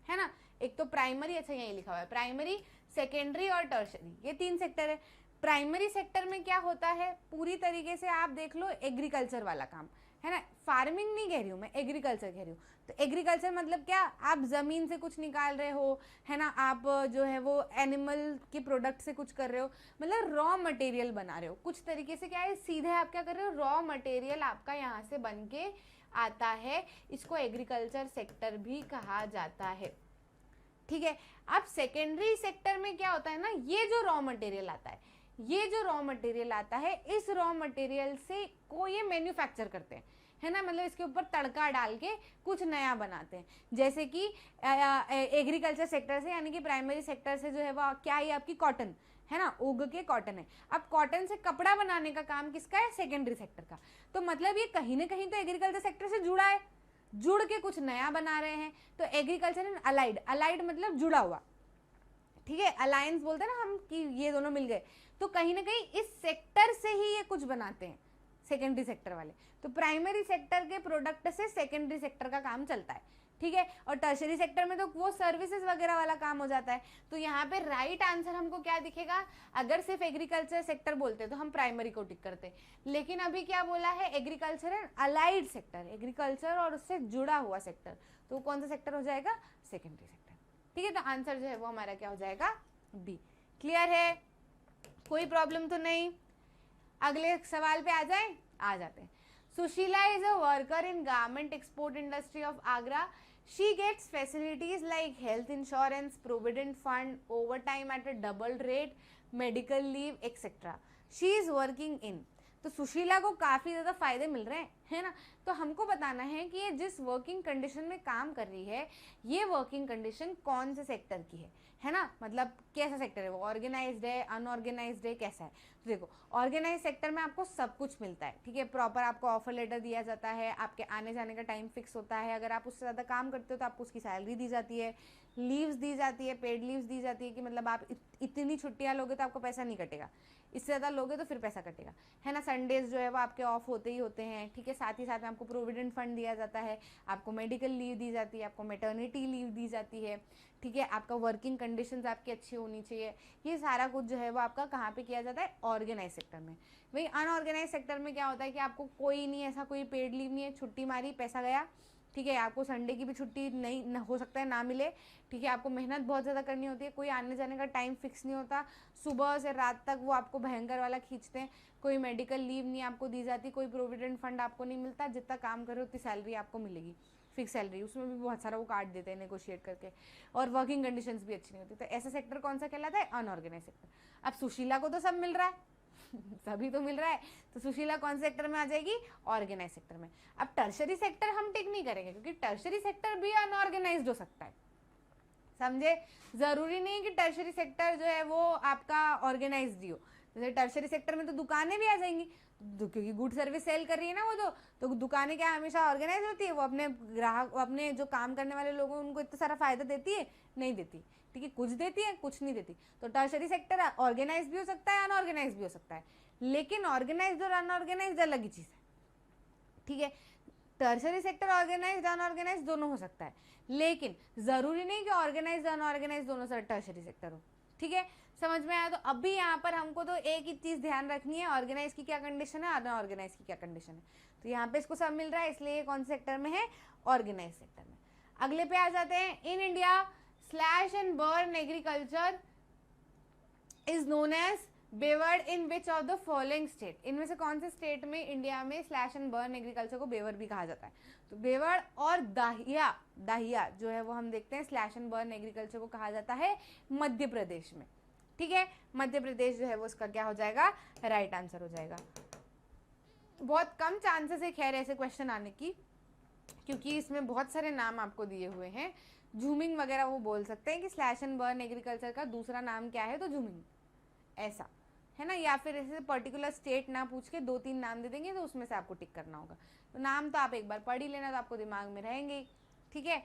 है ना। एक तो प्राइमरी, अच्छा यही लिखा हुआ है, प्राइमरी, सेकेंडरी और टर्शरी, ये 3 सेक्टर है। प्राइमरी सेक्टर में क्या होता है, पूरी तरीके से आप देख लो एग्रीकल्चर वाला काम है ना, फार्मिंग नहीं कह रही हूँ मैं, एग्रीकल्चर कह रही हूँ। तो एग्रीकल्चर मतलब क्या, आप ज़मीन से कुछ निकाल रहे हो है ना, आप जो है वो एनिमल के प्रोडक्ट से कुछ कर रहे हो, मतलब रॉ मटेरियल बना रहे हो कुछ तरीके से। क्या है, सीधे आप क्या कर रहे हो, रॉ मटेरियल आपका यहाँ से बन के आता है, इसको एग्रीकल्चर सेक्टर भी कहा जाता है। ठीक है, अब सेकेंडरी सेक्टर में क्या होता है ना, ये जो रॉ मटेरियल आता है, ये जो रॉ मटेरियल आता है, इस रॉ मटेरियल से को ये मैन्युफैक्चर करते हैं है ना, मतलब इसके ऊपर तड़का डाल के कुछ नया बनाते हैं। जैसे कि एग्रीकल्चर सेक्टर से यानी कि प्राइमरी सेक्टर से जो है वो क्या है, आपकी कॉटन है ना, उग के कॉटन है। अब कॉटन से कपड़ा बनाने का काम किसका है, सेकेंडरी सेक्टर का। तो मतलब ये कहीं ना कहीं तो एग्रीकल्चर सेक्टर से जुड़ा है, जुड़ के कुछ नया बना रहे हैं। तो एग्रीकल्चर एंड अलाइड, अलाइड मतलब जुड़ा हुआ, ठीक है, अलायंस बोलते हैं ना हम कि ये दोनों मिल गए, तो कहीं ना कहीं इस सेक्टर से ही ये कुछ बनाते हैं सेकेंडरी सेक्टर वाले। तो प्राइमरी सेक्टर के प्रोडक्ट से सेकेंडरी सेक्टर का काम चलता है। ठीक है, और टर्शरी सेक्टर में तो वो सर्विसेज वगैरह वाला काम हो जाता है। तो यहाँ पे राइट आंसर हमको क्या दिखेगा, अगर सिर्फ एग्रीकल्चर सेक्टर बोलते तो हम प्राइमरी को टिक करते, लेकिन अभी क्या बोला है, agriculture and allied sector, agriculture और उससे जुड़ा हुआ सेक्टर, तो कौन सा सेक्टर हो जाएगा, सेकेंडरी सेक्टर। ठीक है, तो आंसर जो है वो हमारा क्या हो जाएगा, बी। क्लियर है, कोई प्रॉब्लम तो नहीं। अगले सवाल पे आ जाते हैं। Sushila is a worker in garment export industry of Agra. She gets facilities like health insurance, provident fund, overtime at a double rate, medical leave, etc. She is working in, तो सुशीला को काफ़ी ज़्यादा फायदे मिल रहे हैं है ना। तो हमको बताना है कि ये जिस वर्किंग कंडीशन में काम कर रही है, ये वर्किंग कंडीशन कौन से सेक्टर की है ना, मतलब कैसा सेक्टर है वो, ऑर्गेनाइज्ड है, अनऑर्गेनाइज्ड है, कैसा है। तो देखो ऑर्गेनाइज सेक्टर में आपको सब कुछ मिलता है, ठीक है, प्रॉपर आपको ऑफर लेटर दिया जाता है, आपके आने जाने का टाइम फिक्स होता है, अगर आप उससे ज़्यादा काम करते हो तो आपको उसकी सैलरी दी जाती है, लीव्स दी जाती है, पेड लीव्स दी जाती है कि मतलब आप इतनी छुट्टियाँ लोगे तो आपको पैसा नहीं कटेगा, इससे ज़्यादा लोगे तो फिर पैसा कटेगा है ना। संडेज जो है वो आपके ऑफ होते ही होते हैं, ठीक है। साथ ही साथ में आपको प्रोविडेंट फंड दिया जाता है, आपको मेडिकल लीव दी जाती है, आपको मैटर्निटी लीव दी जाती है, ठीक है। आपका वर्किंग कंडीशंस आपकी अच्छी होनी चाहिए। ये सारा कुछ जो है वो आपका कहाँ पे किया जाता है, ऑर्गेनाइज सेक्टर में। वही अनऑर्गेनाइज सेक्टर में क्या होता है कि आपको कोई नहीं, ऐसा कोई पेड लीव नहीं है, छुट्टी मारी पैसा गया, ठीक है। आपको संडे की भी छुट्टी नहीं हो सकता है ना मिले, ठीक है। आपको मेहनत बहुत ज़्यादा करनी होती है, कोई आने जाने का टाइम फिक्स नहीं होता, सुबह से रात तक वो आपको भयंकर वाला खींचते हैं, कोई मेडिकल लीव नहीं आपको दी जाती, कोई प्रोविडेंट फंड आपको नहीं मिलता, जितना काम करो उतनी सैलरी आपको मिलेगी, फिक्स सैलरी, उसमें भी बहुत सारा वो काट देते हैं नेगोशिएट करके, और वर्किंग कंडीशंस भी अच्छी नहीं होती। तो ऐसा सेक्टर कौन सा कहलाता है, अनऑर्गेनाइज सेक्टर। अब सुशीला को तो सब मिल रहा है सभी तो मिल रहा है, तो सुशीला कौन से सेक्टर में आ जाएगी, ऑर्गेनाइज सेक्टर में। अब टर्शरी सेक्टर हम टिक नहीं करेंगे क्योंकि टर्शरी सेक्टर भी अनऑर्गेनाइज्ड हो सकता है, समझे। जरूरी नहीं कि टर्शरी सेक्टर जो है वो आपका ऑर्गेनाइज्ड ही हो। जैसे टर्शरी सेक्टर में तो दुकानें भी आ जाएंगी, क्योंकि गुड सर्विस सेल कर रही है ना वो, तो दुकानें क्या हमेशा ऑर्गेनाइज होती है, वो अपने ग्राहक, अपने जो काम करने वाले लोगों उनको इतना सारा फायदा देती है, नहीं देती, ठीक है, कुछ देती है कुछ नहीं देती। तो टर्शरी सेक्टर ऑर्गेनाइज भी हो सकता है, अनऑर्गेनाइज भी हो सकता है, लेकिन ऑर्गेनाइज और अनऑर्गेनाइज अलग ही चीज़ है, ठीक है। टर्शरी सेक्टर ऑर्गेनाइज अनऑर्गेनाइज दोनों हो सकता है, लेकिन जरूरी नहीं कि ऑर्गेनाइज अनऑर्गेनाइज दोनों से टर्शरी सेक्टर हो, ठीक है। समझ में आया। तो अभी यहाँ पर हमको तो एक ही चीज़ ध्यान रखनी है, ऑर्गेनाइज की क्या कंडीशन है, अनऑर्गेनाइज की क्या कंडीशन है। तो यहाँ पे इसको सब मिल रहा है, इसलिए ये कौन से सेक्टर में है, ऑर्गेनाइज सेक्टर में। अगले पे आ जाते हैं। In India slash and burn agriculture is known as bewar in which of the following state, इनमें से कौन से स्टेट में इंडिया में स्लैश एंड बर्न एग्रीकल्चर को बेवर्ड भी कहा जाता है? तो बेवर्ड और दाहिया, दाहिया जो है वो हम देखते हैं स्लैश एंड बर्न एग्रीकल्चर को कहा जाता है मध्य प्रदेश में। ठीक है, मध्य प्रदेश जो है वो उसका क्या हो जाएगा? राइट आंसर हो जाएगा। बहुत कम चांसेस है खैर ऐसे क्वेश्चन आने की, क्योंकि इसमें बहुत सारे नाम आपको दिए हुए हैं। झूमिंग वगैरह वो बोल सकते हैं कि स्लैश एंड बर्न एग्रीकल्चर का दूसरा नाम क्या है, तो झूमिंग, ऐसा है ना। या फिर ऐसे पर्टिकुलर स्टेट ना पूछ के 2-3 नाम दे देंगे तो उसमें से आपको टिक करना होगा। तो नाम तो आप एक बार पढ़ ही लेना, तो आपको दिमाग में रहेंगे। ठीक है,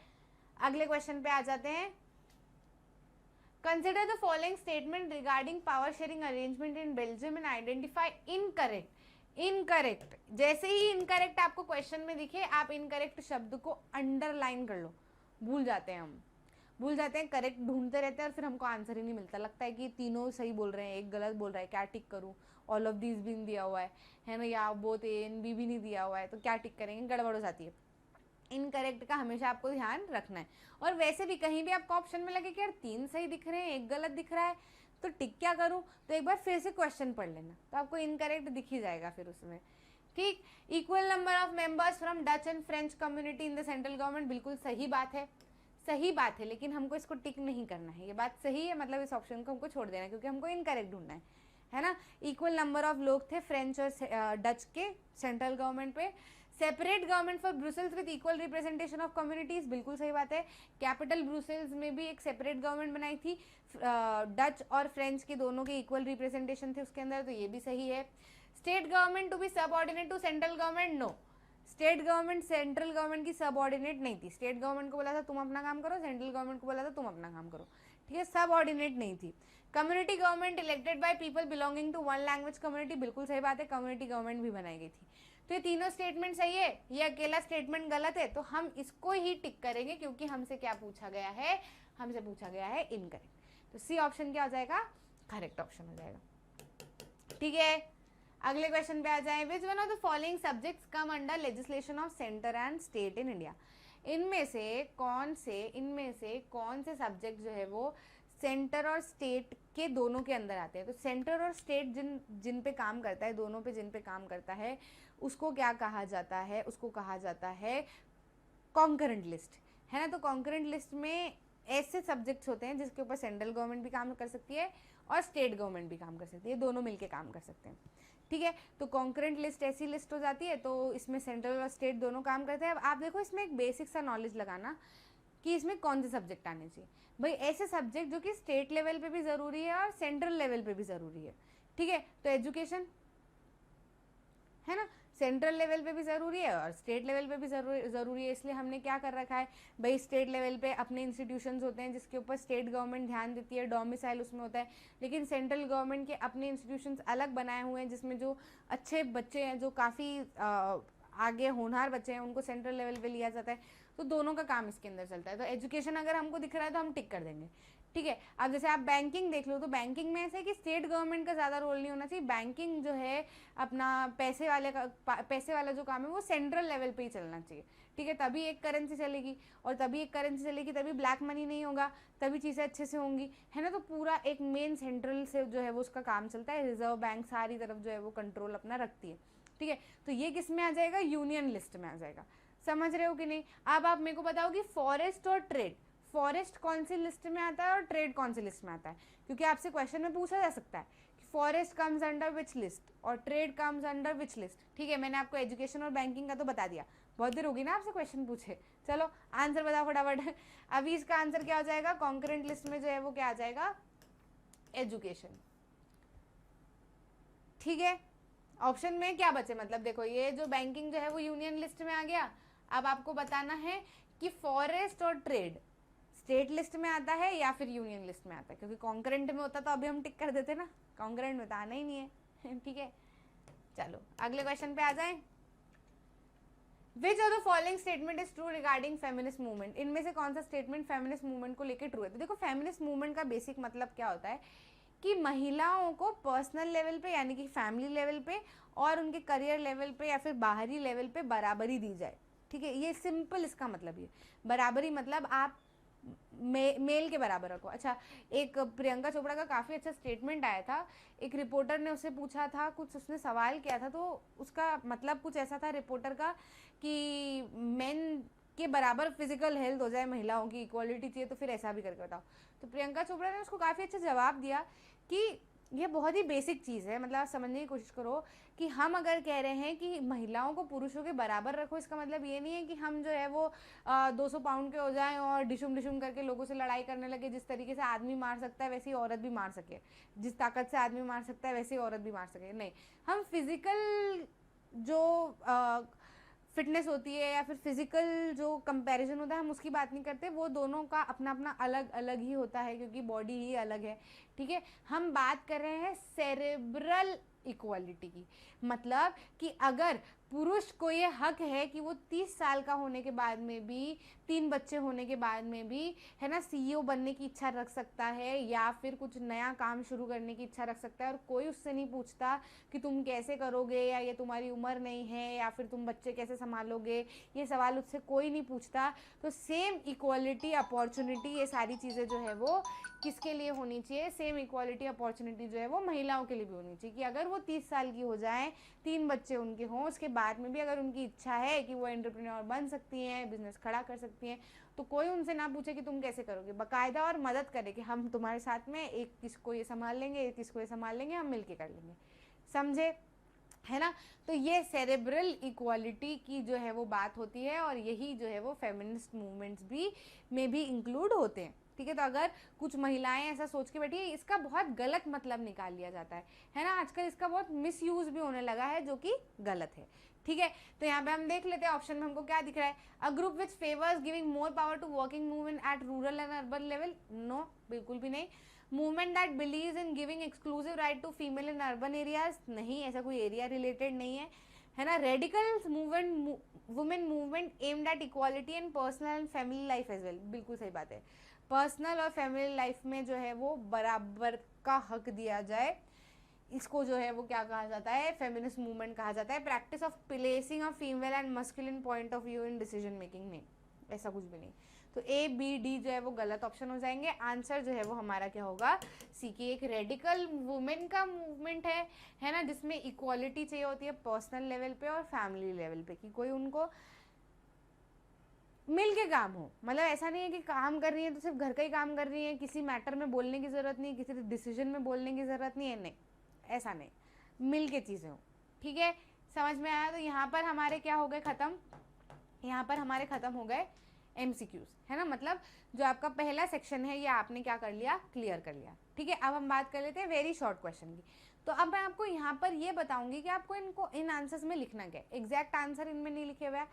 अगले क्वेश्चन पे आ जाते हैं। Consider the following statement regarding power sharing arrangement in Belgium and identify incorrect. Incorrect, जैसे ही इनकरेक्ट आपको क्वेश्चन में दिखे आप इनकरेक्ट शब्द को अंडरलाइन कर लो। भूल जाते हैं हम, भूल जाते हैं, करेक्ट ढूंढते रहते हैं और फिर हमको आंसर ही नहीं मिलता। लगता है कि तीनों सही बोल रहे हैं, एक गलत बोल रहा है, क्या टिक करूं? ऑल ऑफ दीज भी दिया हुआ है ना, या बोथ ए एंड बी भी नहीं दिया हुआ है, तो क्या टिक करेंगे? गड़बड़ हो जाती है। इनकरेक्ट का हमेशा आपको ध्यान रखना है। और वैसे भी कहीं भी आपको ऑप्शन में लगे कि यार 3 सही दिख रहे हैं, एक गलत दिख रहा है, तो टिक क्या करूं? तो एक बार फिर से क्वेश्चन पढ़ लेना, तो आपको इनकरेक्ट दिख ही जाएगा फिर उसमें। ठीक, equal number of members from Dutch and French community in the central government, बिल्कुल सही बात है, सही बात है, लेकिन हमको इसको टिक नहीं करना है। ये बात सही है, मतलब इस ऑप्शन को हमको छोड़ देना है, क्योंकि हमको इनकरेक्ट ढूंढना है ना। इक्वल नंबर ऑफ लोग थे फ्रेंच और डच के सेंट्रल गवर्नमेंट पे। Separate government for Brussels with equal representation of communities, बिल्कुल सही बात है। कैपिटल ब्रुसेल्स में भी एक सेपरेट गवर्नमेंट बनाई थी, डच और फ्रेंच के दोनों के इक्वल रिप्रेजेंटेशन थे उसके अंदर, तो ये भी सही है। State government to be subordinate to central government, no, state government central government की सबऑर्डिनेट नहीं थी। स्टेट गवर्नमेंट को बोला था तुम अपना काम करो, सेंट्रल गवर्नमेंट को बोला था तुम अपना काम करो। ठीक है, सबऑर्डिनेट नहीं थी। Community government elected by people belonging to one language community, बिल्कुल सही बात है, कम्युनिटी गवर्नमेंट भी बनाई गई थी। तो ये तीनों स्टेटमेंट सही है, ये अकेला स्टेटमेंट गलत है, तो हम इसको ही टिक करेंगे, क्योंकि हमसे क्या पूछा गया है? हमसे पूछा गया है इनकरेक्ट। तो सी ऑप्शन क्या हो जाएगा? करेक्ट ऑप्शन हो जाएगा। ठीक है, अगले क्वेश्चन पे आ जाए। विच one of the following subjects come under legislation of centre and state in India, इनमें से कौन से सब्जेक्ट जो है वो सेंटर और स्टेट के दोनों के अंदर आते हैं? तो सेंटर और स्टेट जिन पे काम करता है, दोनों पे जिन पे काम करता है, उसको क्या कहा जाता है? उसको कहा जाता है कॉन्करेंट लिस्ट, है ना। तो कॉन्करेंट लिस्ट में ऐसे सब्जेक्ट्स होते हैं जिसके ऊपर सेंट्रल गवर्नमेंट भी काम कर सकती है और स्टेट गवर्नमेंट भी काम कर सकती है, दोनों मिलके काम कर सकते हैं। ठीक है, तो कॉन्करेंट लिस्ट ऐसी लिस्ट हो जाती है, तो इसमें सेंट्रल और स्टेट दोनों काम करते हैं। अब आप देखो, इसमें एक बेसिक सा नॉलेज लगाना कि इसमें कौन से सब्जेक्ट आने चाहिए। भाई ऐसे सब्जेक्ट जो कि स्टेट लेवल पे भी ज़रूरी है और सेंट्रल लेवल पे भी ज़रूरी है। ठीक है, तो एजुकेशन है ना, सेंट्रल लेवल पे भी ज़रूरी है और स्टेट लेवल पे भी ज़रूरी है। इसलिए हमने क्या कर रखा है भाई, स्टेट लेवल पे अपने इंस्टीट्यूशंस होते हैं जिसके ऊपर स्टेट गवर्नमेंट ध्यान देती है, डोमिसाइल उसमें होता है, लेकिन सेंट्रल गवर्नमेंट के अपने इंस्टीट्यूशंस अलग बनाए हुए हैं, जिसमें जो अच्छे बच्चे हैं, जो काफ़ी आगे होनहार बच्चे हैं, उनको सेंट्रल लेवल पे लिया जाता है। तो दोनों का काम इसके अंदर चलता है। तो एजुकेशन अगर हमको दिख रहा है तो हम टिक कर देंगे। ठीक है, अब जैसे आप बैंकिंग देख लो, तो बैंकिंग में ऐसे है कि स्टेट गवर्नमेंट का ज़्यादा रोल नहीं होना चाहिए। बैंकिंग जो है अपना पैसे वाला जो काम है वो सेंट्रल लेवल पे ही चलना चाहिए। ठीक है, तभी एक करेंसी चलेगी, और तभी एक करेंसी चलेगी, तभी ब्लैक मनी नहीं होगा, तभी चीज़ें अच्छे से होंगी, है ना। तो पूरा एक मेन सेंट्रल से जो है वो उसका काम चलता है। रिजर्व बैंक सारी तरफ जो है वो कंट्रोल अपना रखती है। ठीक है, तो ये किस में आ जाएगा? यूनियन लिस्ट में आ जाएगा। समझ रहे हो कि नहीं? अब आप मेरे को बताओ कि फॉरेस्ट और ट्रेड, फॉरेस्ट कौन सी लिस्ट में आता है और ट्रेड कौन सी लिस्ट में आता है? क्योंकि आपसे क्वेश्चन में पूछा जा सकता है कि forest comes under which list और trade comes under which list. ठीक है, मैंने आपको एजुकेशन और बैंकिंग का तो बता दिया, बहुत देर होगी ना आपसे क्वेश्चन पूछे। चलो आंसर बताओ फटाफट। अभी इसका आंसर क्या हो जाएगा? कॉन्करेंट लिस्ट में जो है वो क्या आ जाएगा? एजुकेशन। ठीक है, ऑप्शन में क्या बचे? मतलब देखो, ये जो बैंकिंग जो है वो यूनियन लिस्ट में आ गया। अब आपको बताना है कि फॉरेस्ट और ट्रेड स्टेट लिस्ट में आता है या फिर यूनियन लिस्ट में आता है, क्योंकि कॉन्करेंट में होता तो अभी हम टिक कर देते ना, कॉन्करेंट में तो आना ही नहीं है। ठीक है, चलो अगले क्वेश्चन पे आ जाएं। विच of the following statement is true regarding feminist movement, इनमें से कौन सा स्टेटमेंट फेमिनिस्ट मूवमेंट को लेकर ट्रू है? तो देखो, फेमिनिस्ट मूवमेंट का बेसिक मतलब क्या होता है कि महिलाओं को पर्सनल लेवल पे, यानी कि फैमिली लेवल पे और उनके करियर लेवल पे या फिर बाहरी लेवल पे बराबरी दी जाए। ठीक है, ये सिंपल इसका मतलब ये बराबरी, मतलब आप मेल के बराबर रखो। अच्छा, एक प्रियंका चोपड़ा का काफ़ी अच्छा स्टेटमेंट आया था, एक रिपोर्टर ने उससे पूछा था, कुछ उसने सवाल किया था, तो उसका मतलब कुछ ऐसा था रिपोर्टर का कि मेन के बराबर फिजिकल हेल्थ हो जाए, महिलाओं की इक्वालिटी चाहिए, तो फिर ऐसा भी करके बताओ। तो प्रियंका चोपड़ा ने उसको काफ़ी अच्छा जवाब दिया कि ये बहुत ही बेसिक चीज़ है, मतलब आप समझने की कोशिश करो कि हम अगर कह रहे हैं कि महिलाओं को पुरुषों के बराबर रखो, इसका मतलब ये नहीं है कि हम जो है वो 200 पाउंड के हो जाएं और डिशुम डिशुम करके लोगों से लड़ाई करने लगे। जिस तरीके से आदमी मार सकता है वैसे ही औरत भी मार सके, जिस ताकत से आदमी मार सकता है वैसे ही औरत भी मार सके। नहीं, हम फिजिकल जो फिटनेस होती है या फिर फिजिकल जो कंपैरिजन होता है हम उसकी बात नहीं करते, वो दोनों का अपना अपना अलग अलग ही होता है क्योंकि बॉडी ही अलग है। ठीक है, हम बात कर रहे हैं सेरेब्रल इक्वालिटी की, मतलब कि अगर पुरुष को ये हक है कि वो 30 साल का होने के बाद में भी, 3 बच्चे होने के बाद में भी, है ना, सीईओ बनने की इच्छा रख सकता है या फिर कुछ नया काम शुरू करने की इच्छा रख सकता है, और कोई उससे नहीं पूछता कि तुम कैसे करोगे या ये तुम्हारी उम्र नहीं है या फिर तुम बच्चे कैसे संभालोगे, ये सवाल उससे कोई नहीं पूछता। तो सेम इक्वालिटी अपॉर्चुनिटी, ये सारी चीज़ें जो है वो किसके लिए होनी चाहिए, सेम इक्वालिटी अपॉर्चुनिटी जो है वो महिलाओं के लिए भी होनी चाहिए कि अगर वो 30 साल की हो जाएं, 3 बच्चे उनके हों, उसके बाद में भी अगर उनकी इच्छा है कि वो एंटरप्रेन्योर बन सकती हैं, बिजनेस खड़ा कर सकती हैं, तो कोई उनसे ना पूछे कि तुम कैसे करोगे, बाकायदा और मदद करे कि हम तुम्हारे साथ में, एक किसको ये संभाल लेंगे, एक किसको ये संभाल लेंगे, हम मिलके कर लेंगे। समझे, है ना। तो ये सेरेब्रल इक्वालिटी की जो है वो बात होती है और यही जो है वो फेमिनिस्ट मूवमेंट्स भी में भी इंक्लूड होते हैं। ठीक है, तो अगर कुछ महिलाएं ऐसा सोच के बैठी है, इसका बहुत गलत मतलब निकाल लिया जाता है ना, आजकल इसका बहुत मिसयूज भी होने लगा है जो कि गलत है। ठीक है, तो यहाँ पे हम देख लेते हैं ऑप्शन में हमको क्या दिख रहा है। A group which favours giving more power to working women at rural and urban level, no, बिल्कुल भी नहीं। Movement that believe in giving exclusive right to female in urban areas, नहीं, ऐसा कोई एरिया रिलेटेड नहीं है ना। Radical movement, women movement aimed at equality in personal and family life as well, बिल्कुल सही बात है। पर्सनल और फैमिली लाइफ में जो है वो बराबर का हक दिया जाए, इसको जो है वो क्या कहा जाता है, फेमिनिस्ट मूवमेंट कहा जाता है। Practice of placing a female and masculine point of view in decision making, नहीं, ऐसा कुछ भी नहीं। तो ए बी डी जो है वो गलत ऑप्शन हो जाएंगे। आंसर जो है वो हमारा क्या होगा, सी की एक रेडिकल वुमेन का मूवमेंट है ना, जिसमें इक्वालिटी चाहिए होती है पर्सनल लेवल पे और फैमिली लेवल पे, कि कोई उनको मिल के काम हो। मतलब ऐसा नहीं है कि काम कर रही है तो सिर्फ घर का ही काम कर रही है, किसी मैटर में बोलने की ज़रूरत नहीं, किसी डिसीजन में बोलने की ज़रूरत नहीं है, नहीं, ऐसा नहीं, मिल के चीज़ें हो। ठीक है, समझ में आया। तो यहाँ पर हमारे क्या हो गए ख़त्म, यहाँ पर हमारे ख़त्म हो गए MCQs, है ना, मतलब जो आपका पहला सेक्शन है ये आपने क्या कर लिया, क्लियर कर लिया। ठीक है, अब हम बात कर लेते हैं वेरी शॉर्ट क्वेश्चन की। तो अब मैं आपको यहाँ पर ये बताऊंगी कि आपको इनको इन आंसर्स में लिखना क्या है। एग्जैक्ट आंसर इनमें नहीं लिखे हुए हैं,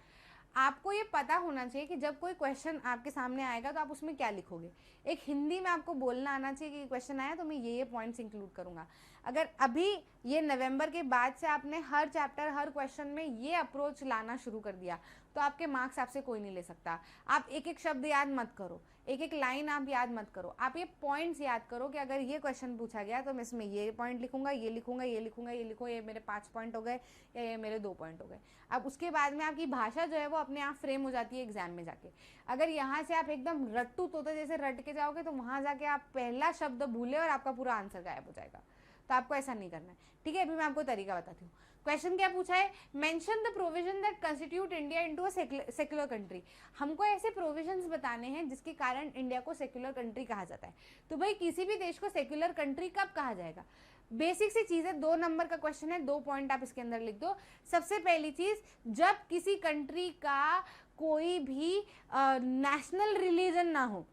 आपको ये पता होना चाहिए कि जब कोई क्वेश्चन आपके सामने आएगा तो आप उसमें क्या लिखोगे। एक हिंदी में आपको बोलना आना चाहिए कि क्वेश्चन आया तो मैं ये पॉइंट्स इंक्लूड करूँगा। अगर अभी ये नवंबर के बाद से आपने हर चैप्टर, हर क्वेश्चन में ये अप्रोच लाना शुरू कर दिया तो आपके मार्क्स आपसे कोई नहीं ले सकता। आप एक एक शब्द याद मत करो, एक एक लाइन आप याद मत करो, आप ये पॉइंट्स याद करो कि अगर ये क्वेश्चन पूछा गया तो मैं इसमें ये पॉइंट लिखूंगा, ये लिखूंगा, ये लिखूंगा, ये लिखो, ये मेरे 5 पॉइंट हो गए या ये मेरे 2 पॉइंट हो गए। अब उसके बाद में आपकी भाषा जो है वो अपने आप फ्रेम हो जाती है एग्जाम में जाके। अगर यहाँ से आप एकदम रट्टू तोते जैसे रट के जाओगे तो वहाँ जाके आप पहला शब्द भूले और आपका पूरा आंसर गायब हो जाएगा। तो आपको ऐसा नहीं करना है। ठीक है, अभी मैं आपको तरीका बताती हूँ। क्वेश्चन क्या पूछा है, mention the provision that constitute India into a secular country. हमको ऐसे प्रोविजंस बताने हैं जिसके कारण इंडिया को सेक्युलर कंट्री कहा जाता है। तो भाई किसी भी देश को सेक्युलर कंट्री कब कहा जाएगा, बेसिक सी चीज़ है, 2 नंबर का क्वेश्चन है, 2 पॉइंट आप इसके अंदर लिख दो। सबसे पहली चीज़, जब किसी कंट्री का कोई भी नेशनल रिलीजन ना हो,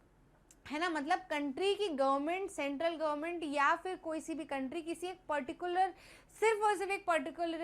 है ना, मतलब कंट्री की गवर्नमेंट, सेंट्रल गवर्नमेंट या फिर कोई सी भी कंट्री किसी एक पर्टिकुलर, सिर्फ और सिर्फ एक पर्टिकुलर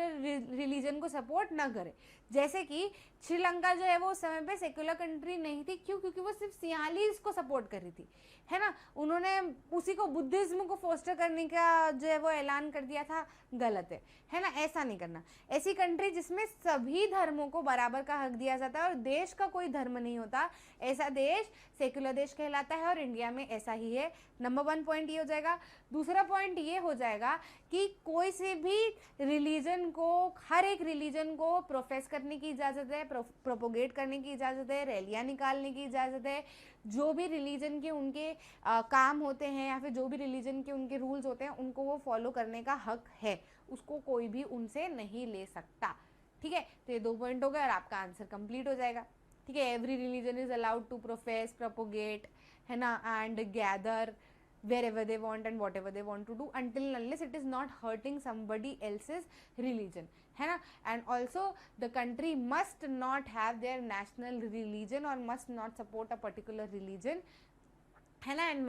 रिलीजन को सपोर्ट ना करे। जैसे कि श्रीलंका जो है वो उस समय पे सेक्युलर कंट्री नहीं थी, क्यों, क्योंकि वो सिर्फ सियालीस को सपोर्ट कर रही थी, है ना, उन्होंने उसी को, बुद्धिज्म को फोस्टर करने का जो है वो ऐलान कर दिया था, गलत है ना, ऐसा नहीं करना। ऐसी कंट्री जिसमें सभी धर्मों को बराबर का हक दिया जाता है और देश का कोई धर्म नहीं होता, ऐसा देश सेक्युलर देश कहलाता है और इंडिया में ऐसा ही है। नंबर 1 पॉइंट ये हो जाएगा। दूसरा पॉइंट ये हो जाएगा कि कोई से भी रिलीजन को, हर एक रिलीजन को प्रोफेस करने की इजाज़त है, प्रोपोगेट करने की इजाज़त है, रैलियाँ निकालने की इजाज़त है। जो भी रिलीजन के उनके काम होते हैं या फिर जो भी रिलीजन के उनके रूल्स होते हैं उनको वो फॉलो करने का हक है, उसको कोई भी उनसे नहीं ले सकता। ठीक है, तो ये 2 पॉइंट हो गए और आपका आंसर कंप्लीट हो जाएगा। ठीक है, every religion is allowed to profess, propagate, है ना, and gather wherever they want and whatever they want to do until unless it is not hurting somebody else's religion, है ना। and also the country must not have their national religion or must not support a particular religion, है ना, and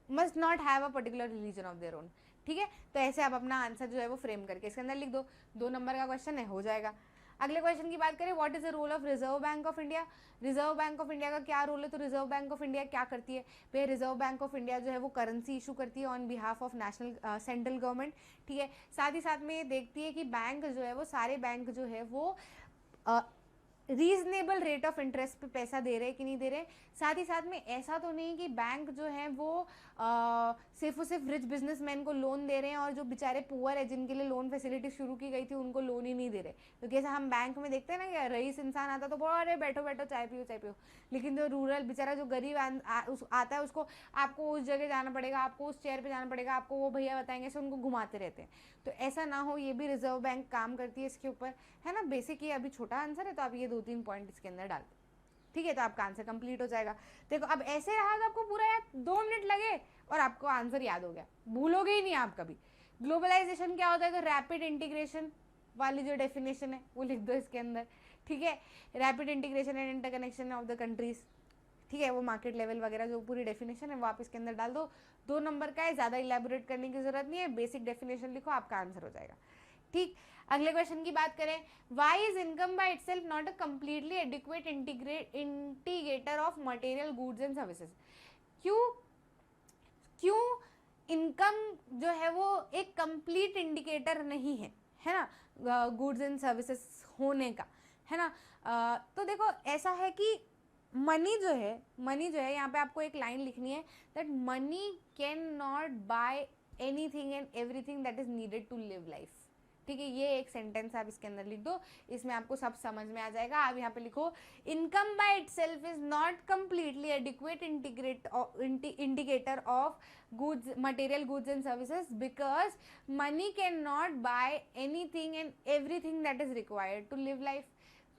must not have a particular religion of their own। ठीक है, तो ऐसे आप अपना आंसर जो है वो फ्रेम करके इसके अंदर लिख दो। 2 नंबर का क्वेश्चन है, हो जाएगा। अगले क्वेश्चन की बात करें, what is the role of Reserve Bank of India. Reserve Bank of India का क्या रोल है? तो रिजर्व बैंक ऑफ इंडिया क्या करती है भाई? रिजर्व बैंक ऑफ इंडिया जो है वो करेंसी इशू करती है on behalf of national central government. ठीक है, साथ ही साथ में देखती है कि बैंक जो है वो, सारे बैंक जो है वो रीजनेबल रेट ऑफ इंटरेस्ट पे पैसा दे रहे हैं कि नहीं दे रहे। साथ ही साथ में ऐसा तो नहीं कि बैंक जो है वो सिर्फ और सिर्फ रिच बिजनेसमैन को लोन दे रहे हैं और जो बेचारे पुअर है जिनके लिए लोन फैसिलिटी शुरू की गई थी उनको लोन ही नहीं दे रहे। तो कैसा हम बैंक में देखते हैं ना कि रईस इंसान आता तो बोलो अरे बैठो बैठो चाय पियो चाय पियो, लेकिन जो रूरल बेचारा जो गरीब आता है उसको, आपको उस जगह जाना पड़ेगा, आपको उस चेयर पर जाना पड़ेगा, आपको वो भैया बताएंगे, ऐसे उनको घुमाते रहते हैं। तो ऐसा ना हो, ये भी रिजर्व बैंक काम करती है इसके ऊपर, है ना। बेसिक ये अभी छोटा आंसर है तो आप ये 2-3 पॉइंट इसके अंदर डाल दो। ठीक है, तो आपका आंसर कंप्लीट हो जाएगा। देखो अब ऐसे रहा तो आपको पूरा यार 2 मिनट लगे और आपको आंसर याद हो गया, भूलोगे ही नहीं आप कभी। ग्लोबलाइजेशन क्या होता है? तो रैपिड इंटीग्रेशन वाली जो डेफिनेशन है वो लिख दो इसके अंदर। ठीक है, rapid integration and interconnection of the countries. ठीक है, वो मार्केट लेवल वगैरह जो पूरी डेफिनेशन है वो आप इसके अंदर डाल दो। 2 नंबर का है, ज़्यादा इलेबोरेट करने की जरूरत नहीं है, बेसिक डेफिनेशन लिखो, आपका आंसर हो जाएगा। ठीक, अगले क्वेश्चन की बात करें, why is income by itself not a completely adequate integrator of material goods and services. क्यों इनकम जो है वो एक कंप्लीट इंडिकेटर नहीं है, है ना, गुड्स एंड सर्विसेज होने का, है ना। तो देखो ऐसा है कि मनी जो है यहाँ पे आपको एक लाइन लिखनी है, that money can not buy anything and everything that is needed to live life. ठीक है, ये एक सेंटेंस आप इसके अंदर लिख दो, इसमें आपको सब समझ में आ जाएगा। आप यहाँ पे लिखो, income by itself is not completely adequate indicator of goods, material goods and services because money can not buy anything and everything that is required to live life.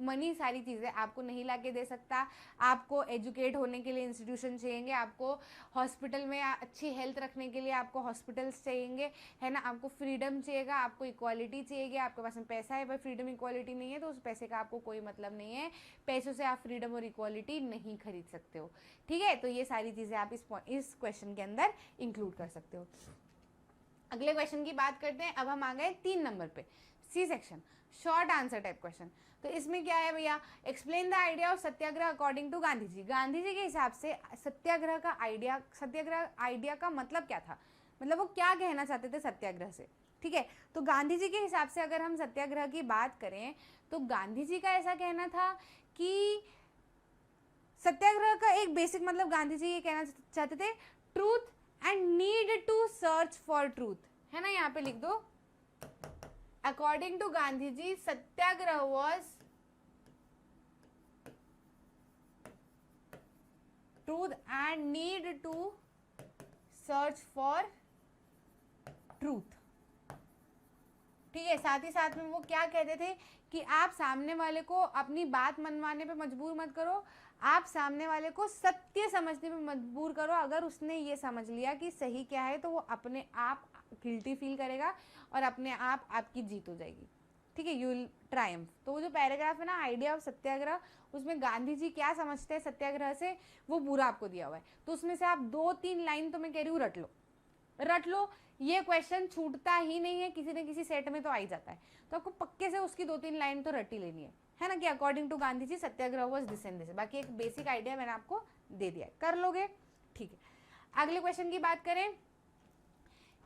Money सारी चीज़ें आपको नहीं ला के दे सकता। आपको एजुकेट होने के लिए इंस्टीट्यूशन चाहिए, आपको हॉस्पिटल में अच्छी हेल्थ रखने के लिए आपको हॉस्पिटल्स चाहिए, है ना। आपको फ्रीडम चाहिएगा, आपको इक्वालिटी चाहिए, आपके पास में पैसा है पर फ्रीडम इक्वालिटी नहीं है तो उस पैसे का आपको कोई मतलब नहीं है। पैसों से आप फ्रीडम और इक्वालिटी नहीं खरीद सकते हो। ठीक है, तो ये सारी चीज़ें आप इस क्वेश्चन के अंदर इंक्लूड कर सकते हो। अगले क्वेश्चन की बात करते हैं। अब हम आ गए 3 नंबर पे, C section, short answer type question. तो इसमें क्या है भैया, explain the idea of satyagraha according to Gandhi ji. Gandhi ji के हिसाब से सत्याग्रह आइडिया का मतलब क्या था, मतलब वो क्या कहना चाहते थे सत्याग्रह से। ठीक है, तो गांधी जी के हिसाब से अगर हम सत्याग्रह की बात करें तो गांधी जी का ऐसा कहना था कि सत्याग्रह का एक बेसिक मतलब गांधी जी ये कहना चाहते थे, truth and need to search for truth, है ना। यहाँ पे लिख दो, according to Gandhi ji, satyagraha was truth and need to search for truth। ठीक है, साथ ही साथ में वो क्या कहते थे कि आप सामने वाले को अपनी बात मनवाने पे मजबूर मत करो, आप सामने वाले को सत्य समझने पे मजबूर करो। अगर उसने ये समझ लिया कि सही क्या है तो वो अपने आप गिल्टी फील करेगा और अपने आप आपकी जीत हो जाएगी। ठीक है, यू विल ट्रायम्फ। तो वो जो पैराग्राफ है ना, आइडिया ऑफ सत्याग्रह, उसमें गांधी जी क्या समझते हैं सत्याग्रह से वो पूरा आपको दिया हुआ है। तो उसमें से आप 2-3 लाइन तो मैं कह रही हूँ रट लो। ये क्वेश्चन छूटता ही नहीं है, किसी न किसी सेट में तो आ ही जाता है, तो आपको पक्के से उसकी 2-3 लाइन तो रट ही लेनी है ना, कि according to Gandhi ji satyagraha was this and this. बाकी एक बेसिक आइडिया मैंने आपको दे दिया है, कर लोगे। ठीक है, अगले क्वेश्चन की बात करें,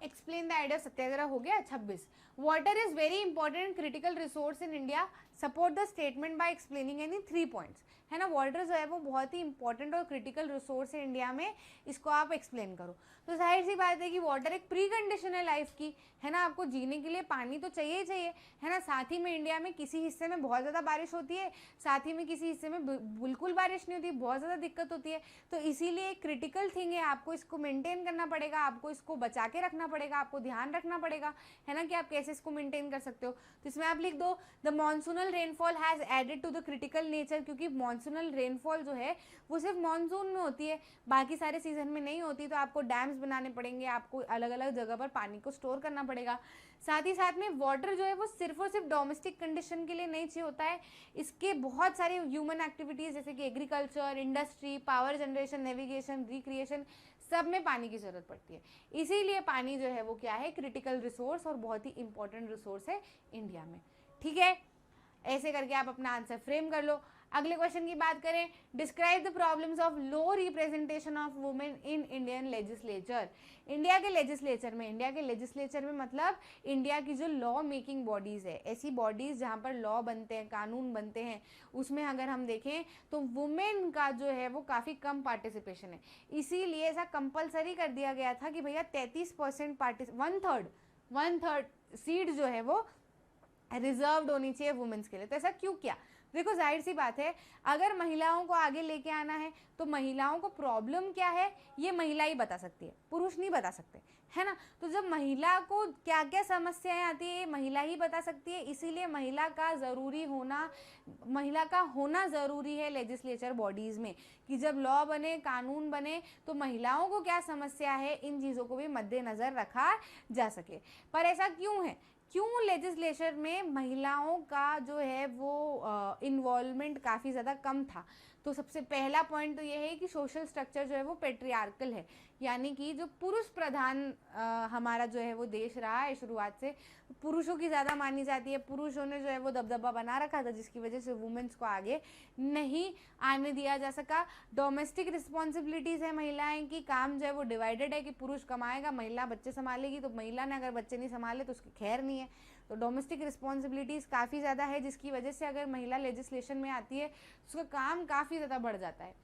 एक्सप्लेन द आइडिया ऑफ सत्याग्रह हो गया। 26, water is very important critical resource in India, support the statement by explaining any 3 points, है ना। वाटर जो है वो बहुत ही इंपॉर्टेंट और क्रिटिकल रिसोर्स है इंडिया में, इसको आप एक्सप्लेन करो। तो जाहिर सी बात है कि वाटर एक प्री कंडीशन है लाइफ की, है ना। आपको जीने के लिए पानी तो चाहिए ही चाहिए, है ना। साथ ही में इंडिया में किसी हिस्से में बहुत ज़्यादा बारिश होती है, साथ ही में किसी हिस्से में बिल्कुल बारिश नहीं होती, बहुत ज़्यादा दिक्कत होती है। तो इसीलिए एक क्रिटिकल थिंग है, आपको इसको मेंटेन करना पड़ेगा, आपको इसको बचा के रखना पड़ेगा, आपको ध्यान रखना पड़ेगा, है ना, कि आप कैसे इसको मेंटेन कर सकते हो। तो इसमें आप लिख दो the monsoonal rainfall has added to the critical nature, क्योंकि मॉनसूनल रेनफॉल जो है वो सिर्फ मानसून में होती है, बाकी सारे सीजन में नहीं होती। तो आपको डैम्स बनाने पड़ेंगे, आपको अलग अलग जगह पर पानी को स्टोर करना पड़ेगा। साथ ही साथ में वाटर जो है वो सिर्फ और सिर्फ डोमेस्टिक कंडीशन के लिए नहीं चाहिए होता है, इसके बहुत सारे ह्यूमन एक्टिविटीज़ जैसे कि agriculture, industry, power generation, navigation, recreation, सब में पानी की ज़रूरत पड़ती है। इसीलिए पानी जो है वो क्या है, क्रिटिकल रिसोर्स और बहुत ही इंपॉर्टेंट रिसोर्स है इंडिया में। ठीक है, ऐसे करके आप अपना आंसर फ्रेम कर लो। अगले क्वेश्चन की बात करें, describe the problems of low representation of women in Indian legislature. India के लेजिस्लेचर में मतलब इंडिया की जो लॉ मेकिंग बॉडीज़ है, ऐसी बॉडीज़ जहाँ पर लॉ बनते हैं, कानून बनते हैं, उसमें अगर हम देखें तो वुमेन का जो है वो काफ़ी कम पार्टिसिपेशन है। इसीलिए ऐसा कंपलसरी कर दिया गया था कि भैया 33% वन थर्ड सीट जो है वो रिजर्व्ड होनी चाहिए वुमेन्स के लिए। तो ऐसा क्यों किया? देखो जाहिर सी बात है, अगर महिलाओं को आगे लेके आना है तो महिलाओं को प्रॉब्लम क्या है ये महिला ही बता सकती है, पुरुष नहीं बता सकते, है ना। तो जब महिला को क्या क्या समस्याएं आती है ये महिला ही बता सकती है, इसीलिए महिला का होना ज़रूरी है लेजिस्लेचर बॉडीज़ में, कि जब लॉ बने, कानून बने, तो महिलाओं को क्या समस्या है इन चीज़ों को भी मद्देनज़र रखा जा सके। पर ऐसा क्यों है, क्यों लेजिस्लेचर में महिलाओं का जो है वो इन्वॉल्वमेंट काफ़ी ज़्यादा कम था? तो सबसे पहला पॉइंट तो ये है कि सोशल स्ट्रक्चर जो है वो पेट्रियार्कल है, यानी कि जो पुरुष प्रधान हमारा जो है वो देश रहा है शुरुआत से, पुरुषों की ज़्यादा मानी जाती है, पुरुषों ने जो है वो दबदबा बना रखा था, जिसकी वजह से वुमेन्स को आगे नहीं आने दिया जा सका। डोमेस्टिक रिस्पॉन्सिबिलिटीज़ है महिलाएं की, काम जो है वो डिवाइडेड है कि पुरुष कमाएगा, महिला बच्चे संभालेगी। तो महिला ने अगर बच्चे नहीं संभाले तो उसकी खैर नहीं है। तो डोमेस्टिक रिस्पॉन्सिबिलिटीज़ काफ़ी ज़्यादा है, जिसकी वजह से अगर महिला लेजिस्लेशन में आती है तो उसका काम काफ़ी ज़्यादा बढ़ जाता है।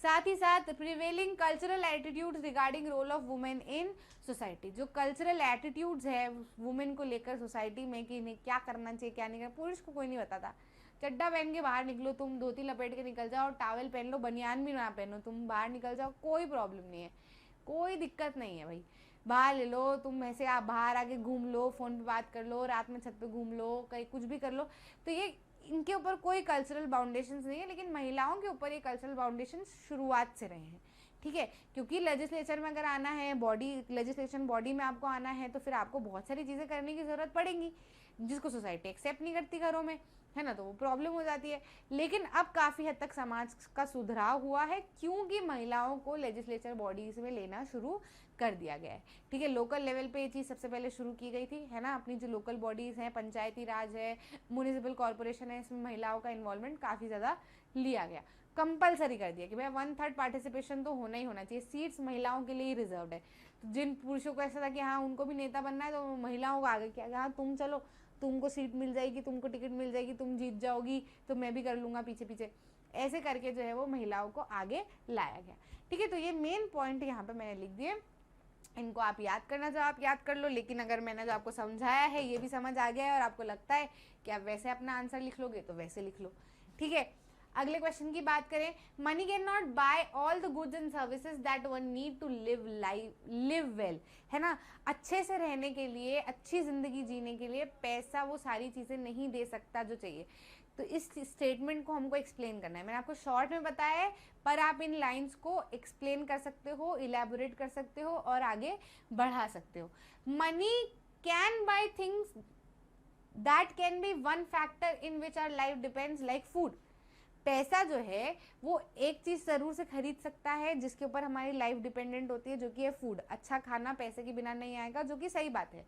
साथ ही साथ prevailing cultural attitudes regarding role of women in society, जो कल्चरल एटीट्यूड्स है वुमेन को लेकर सोसाइटी में कि इन्हें क्या करना चाहिए क्या नहीं करना, पुरुष को कोई नहीं बताता। चड्डा पहन के बाहर निकलो तुम, धोती लपेट के निकल जाओ, टावल पहन लो, बनियान भी ना पहनो, तुम बाहर निकल जाओ, कोई प्रॉब्लम नहीं है, कोई दिक्कत नहीं है भाई। बाहर ले लो तुम, ऐसे आप बाहर आके घूम लो, फ़ोन पे बात कर लो, रात में छत पे घूम लो, कहीं कुछ भी कर लो। तो ये इनके ऊपर कोई कल्चरल बाउंडेशंस नहीं है, लेकिन महिलाओं के ऊपर ये कल्चरल बाउंडेशन शुरुआत से रहे हैं। ठीक है, क्योंकि लेजिस्लेचर में अगर आना है, लेजिस्लेशन बॉडी में आपको आना है, तो फिर आपको बहुत सारी चीज़ें करने की ज़रूरत पड़ेगी जिसको सोसाइटी एक्सेप्ट नहीं करती घरों में, है ना। तो वो प्रॉब्लम हो जाती है। लेकिन अब काफ़ी हद तक समाज का सुधराव हुआ है, क्योंकि महिलाओं को लेजिस्लेचर बॉडीज़ में लेना शुरू कर दिया गया है। ठीक है, लोकल लेवल पे ये चीज़ सबसे पहले शुरू की गई थी, है ना। अपनी जो लोकल बॉडीज़ हैं, पंचायती राज है, म्यूनिसिपल कॉर्पोरेशन है, इसमें महिलाओं का इन्वॉल्वमेंट काफ़ी ज़्यादा लिया गया, कंपलसरी कर दिया कि भाई 1/3 पार्टिसिपेशन तो होना ही होना चाहिए, सीट्स महिलाओं के लिए ही रिजर्व्ड है। तो जिन पुरुषों को ऐसा था कि हाँ उनको भी नेता बनना है, तो महिलाओं को आगे किया गया, हाँ तुम चलो, तुमको सीट मिल जाएगी, तुमको टिकट मिल जाएगी, तुम जीत जाओगी, तो मैं भी कर लूँगा पीछे पीछे, ऐसे करके जो है वो महिलाओं को आगे लाया गया। ठीक है, तो ये मेन पॉइंट यहाँ पे मैंने लिख दिए, इनको आप याद करना चाहो आप याद कर लो। लेकिन अगर मैंने जो आपको समझाया है ये भी समझ आ गया है और आपको लगता है कि आप वैसे अपना आंसर लिख लोगे तो वैसे लिख लो। ठीक है, अगले क्वेश्चन की बात करें, money can not buy all the goods and services that one need to live well, है ना। अच्छे से रहने के लिए, अच्छी जिंदगी जीने के लिए पैसा वो सारी चीज़ें नहीं दे सकता जो चाहिए। तो इस स्टेटमेंट को हमको एक्सप्लेन करना है। मैंने आपको शॉर्ट में बताया है, पर आप इन लाइंस को एक्सप्लेन कर सकते हो, इलेबोरेट कर सकते हो और आगे बढ़ा सकते हो। Money can buy things that can be one factor in which our life depends, like food. पैसा जो है वो एक चीज़ ज़रूर से खरीद सकता है जिसके ऊपर हमारी लाइफ डिपेंडेंट होती है, जो कि है फूड। अच्छा खाना पैसे के बिना नहीं आएगा, जो कि सही बात है।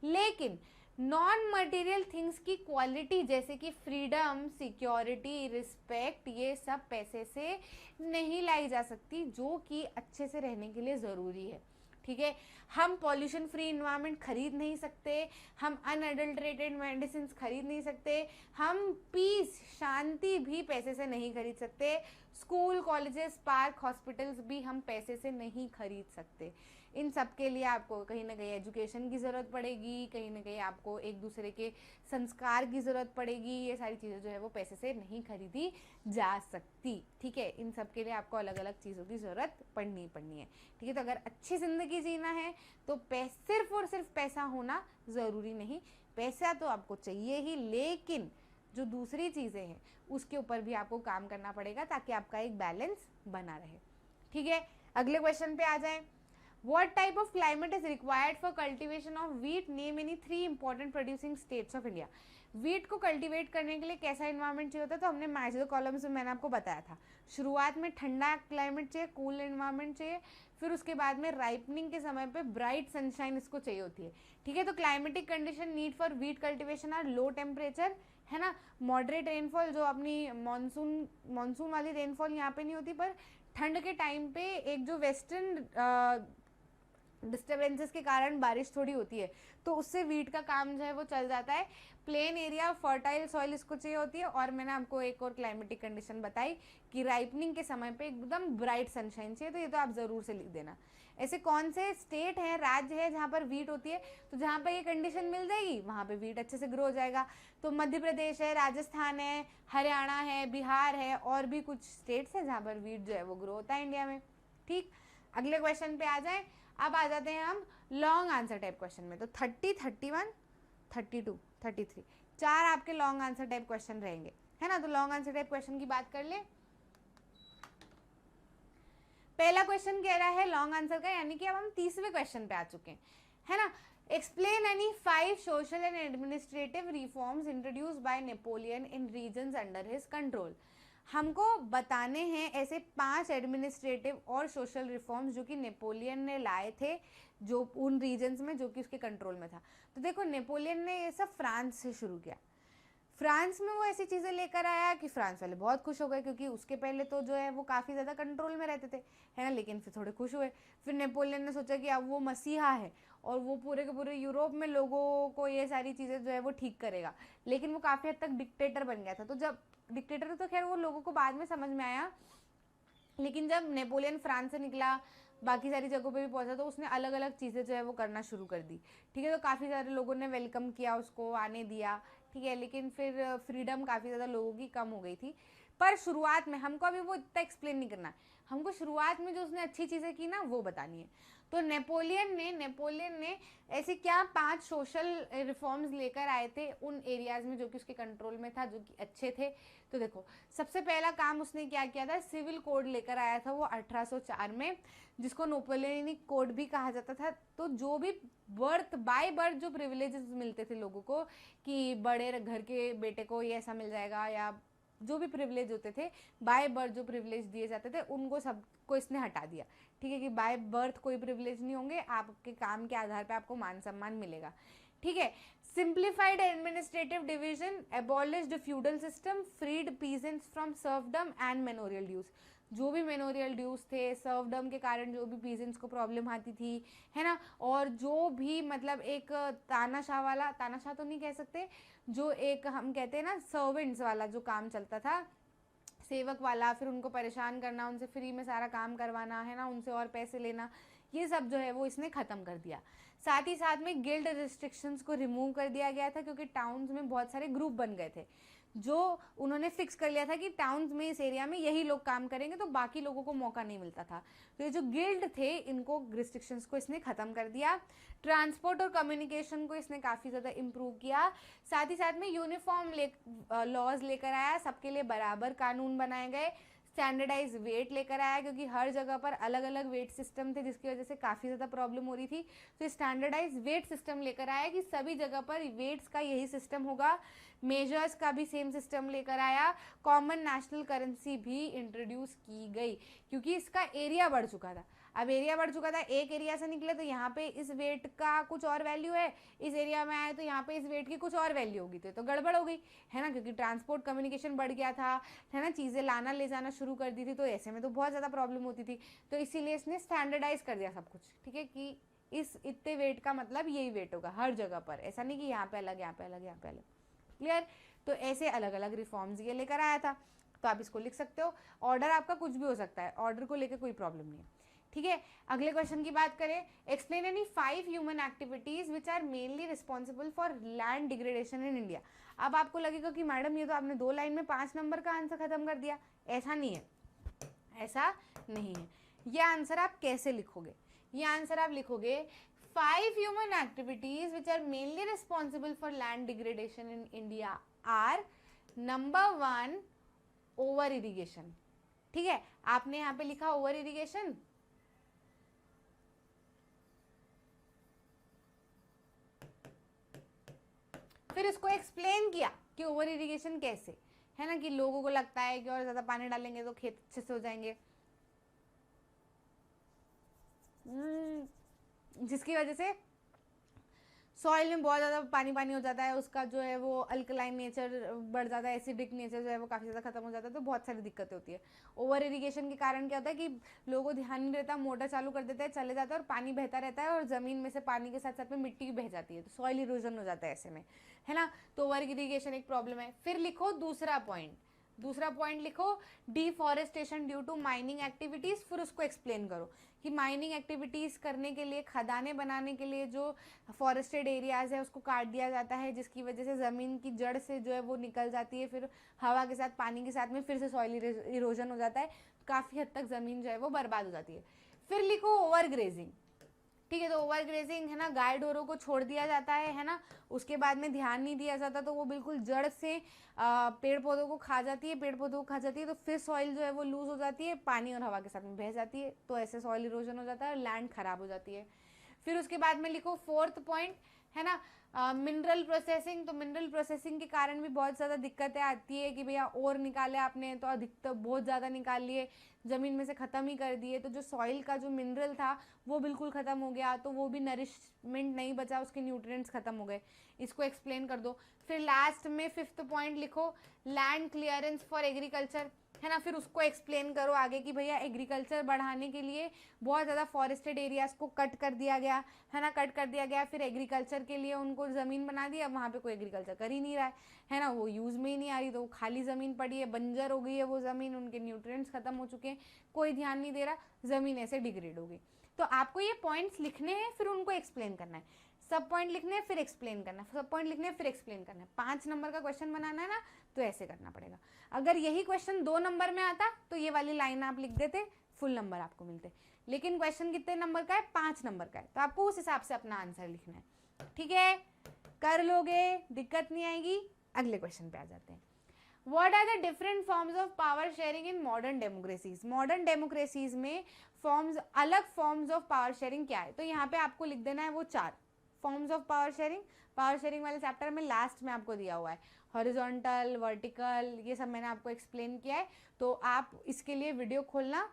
लेकिन नॉन मटेरियल थिंग्स की क्वालिटी जैसे कि फ्रीडम, सिक्योरिटी, रिस्पेक्ट, ये सब पैसे से नहीं लाई जा सकती, जो कि अच्छे से रहने के लिए ज़रूरी है। ठीक है। हम पॉल्यूशन फ्री इन्वायरमेंट खरीद नहीं सकते, हम अनअडल्ट्रेटेड मेडिसिन खरीद नहीं सकते, हम पीस शांति भी पैसे से नहीं खरीद सकते, स्कूल कॉलेजेस पार्क हॉस्पिटल्स भी हम पैसे से नहीं खरीद सकते। इन सब के लिए आपको कहीं ना कहीं एजुकेशन की ज़रूरत पड़ेगी, कहीं ना कहीं आपको एक दूसरे के संस्कार की ज़रूरत पड़ेगी। ये सारी चीज़ें जो है वो पैसे से नहीं खरीदी जा सकती, ठीक है। इन सब के लिए आपको अलग अलग चीज़ों की ज़रूरत पड़नी है, ठीक है। तो अगर अच्छी ज़िंदगी जीना है तो सिर्फ और सिर्फ पैसा होना ज़रूरी नहीं, पैसा तो आपको चाहिए ही, लेकिन जो दूसरी चीज़ें हैं उसके ऊपर भी आपको काम करना पड़ेगा ताकि आपका एक बैलेंस बना रहे, ठीक है। अगले क्वेश्चन पे आ जाएं। What type of climate is required for cultivation of wheat? Name any 3 important producing states of India. Wheat को कल्टीवेट करने के लिए कैसा इन्वायरमेंट चाहिए होता है? तो हमने मैच द कॉलम्स में मैंने आपको बताया था, शुरुआत में ठंडा क्लाइमेट चाहिए, कूल इन्वायरमेंट चाहिए, फिर उसके बाद में राइपनिंग के समय पे ब्राइट सनशाइन इसको चाहिए होती है, ठीक है। तो climatic condition need for wheat cultivation are low temperature, है ना, मॉडरेट रेनफॉल, जो अपनी मानसून वाली रेनफॉल यहाँ पे नहीं होती, पर ठंड के टाइम पे एक जो वेस्टर्न डिस्टर्बेंसेस के कारण बारिश थोड़ी होती है तो उससे वीट का काम जो है वो चल जाता है। प्लेन एरिया, फर्टाइल सॉइल इसको चाहिए होती है, और मैंने आपको एक और क्लाइमेटिक कंडीशन बताई कि राइपनिंग के समय पे एकदम ब्राइट सनशाइन चाहिए, तो ये तो आप ज़रूर से लिख देना। ऐसे कौन से स्टेट हैं, राज्य है जहाँ पर वीट होती है? तो जहाँ पर ये कंडीशन मिल जाएगी वहाँ पे वीट अच्छे से ग्रो हो जाएगा। तो मध्य प्रदेश है, राजस्थान है, हरियाणा है, बिहार है, और भी कुछ स्टेट्स हैं जहाँ पर वीट जो है वो ग्रो होता है इंडिया में, ठीक। अगले क्वेश्चन पे आ जाए। अब आ जाते हैं हम लॉन्ग आंसर टाइप क्वेश्चन में। तो 30, 31, 32, 33 चार आपके लॉन्ग आंसर टाइप क्वेश्चन रहेंगे, है ना। तो लॉन्ग आंसर टाइप क्वेश्चन की बात कर ले। पहला क्वेश्चन कह रहा है लॉन्ग आंसर का, यानी कि अब हम तीसरे क्वेश्चन पे आ चुके हैं, है ना। Explain any 5 social and administrative reforms introduced by Napoleon in regions under his control. हमको बताने हैं ऐसे 5 एडमिनिस्ट्रेटिव और सोशल रिफॉर्म्स जो कि नेपोलियन ने लाए थे, जो उन रीजन्स में जो कि उसके कंट्रोल में था। तो देखो, नेपोलियन ने ये सब फ्रांस से शुरू किया। फ्रांस में वो ऐसी चीज़ें लेकर आया कि फ्रांस वाले बहुत खुश हो गए, क्योंकि उसके पहले तो जो है वो काफ़ी ज़्यादा कंट्रोल में रहते थे, है ना। लेकिन फिर थोड़े खुश हुए। फिर नेपोलियन ने सोचा कि अब वो मसीहा है और वो पूरे के पूरे यूरोप में लोगों को ये सारी चीज़ें जो है वो ठीक करेगा। लेकिन वो काफ़ी हद तक डिक्टेटर बन गया था। तो जब डिक्टेटर, तो खैर वो लोगों को बाद में समझ में आया, लेकिन जब नेपोलियन फ्रांस से निकला, बाकी सारी जगहों पे भी पहुंचा, तो उसने अलग अलग चीज़ें जो है वो करना शुरू कर दी, ठीक है। तो काफ़ी सारे लोगों ने वेलकम किया, उसको आने दिया, ठीक है। लेकिन फिर फ्रीडम काफ़ी ज़्यादा लोगों की कम हो गई थी। पर शुरुआत में हमको अभी वो इतना एक्सप्लेन नहीं करना है, हमको शुरुआत में जो उसने अच्छी चीज़ें की ना वो बतानी है। तो नेपोलियन ने ऐसे क्या 5 सोशल रिफॉर्म्स लेकर आए थे उन एरियाज़ में जो कि उसके कंट्रोल में था, जो कि अच्छे थे। तो देखो, सबसे पहला काम उसने क्या किया था, सिविल कोड लेकर आया था वो 1804 में, जिसको नेपोलियनिक कोड भी कहा जाता था। तो जो भी बाय बर्थ जो प्रिविलेजेस मिलते थे लोगों को, कि बड़े घर के बेटे को ये ऐसा मिल जाएगा, या जो भी प्रिविलेज होते थे, बाय बर्थ जो प्रिविलेज दिए जाते थे, उनको सबको इसने हटा दिया, ठीक है। कि बाय बर्थ कोई प्रिविलेज नहीं होंगे, आपके काम के आधार पे आपको मान सम्मान मिलेगा, ठीक है। Simplified administrative division, abolished feudal system, freed peasants from serfdom and manorial dues. जो भी मेनोरियल ड्यूज थे, सर्वडम के कारण जो भी पीजेंट्स को प्रॉब्लम आती थी, है ना, और जो भी मतलब एक तानाशाह तो नहीं कह सकते, जो एक हम कहते हैं ना सर्वेंट्स वाला जो काम चलता था, सेवक वाला, फिर उनको परेशान करना, उनसे फ्री में सारा काम करवाना, है ना, उनसे और पैसे लेना, ये सब जो है वो इसने ख़त्म कर दिया। साथ ही साथ में गिल्ड रिस्ट्रिक्शंस को रिमूव कर दिया गया था, क्योंकि टाउन्स में बहुत सारे ग्रुप बन गए थे, जो उन्होंने फिक्स कर लिया था कि टाउन्स में इस एरिया में यही लोग काम करेंगे, तो बाकी लोगों को मौका नहीं मिलता था। तो ये जो गिल्ड थे, इनको रिस्ट्रिक्शंस को इसने ख़त्म कर दिया। ट्रांसपोर्ट और कम्युनिकेशन को इसने काफ़ी ज़्यादा इम्प्रूव किया। साथ ही साथ में यूनिफॉर्म लॉज लेकर आया, सबके लिए बराबर कानून बनाए गए। स्टैंडर्डाइज वेट लेकर आया, क्योंकि हर जगह पर अलग अलग वेट सिस्टम थे, जिसकी वजह से काफ़ी ज़्यादा प्रॉब्लम हो रही थी। तो स्टैंडर्डाइज वेट सिस्टम लेकर आया कि सभी जगह पर वेट्स का यही सिस्टम होगा। मेजर्स का भी सेम सिस्टम लेकर आया। कॉमन नेशनल करेंसी भी इंट्रोड्यूस की गई, क्योंकि इसका एरिया बढ़ चुका था। अब एरिया बढ़ चुका था, एक एरिया से निकले तो यहाँ पे इस वेट का कुछ और वैल्यू है, इस एरिया में आए तो यहाँ पे इस वेट की कुछ और वैल्यू होगी, तो गड़बड़ हो गई है ना, क्योंकि ट्रांसपोर्ट कम्युनिकेशन बढ़ गया था, है ना, चीज़ें लाना ले जाना शुरू कर दी थी, तो ऐसे में तो बहुत ज़्यादा प्रॉब्लम होती थी। तो इसीलिए इसने स्टैंडर्डाइज कर दिया सब कुछ, ठीक है, कि इस इतने वेट का मतलब यही वेट होगा हर जगह पर, ऐसा नहीं कि यहाँ पे अलग, यहाँ पे अलग, यहाँ पे अलग। क्लियर? तो ऐसे अलग अलग रिफॉर्म्स ये लेकर आया था, तो आप इसको लिख सकते हो। ऑर्डर आपका कुछ भी हो सकता है, ऑर्डर को लेकर कोई प्रॉब्लम नहीं है, ठीक है। अगले क्वेश्चन की बात करें, explain any 5 human activities which are mainly responsible for land degradation in India. अब आपको लगेगा कि मैडम ये तो आपने 2 लाइन में 5 नंबर का आंसर खत्म कर दिया। ऐसा नहीं है, ऐसा नहीं है। ये आंसर आप कैसे लिखोगे? ये आंसर आप लिखोगे 5 human activities which are mainly responsible for land degradation in India are number 1 over irrigation, ठीक है। आपने यहाँ पे लिखा ओवर इरिगेशन, फिर इसको एक्सप्लेन किया कि ओवर इरिगेशन कैसे, है ना, कि लोगों को लगता है कि और ज्यादा पानी डालेंगे तो खेत अच्छे से हो जाएंगे, जिसकी वजह से सॉइल में बहुत ज़्यादा पानी पानी हो जाता है, उसका जो है वो अल्कलाइन नेचर बढ़ जाता है, एसिडिक नेचर जो है वो काफ़ी ज़्यादा खत्म हो जाता है, तो बहुत सारी दिक्कतें होती है। ओवर इरिगेशन के कारण क्या होता है कि लोगों को ध्यान नहीं रहता, मोटर चालू कर देते हैं, चले जाता है और पानी बहता रहता है और ज़मीन में से पानी के साथ साथ में मिट्टी भी बह जाती है, तो सॉइल इरोजन हो जाता है ऐसे में, है ना। तो ओवर इरिगेशन एक प्रॉब्लम है। फिर लिखो दूसरा पॉइंट, दूसरा पॉइंट लिखो deforestation due to mining activities, फिर उसको एक्सप्लेन करो कि माइनिंग एक्टिविटीज़ करने के लिए, खदानें बनाने के लिए जो फॉरेस्टेड एरियाज़ है उसको काट दिया जाता है, जिसकी वजह से ज़मीन की जड़ से जो है वो निकल जाती है, फिर हवा के साथ, पानी के साथ में फिर से सॉइल इरोजन हो जाता है, काफ़ी हद तक ज़मीन जो है वो बर्बाद हो जाती है। फिर लिखो ओवर ग्रेजिंग, ठीक है। तो ओवर ग्रेजिंग है ना, गाय ढोरों को छोड़ दिया जाता है ना, उसके बाद में ध्यान नहीं दिया जाता, तो वो बिल्कुल जड़ से पेड़ पौधों को खा जाती है, पेड़ पौधों को खा जाती है, तो फिर सॉइल जो है वो लूज हो जाती है, पानी और हवा के साथ में बह जाती है, तो ऐसे सॉइल इरोजन हो जाता है और लैंड खराब हो जाती है। फिर उसके बाद में लिखो 4th पॉइंट, है ना, मिनरल प्रोसेसिंग। तो मिनरल प्रोसेसिंग के कारण भी बहुत ज़्यादा दिक्कतें आती है कि भैया और निकाले आपने तो अधिकतर बहुत ज़्यादा निकाल लिए, ज़मीन में से ख़त्म ही कर दिए, तो जो सॉइल का जो मिनरल था वो बिल्कुल ख़त्म हो गया, तो वो भी नरिशमेंट नहीं बचा, उसके न्यूट्रिएंट्स ख़त्म हो गए, इसको एक्सप्लेन कर दो। फिर लास्ट में 5th पॉइंट लिखो लैंड क्लियरेंस फॉर एग्रीकल्चर, है ना, फिर उसको एक्सप्लेन करो आगे कि भैया एग्रीकल्चर बढ़ाने के लिए बहुत ज़्यादा फॉरेस्टेड एरियाज़ को कट कर दिया गया, है ना, कट कर दिया गया, फिर एग्रीकल्चर के लिए उनको ज़मीन बना दी, अब वहाँ पे कोई एग्रीकल्चर कर ही नहीं रहा है ना, वो यूज़ में ही नहीं आ रही, तो वो खाली ज़मीन पड़ी है, बंजर हो गई है वो ज़मीन, उनके न्यूट्रिएंट्स खत्म हो चुके हैं, कोई ध्यान नहीं दे रहा, ज़मीन ऐसे डिग्रेड हो गई। तो आपको ये पॉइंट्स लिखने हैं, फिर उनको एक्सप्लेन करना है, सब पॉइंट लिखने हैं फिर एक्सप्लेन करना है, सब पॉइंट लिखने हैं फिर एक्सप्लेन करना है। 5 नंबर का क्वेश्चन बनाना है ना, तो ऐसे करना पड़ेगा। अगर यही क्वेश्चन 2 नंबर में आता तो ये वाली लाइन आप लिख देते, फुल नंबर आपको मिलते, लेकिन क्वेश्चन कितने नंबर का है? 5 नंबर का है, तो आपको उस हिसाब से अपना आंसर लिखना है, ठीक है, कर लोगे, दिक्कत नहीं आएगी। अगले क्वेश्चन पे आ जाते हैं। What are the different forms of power sharing in modern democracies? Modern democracies में फॉर्म्स, अलग फॉर्म्स ऑफ पावर शेयरिंग क्या है? तो यहाँ पे आपको लिख देना है वो 4 forms of power sharing. Power sharing वाले चैप्टर में लास्ट में आपको दिया हुआ है, हॉरिजॉन्टल, वर्टिकल, ये सब मैंने आपको एक्सप्लेन किया है, तो आप इसके लिए वीडियो खोलना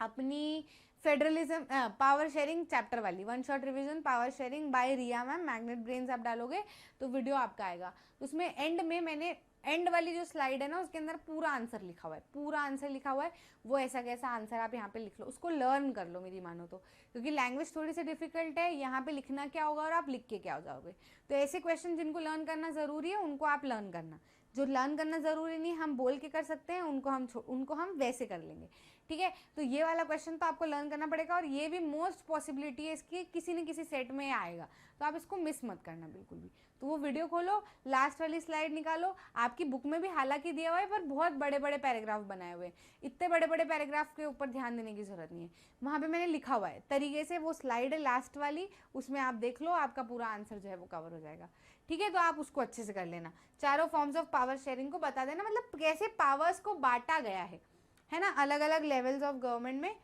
अपनी फेडरलिज्म पावर शेयरिंग चैप्टर वाली, 1 shot revision power sharing by Riya ma'am, magnet brains आप डालोगे तो वीडियो आपका आएगा। उसमें एंड में मैंने एंड वाली जो स्लाइड है ना उसके अंदर पूरा आंसर लिखा हुआ है, पूरा आंसर लिखा हुआ है, वो ऐसा कैसा आंसर आप यहाँ पे लिख लो, उसको लर्न कर लो मेरी मानो तो, क्योंकि लैंग्वेज थोड़ी सी डिफिकल्ट है, यहाँ पे लिखना क्या होगा और आप लिख के क्या हो जाओगे। तो ऐसे क्वेश्चन जिनको लर्न करना ज़रूरी है उनको आप लर्न करना, जो लर्न करना ज़रूरी नहीं हम बोल के कर सकते हैं उनको हम वैसे कर लेंगे, ठीक है। तो ये वाला क्वेश्चन तो आपको लर्न करना पड़ेगा, और ये भी मोस्ट पॉसिबिलिटी है इसकी किसी न किसी सेट में आएगा, तो आप इसको मिस मत करना बिल्कुल भी। तो वो वीडियो खोलो, लास्ट वाली स्लाइड निकालो, आपकी बुक में भी हालांकि दिया हुआ है पर बहुत बड़े बड़े पैराग्राफ बनाए हुए हैं, इतने बड़े बड़े पैराग्राफ के ऊपर ध्यान देने की जरूरत नहीं है, वहाँ पे मैंने लिखा हुआ है तरीके से, वो स्लाइड है लास्ट वाली, उसमें आप देख लो, आपका पूरा आंसर जो है वो कवर हो जाएगा, ठीक है। तो आप उसको अच्छे से कर लेना, चारों फॉर्म्स ऑफ पावर शेयरिंग को बता देना, मतलब कैसे पावर्स को बांटा गया है ना, अलग अलग लेवल्स ऑफ गवर्नमेंट में,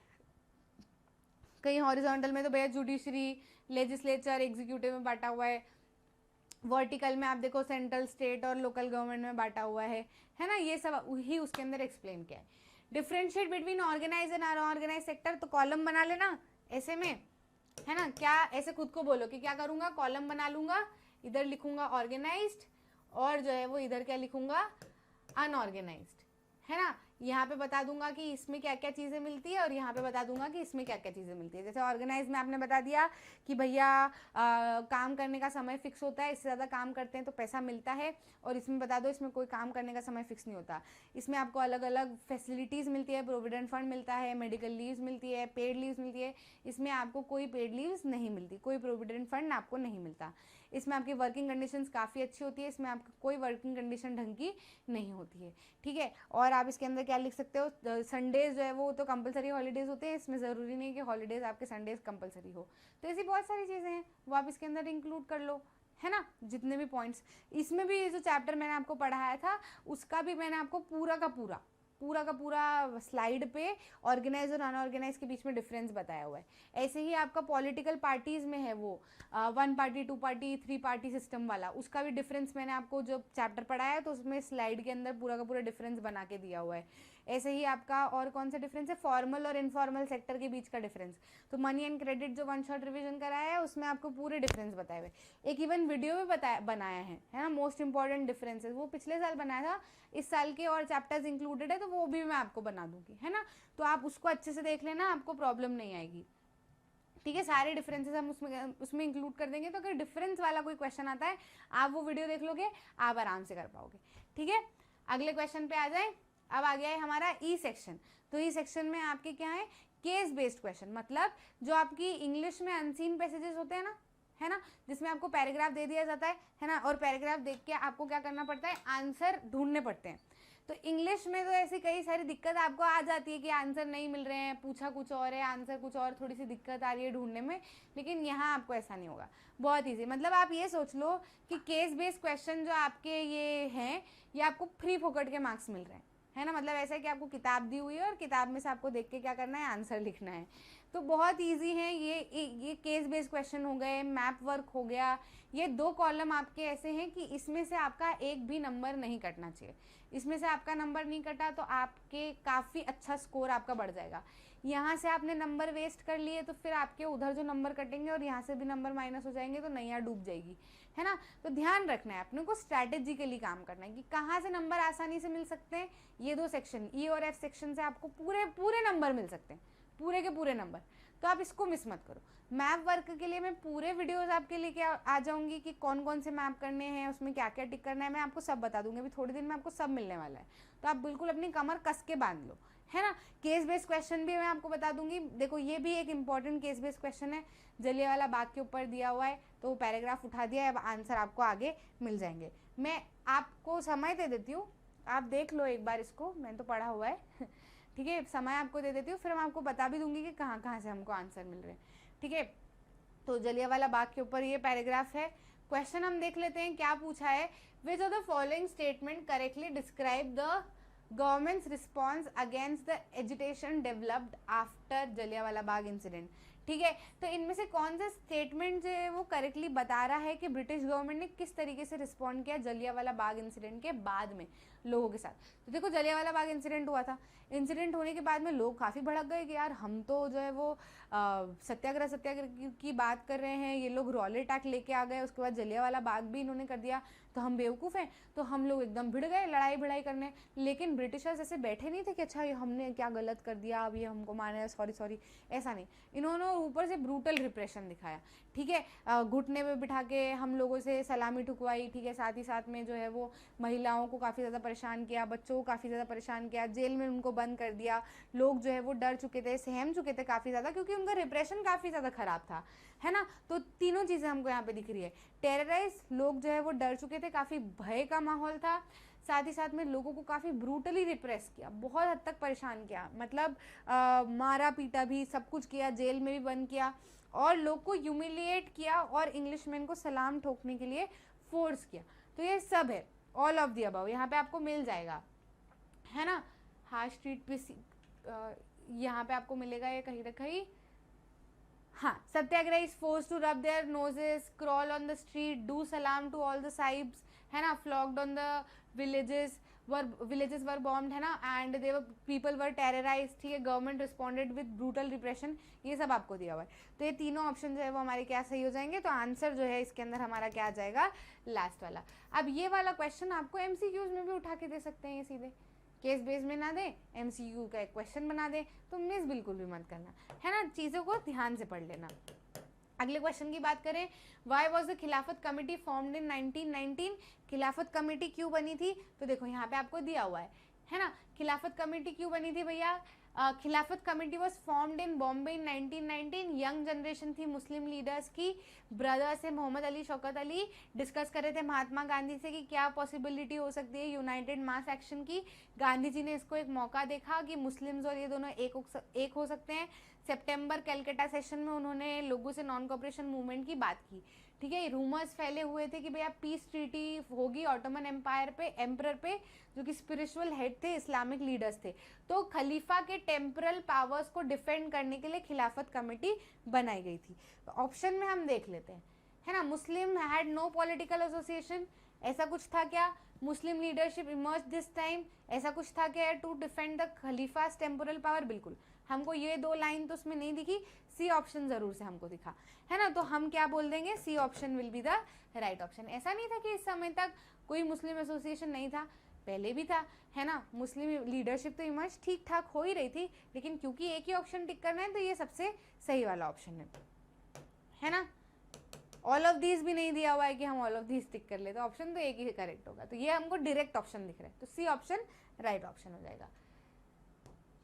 कहीं हॉरिजॉन्टल में तो भैया जुडिशरी, लेजिस्लेचर, एग्जीक्यूटिव में बांटा हुआ है, वर्टिकल में आप देखो सेंट्रल, स्टेट और लोकल गवर्नमेंट में बांटा हुआ है ना, ये सब ही उसके अंदर एक्सप्लेन किया है, differentiate between organise and unorganise sector, तो कॉलम बना लेना ऐसे में, है ना। क्या ऐसे खुद को बोलो कि क्या करूंगा, कॉलम बना लूंगा, इधर लिखूंगा ऑर्गेनाइज्ड और जो है वो इधर क्या लिखूंगा, अनऑर्गेनाइज्ड, है ना। यहाँ पे बता दूंगा कि इसमें क्या क्या चीज़ें मिलती है और यहाँ पे बता दूंगा कि इसमें क्या क्या चीज़ें मिलती है। जैसे ऑर्गेनाइज में आपने बता दिया कि भैया काम करने का समय फिक्स होता है, इससे ज़्यादा काम करते हैं तो पैसा मिलता है, और इसमें बता दो इसमें कोई काम करने का समय फिक्स नहीं होता। इसमें आपको अलग अलग फैसिलिटीज़ मिलती है, प्रोविडेंट फंड मिलता है, मेडिकल लीव्स मिलती है, पेड लीव्स मिलती है। इसमें आपको कोई पेड लीव्स नहीं मिलती, कोई प्रोविडेंट फंड आपको नहीं मिलता। इसमें आपकी वर्किंग कंडीशंस काफ़ी अच्छी होती है, इसमें आपकी कोई वर्किंग कंडीशन ढंग की नहीं होती है, ठीक है। और आप इसके अंदर क्या लिख सकते हो, संडेज जो है वो तो कंपलसरी हॉलीडेज होते हैं, इसमें ज़रूरी नहीं कि हॉलीडेज आपके संडेज कंपलसरी हो। तो ऐसी बहुत सारी चीज़ें हैं वो आप इसके अंदर इंक्लूड कर लो, है ना। जितने भी पॉइंट्स इसमें भी, ये जो चैप्टर मैंने आपको पढ़ाया था उसका भी मैंने आपको पूरा का पूरा स्लाइड पे ऑर्गेनाइज और अनऑर्गेनाइज के बीच में डिफरेंस बताया हुआ है। ऐसे ही आपका पॉलिटिकल पार्टीज में है वो 1 पार्टी 2 पार्टी 3 पार्टी सिस्टम वाला, उसका भी डिफरेंस मैंने आपको जो चैप्टर पढ़ाया है तो उसमें स्लाइड के अंदर पूरा का पूरा डिफरेंस बना के दिया हुआ है। ऐसे ही आपका और कौन सा डिफरेंस है, फॉर्मल और इनफॉर्मल सेक्टर के बीच का डिफरेंस। तो मनी एंड क्रेडिट जो 1 शॉट रिवीजन कराया है उसमें आपको पूरे डिफरेंस बताए हुए, एक इवन वीडियो भी बनाया है ना, मोस्ट इंपॉर्टेंट डिफरेंसेस, वो पिछले साल बनाया था, इस साल के और चैप्टर्स इंक्लूडेड है तो वो भी मैं आपको बना दूंगी, है ना। तो आप उसको अच्छे से देख लेना, आपको प्रॉब्लम नहीं आएगी, ठीक है। सारे डिफरेंसेस हम उसमें इंक्लूड कर देंगे, तो अगर डिफरेंस वाला कोई क्वेश्चन आता है आप वो वीडियो देख लोगे, आप आराम से कर पाओगे, ठीक है। अगले क्वेश्चन पे आ जाए। अब आ गया है हमारा ई सेक्शन। तो ई सेक्शन में आपके क्या है, केस बेस्ड क्वेश्चन, मतलब जो आपकी इंग्लिश में अनसीन पैसेजेस होते हैं ना, है ना, जिसमें आपको पैराग्राफ दे दिया जाता है ना, और पैराग्राफ देख के आपको क्या करना पड़ता है, आंसर ढूंढने पड़ते हैं। तो इंग्लिश में तो ऐसी कई सारी दिक्कत आपको आ जाती है कि आंसर नहीं मिल रहे हैं, पूछा कुछ और है, आंसर कुछ और, थोड़ी सी दिक्कत आ रही है ढूंढने में। लेकिन यहाँ आपको ऐसा नहीं होगा, बहुत ईजी। मतलब आप ये सोच लो कि केस बेस्ड क्वेश्चन जो आपके ये हैं, ये आपको फ्री फोकट के मार्क्स मिल रहे हैं, है ना। मतलब ऐसा है कि आपको किताब दी हुई है और किताब में से आपको देख के क्या करना है, आंसर लिखना है। तो बहुत इजी है ये केस बेस्ड क्वेश्चन हो गए, मैप वर्क हो गया। ये 2 कॉलम आपके ऐसे हैं कि इसमें से आपका एक भी नंबर नहीं कटना चाहिए। इसमें से आपका नंबर नहीं कटा तो आपके काफ़ी अच्छा स्कोर आपका बढ़ जाएगा। यहाँ से आपने नंबर वेस्ट कर लिए तो फिर आपके उधर जो नंबर कटेंगे और यहाँ से भी नंबर माइनस हो जाएंगे, तो नैया डूब जाएगी, है ना। तो ध्यान रखना है, अपने को स्ट्रैटेजिकली काम करना है कि कहाँ से नंबर आसानी से मिल सकते हैं। ये 2 सेक्शन, ई और एफ सेक्शन से आपको पूरे नंबर मिल सकते हैं, पूरे के पूरे नंबर। तो आप इसको मिस मत करो। मैप वर्क के लिए मैं पूरे वीडियोस आपके लेके आ जाऊंगी कि कौन कौन से मैप करने हैं, उसमें क्या क्या टिक करना है, मैं आपको सब बता दूंगी। अभी थोड़े दिन में आपको सब मिलने वाला है, तो आप बिल्कुल अपनी कमर कस के बांध लो, है ना। केस बेस्ड क्वेश्चन भी मैं आपको बता दूंगी। देखो ये भी एक इंपॉर्टेंट केस बेस्ड क्वेश्चन है, जलियांवाला बाग के ऊपर दिया हुआ है, तो पैराग्राफ उठा दिया है, अब आंसर आपको आगे मिल जाएंगे। मैं आपको समय दे देती हूँ, आप देख लो एक बार इसको, मैंने तो पढ़ा हुआ है ठीक है। समय आपको दे देती हूँ, फिर मैं आपको बता भी दूंगी कि कहाँ कहाँ से हमको आंसर मिल रहे हैं, ठीक है। तो जलियांवाला बाग के ऊपर ये पैराग्राफ है। क्वेश्चन हम देख लेते हैं क्या पूछा है। विच of the following statement correctly describe the governments response against the agitation developed after Jallianwala Bagh incident, ठीक है। तो इनमें से कौन सा स्टेटमेंट जो है वो करेक्टली बता रहा है कि ब्रिटिश गवर्नमेंट ने किस तरीके से रिस्पॉन्ड किया जलियांवाला बाग इंसिडेंट के बाद में लोगों के साथ। तो देखो जलियांवाला बाग इंसिडेंट हुआ था, इंसिडेंट होने के बाद में लोग काफ़ी भड़क गए कि यार हम तो जो है वो सत्याग्रह की बात कर रहे हैं, ये लोग रॉलेट एक्ट लेके आ गए, उसके बाद जलियांवाला बाग भी इन्होंने कर दिया, तो हम बेवकूफ़ हैं। तो हम लोग एकदम भिड़ गए लड़ाई भिड़ाई करने। लेकिन ब्रिटिशर्स ऐसे बैठे नहीं थे कि अच्छा ये हमने क्या गलत कर दिया, अब ये हमको माने सॉरी, ऐसा नहीं। इन्होंने ऊपर से ब्रूटल रिप्रेशन दिखाया, ठीक है। घुटने में बिठा के हम लोगों से सलामी ठुकवाई, ठीक है। साथ ही साथ में जो है वो महिलाओं को काफ़ी ज़्यादा परेशान किया, बच्चों को काफ़ी ज़्यादा परेशान किया, जेल में उनको बंद कर दिया। लोग जो है वो डर चुके थे, सहम चुके थे काफ़ी ज़्यादा, क्योंकि उनका रिप्रेशन काफ़ी ज़्यादा ख़राब था, है ना। तो तीनों चीज़ें हमको यहाँ पे दिख रही है। टेरराइज, लोग जो है वो डर चुके थे, काफ़ी भय का माहौल था। साथ ही साथ में लोगों को काफ़ी ब्रूटली रिप्रेस किया, बहुत हद तक परेशान किया, मतलब मारा पीटा भी, सब कुछ किया, जेल में भी बंद किया, और लोग को ह्यूमिलिएट किया, और इंग्लिशमैन को सलाम ठोकने के लिए फोर्स किया। तो ये सब है, ऑल ऑफ दी अबव यहाँ पे आपको मिल जाएगा, है ना। हाई स्ट्रीट पे यहाँ पे आपको मिलेगा ये कहीं ना कहीं। हाँ, satyagraha is force to rub their noses, crawl on the street, do salaam to all the sahibs, है ना, flogged on the villages, villages were bombed, है ना, and they were people were टेरराइज्ड, ठीक है, government responded with brutal repression, ये सब आपको दिया हुआ है। तो ये तीनों ऑप्शन जो है वो हमारे क्या सही हो जाएंगे, तो आंसर जो है इसके अंदर हमारा क्या आ जाएगा, लास्ट वाला। अब ये वाला क्वेश्चन आपको एमसीक्यूज में भी उठा के दे सकते हैं, ये सीधे केस बेस में ना दे, एमसीक्यू का एक क्वेश्चन बना दे, तो मिस बिल्कुल भी मत करना, है ना, चीज़ों को ध्यान से पढ़ लेना। अगले क्वेश्चन की बात करें, वाई वॉज द खिलाफत कमेटी फॉर्म्ड इन 1919, खिलाफत कमेटी क्यों बनी थी, तो देखो यहाँ पे आपको दिया हुआ है ना, खिलाफत कमेटी क्यों बनी थी भैया, खिलाफत committee was formed in Bombay in 1919, young generation थी मुस्लिम लीडर्स की, ब्रदर्स है मोहम्मद अली, शौकत अली, डिस्कस कर रहे थे महात्मा गांधी से कि क्या पॉसिबिलिटी हो सकती है यूनाइटेड मास एक्शन की, गांधी जी ने इसको एक मौका देखा कि मुस्लिम्स और ये दोनों एक हो सकते हैं। सितंबर कैलकाटा सेशन में उन्होंने लोगों से नॉन कॉपरेशन मूवमेंट की बात की, ठीक है, रूमर्स फैले हुए थे कि भैया पीस ट्रीटी होगी ऑटोमन एम्पायर पे, एम्परर पे, जो कि स्पिरिचुअल हेड थे, इस्लामिक लीडर्स थे, तो खलीफा के टेम्परल पावर्स को डिफेंड करने के लिए खिलाफत कमेटी बनाई गई थी। तो ऑप्शन में हम देख लेते हैं, है ना, Muslim had no political association, ऐसा कुछ था क्या, Muslim leadership emerge this time, ऐसा कुछ था क्या, to defend the khalifa's temporal power, बिल्कुल हमको ये दो लाइन तो उसमें नहीं दिखी, सी ऑप्शन जरूर से हमको दिखा, है ना, तो हम क्या बोल देंगे, C option will be the right option. ऐसा नहीं था कि इस समय तक कोई मुस्लिम एसोसिएशन नहीं था, पहले भी था, है ना, मुस्लिम लीडरशिप तो इमर्ज ठीक ठाक हो ही रही थी, लेकिन क्योंकि एक ही ऑप्शन टिक करना है तो ये सबसे सही वाला ऑप्शन है ना, ऑल ऑफ दीज भी नहीं दिया हुआ है कि हम ऑल ऑफ दीज टिक कर ले, तो ऑप्शन तो एक ही करेक्ट होगा, तो ये हमको डायरेक्ट ऑप्शन दिख रहा है, तो सी ऑप्शन राइट ऑप्शन हो जाएगा।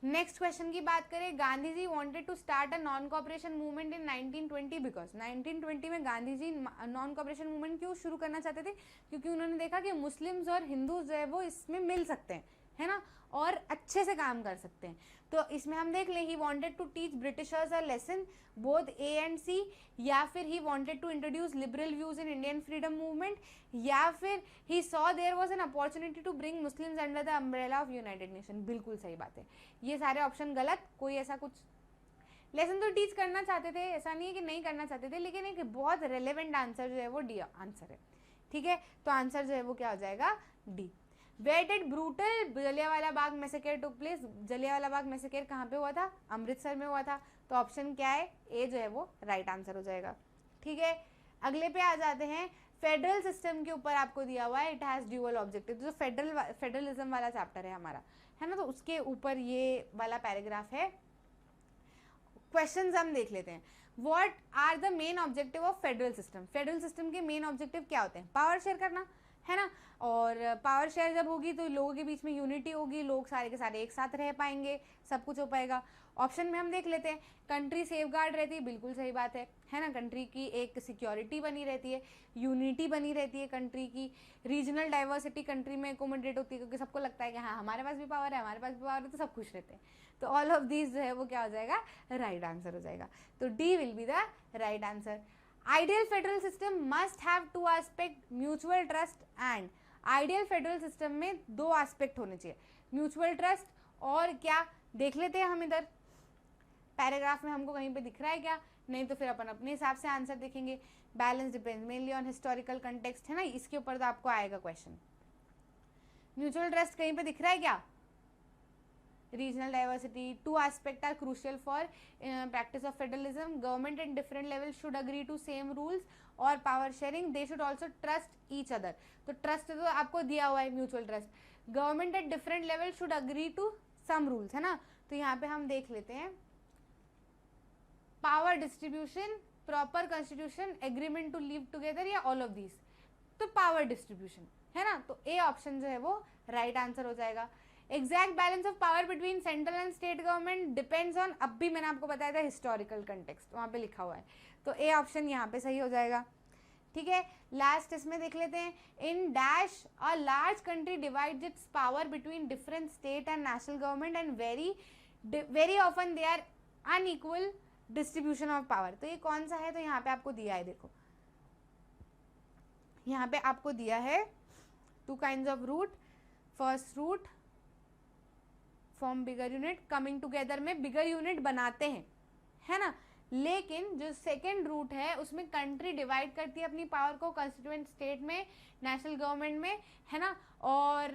नेक्स्ट क्वेश्चन की बात करें, Gandhi ji wanted to start a non cooperation movement in 1920 because 1920 में Gandhi ji non cooperation movement क्यों शुरू करना चाहते थे, क्योंकि उन्होंने देखा कि मुस्लिम्स और हिंदूज जो है वो इसमें मिल सकते हैं, है ना, और अच्छे से काम कर सकते हैं। तो इसमें हम देख लें, he wanted to teach Britishers a lesson both A and C, या फिर he wanted to introduce liberal views in Indian freedom movement, या फिर he saw there was an opportunity to bring Muslims under the umbrella of united nation. बिल्कुल सही बात है, ये सारे ऑप्शन गलत, कोई ऐसा कुछ लेसन तो टीच करना चाहते थे, ऐसा नहीं है कि नहीं करना चाहते थे, लेकिन एक बहुत रेलेवेंट आंसर जो है वो डी आंसर है, ठीक है, तो आंसर जो है वो क्या हो जाएगा, D. Where did brutal Jallianwala Bagh massacre took place, Jallianwala Bagh massacre कहाँ पे हुआ था, अमृतसर में हुआ था, तो ऑप्शन क्या है, ए जो है वो राइट आंसर हो जाएगा, ठीक है। अगले पे आ जाते हैं, फेडरल सिस्टम के ऊपर आपको दिया हुआ है, इट हैज ड्यूअल ऑब्जेक्टिव, जो फेडरलिज्म वाला चैप्टर है हमारा, है ना, तो उसके ऊपर ये वाला पैराग्राफ है। क्वेश्चंस हम देख लेते हैं, what are the main objective of federal system, federal system के मेन ऑब्जेक्टिव क्या होते हैं, पावर शेयर करना, है ना, और पावर शेयर जब होगी तो लोगों के बीच में यूनिटी होगी, लोग सारे के सारे एक साथ रह पाएंगे, सब कुछ हो पाएगा। ऑप्शन में हम देख लेते हैं, कंट्री सेफगार्ड रहती है, बिल्कुल सही बात है ना, कंट्री की एक सिक्योरिटी बनी रहती है, यूनिटी बनी रहती है कंट्री की, रीजनल डाइवर्सिटी कंट्री में एकोमोडेट होती है, क्योंकि सबको लगता है कि हाँ हमारे पास भी पावर है, हमारे पास भी पावर है, तो सब खुश रहते हैं, तो ऑल ऑफ दीज जो है वो क्या हो जाएगा, राइट आंसर हो जाएगा, तो D will be the right answer. Ideal federal system must have to aspect, mutual trust and, ideal federal system में दो एस्पेक्ट होने चाहिए, म्यूचुअल ट्रस्ट और क्या, देख लेते हैं हम इधर पैराग्राफ में हमको कहीं पे दिख रहा है क्या, नहीं तो फिर अपन अपने हिसाब से आंसर देखेंगे। Balance depends mainly on historical context, है ना, इसके ऊपर तो आपको आएगा क्वेश्चन। म्यूचुअल ट्रस्ट कहीं पे दिख रहा है क्या, regional diversity, two aspects are crucial for practice of federalism, government at different levels should agree to same rules और power sharing, they should also trust each other, तो trust तो आपको दिया हुआ है mutual trust, government at different levels should agree to some rules, है ना, तो यहाँ पे हम देख लेते हैं, power distribution, proper constitution, agreement to live together या all of these, तो power distribution, है ना, तो A ऑप्शन जो है वो right answer हो जाएगा। Exact balance of power between central and state government depends on, अब भी मैंने आपको बताया था हिस्टोरिकल कंटेक्स्ट, वहाँ पे लिखा हुआ है, तो ए ऑप्शन यहाँ पे सही हो जाएगा, ठीक है। लास्ट इसमें देख लेते हैं, in dash a large country divides its power between different state and national government and very often they are unequal distribution of power, तो ये कौन सा है, तो यहाँ पे आपको दिया है, देखो यहाँ पे आपको दिया है two kinds of route, first route form bigger unit, coming together में बिगर यूनिट बनाते हैं, है ना, लेकिन जो सेकेंड रूट है उसमें कंट्री डिवाइड करती है अपनी पावर को, कंस्टिट्यूएंट स्टेट में, नेशनल गवर्नमेंट में, है ना, और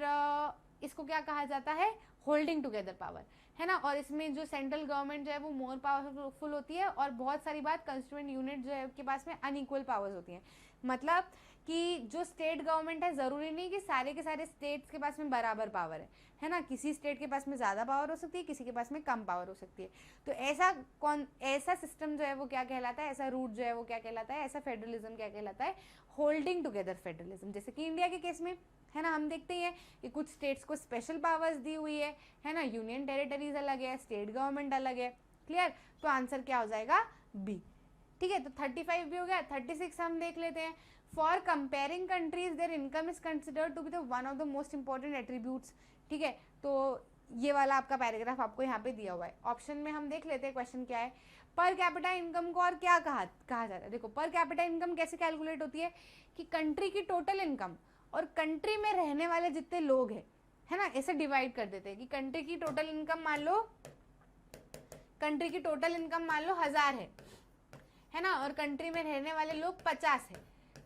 इसको क्या कहा जाता है, होल्डिंग टुगेदर पावर, है ना। और इसमें जो सेंट्रल गवर्नमेंट जो है वो मोर पावरफुल होती है और बहुत सारी बात कंस्टिट्यूएंट यूनिट जो है के पास में अनइक्वल पावर्स होती हैं। मतलब कि जो स्टेट गवर्नमेंट है, ज़रूरी नहीं कि सारे के सारे स्टेट्स के पास में बराबर पावर है ना। किसी स्टेट के पास में ज़्यादा पावर हो सकती है, किसी के पास में कम पावर हो सकती है। तो ऐसा सिस्टम जो है वो क्या कहलाता है, ऐसा रूट जो है वो क्या कहलाता है, ऐसा फेडरलिज्म क्या कहलाता है, होल्डिंग टुगेदर फेडरलिज्म। जैसे कि इंडिया के केस में है ना, हम देखते हैं कि कुछ स्टेट्स को स्पेशल पावर्स दी हुई है ना, यूनियन टेरिटरीज अलग है, स्टेट गवर्नमेंट अलग है। क्लियर, तो आंसर क्या हो जाएगा, बी। ठीक है, तो 35 भी हो गया। 36 हम देख लेते हैं। For comparing countries their income is considered to be the one of the most important attributes. ठीक है, तो ये वाला आपका पैराग्राफ आपको यहाँ पे दिया हुआ है। ऑप्शन में हम देख लेते हैं क्वेश्चन क्या है। पर कैपिटा इनकम को और क्या कहा जाता है। देखो, पर कैपिटा इनकम कैसे कैलकुलेट होती है कि कंट्री की टोटल इनकम और कंट्री में रहने वाले जितने लोग हैं, है ना, ऐसे डिवाइड कर देते हैं कि कंट्री की टोटल इनकम मान लो, कंट्री की टोटल इनकम मान लो 1000 है ना, और कंट्री में रहने वाले लोग 50 है,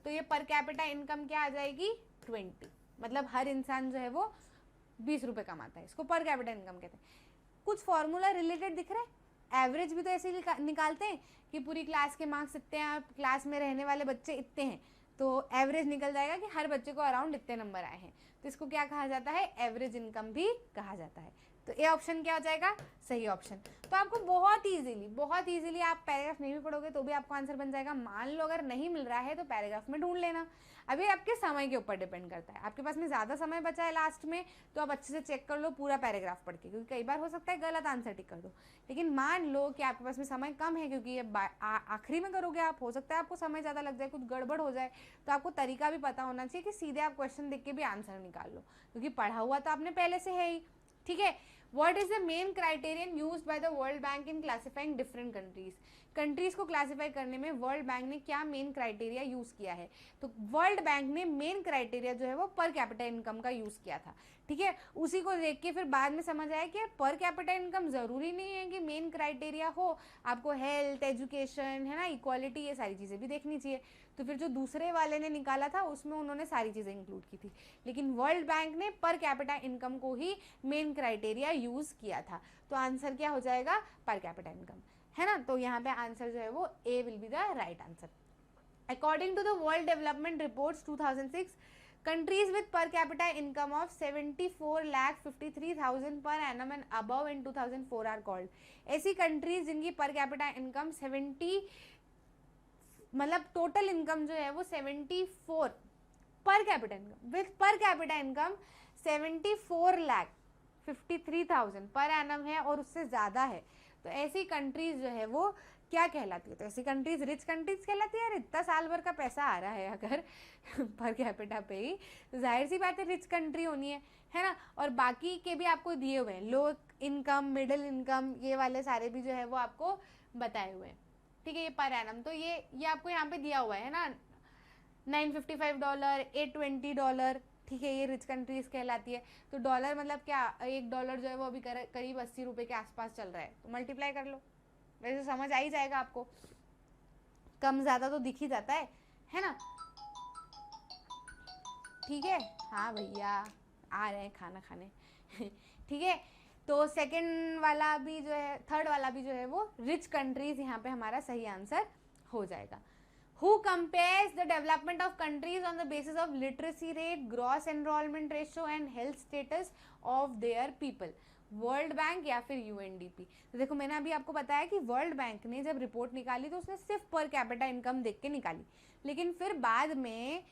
तो ये पर कैपिटा इनकम क्या आ जाएगी, 20। मतलब हर इंसान जो है वो 20 रुपए कमाता है, इसको पर कैपिटा इनकम कहते हैं। कुछ फॉर्मूला रिलेटेड दिख रहा है, एवरेज भी तो ऐसे ही निकालते हैं कि पूरी क्लास के मार्क्स इतने हैं, क्लास में रहने वाले बच्चे इतने हैं, तो एवरेज निकल जाएगा कि हर बच्चे को अराउंड इतने नंबर आए हैं, तो इसको क्या कहा जाता है, एवरेज इनकम भी कहा जाता है। तो ए ऑप्शन क्या हो जाएगा, सही ऑप्शन। तो आपको बहुत इजीली आप पैराग्राफ नहीं भी पढ़ोगे तो भी आपको आंसर बन जाएगा। मान लो अगर नहीं मिल रहा है तो पैराग्राफ में ढूंढ लेना। अभी आपके समय के ऊपर डिपेंड करता है, आपके पास में ज़्यादा समय बचा है लास्ट में तो आप अच्छे से चेक कर लो पूरा पैराग्राफ पढ़ के, क्योंकि कई बार हो सकता है गलत आंसर टिक कर दो। लेकिन मान लो कि आपके पास में समय कम है, क्योंकि ये आखिरी में करोगे आप, हो सकता है आपको समय ज़्यादा लग जाए, कुछ गड़बड़ हो जाए, तो आपको तरीका भी पता होना चाहिए कि सीधे आप क्वेश्चन देख के भी आंसर निकाल लो, क्योंकि पढ़ा हुआ तो आपने पहले से है ही। ठीक है, What is the main criterion used by the World Bank in classifying different countries? Countries को क्लासीफाई करने में वर्ल्ड बैंक ने क्या मेन क्राइटेरिया यूज किया है, तो वर्ल्ड बैंक ने मेन क्राइटेरिया जो है वो पर कैपिटा इनकम का यूज किया था। ठीक है, उसी को देख के फिर बाद में समझ आया कि पर कैपिटा इनकम जरूरी नहीं है कि मेन क्राइटेरिया हो, आपको हेल्थ, एजुकेशन, है ना, इक्वालिटी, ये सारी चीजें भी देखनी चाहिए। तो फिर जो दूसरे वाले ने निकाला था उसमें उन्होंने सारी चीजें इंक्लूड की थी, लेकिन वर्ल्ड बैंक ने पर कैपिटा इनकम को ही मेन क्राइटेरिया यूज किया था। तो आंसर क्या हो जाएगा, पर कैपिटा इनकम, है ना। तो यहाँ पे आंसर जो है वो A will be the right answer. According to the world development reports 2006, countries with per capita income of 74,53,000 per annum and above in 2004 are called। ऐसी कंट्रीज जिनकी पर कैपिटा इनकम 70, मतलब टोटल इनकम जो है वो 74 per capita income, with per capita income 74,53,000 per annum है और उससे ज़्यादा है, तो ऐसी कंट्रीज जो है वो क्या कहलाती है, तो ऐसी कंट्रीज रिच कंट्रीज कहलाती है। यार इतना साल भर का पैसा आ रहा है अगर पर कैपिटा पे ही, तो जाहिर सी बात है रिच कंट्री होनी है ना। और बाकी के भी आपको दिए हुए हैं, लो इनकम, मिडिल इनकम, ये वाले सारे भी जो है वो आपको बताए हुए हैं। ठीक है, ये पर एनम, तो ये आपको यहाँ पे दिया हुआ है ना, $955, $820। ठीक है, ये रिच कंट्रीज कहलाती है। तो डॉलर मतलब क्या, $1 जो है वो अभी करीब 80 रुपए के आसपास चल रहा है, तो मल्टीप्लाई कर लो, वैसे समझ आ ही जाएगा आपको, कम ज़्यादा तो दिख ही जाता है ना। ठीक है, हाँ भैया आ रहे हैं खाना खाने ठीक है, तो सेकंड वाला भी जो है, थर्ड वाला भी जो है वो रिच कंट्रीज यहाँ पे हमारा सही आंसर हो जाएगा। Who compares the development of countries on the basis of literacy rate, gross enrollment ratio and health status of their people? World bank या फिर यूएनडीपी। तो देखो मैंने अभी आपको बताया कि वर्ल्ड बैंक ने जब रिपोर्ट निकाली तो उसने सिर्फ पर कैपिटा इनकम देख के निकाली, लेकिन फिर बाद में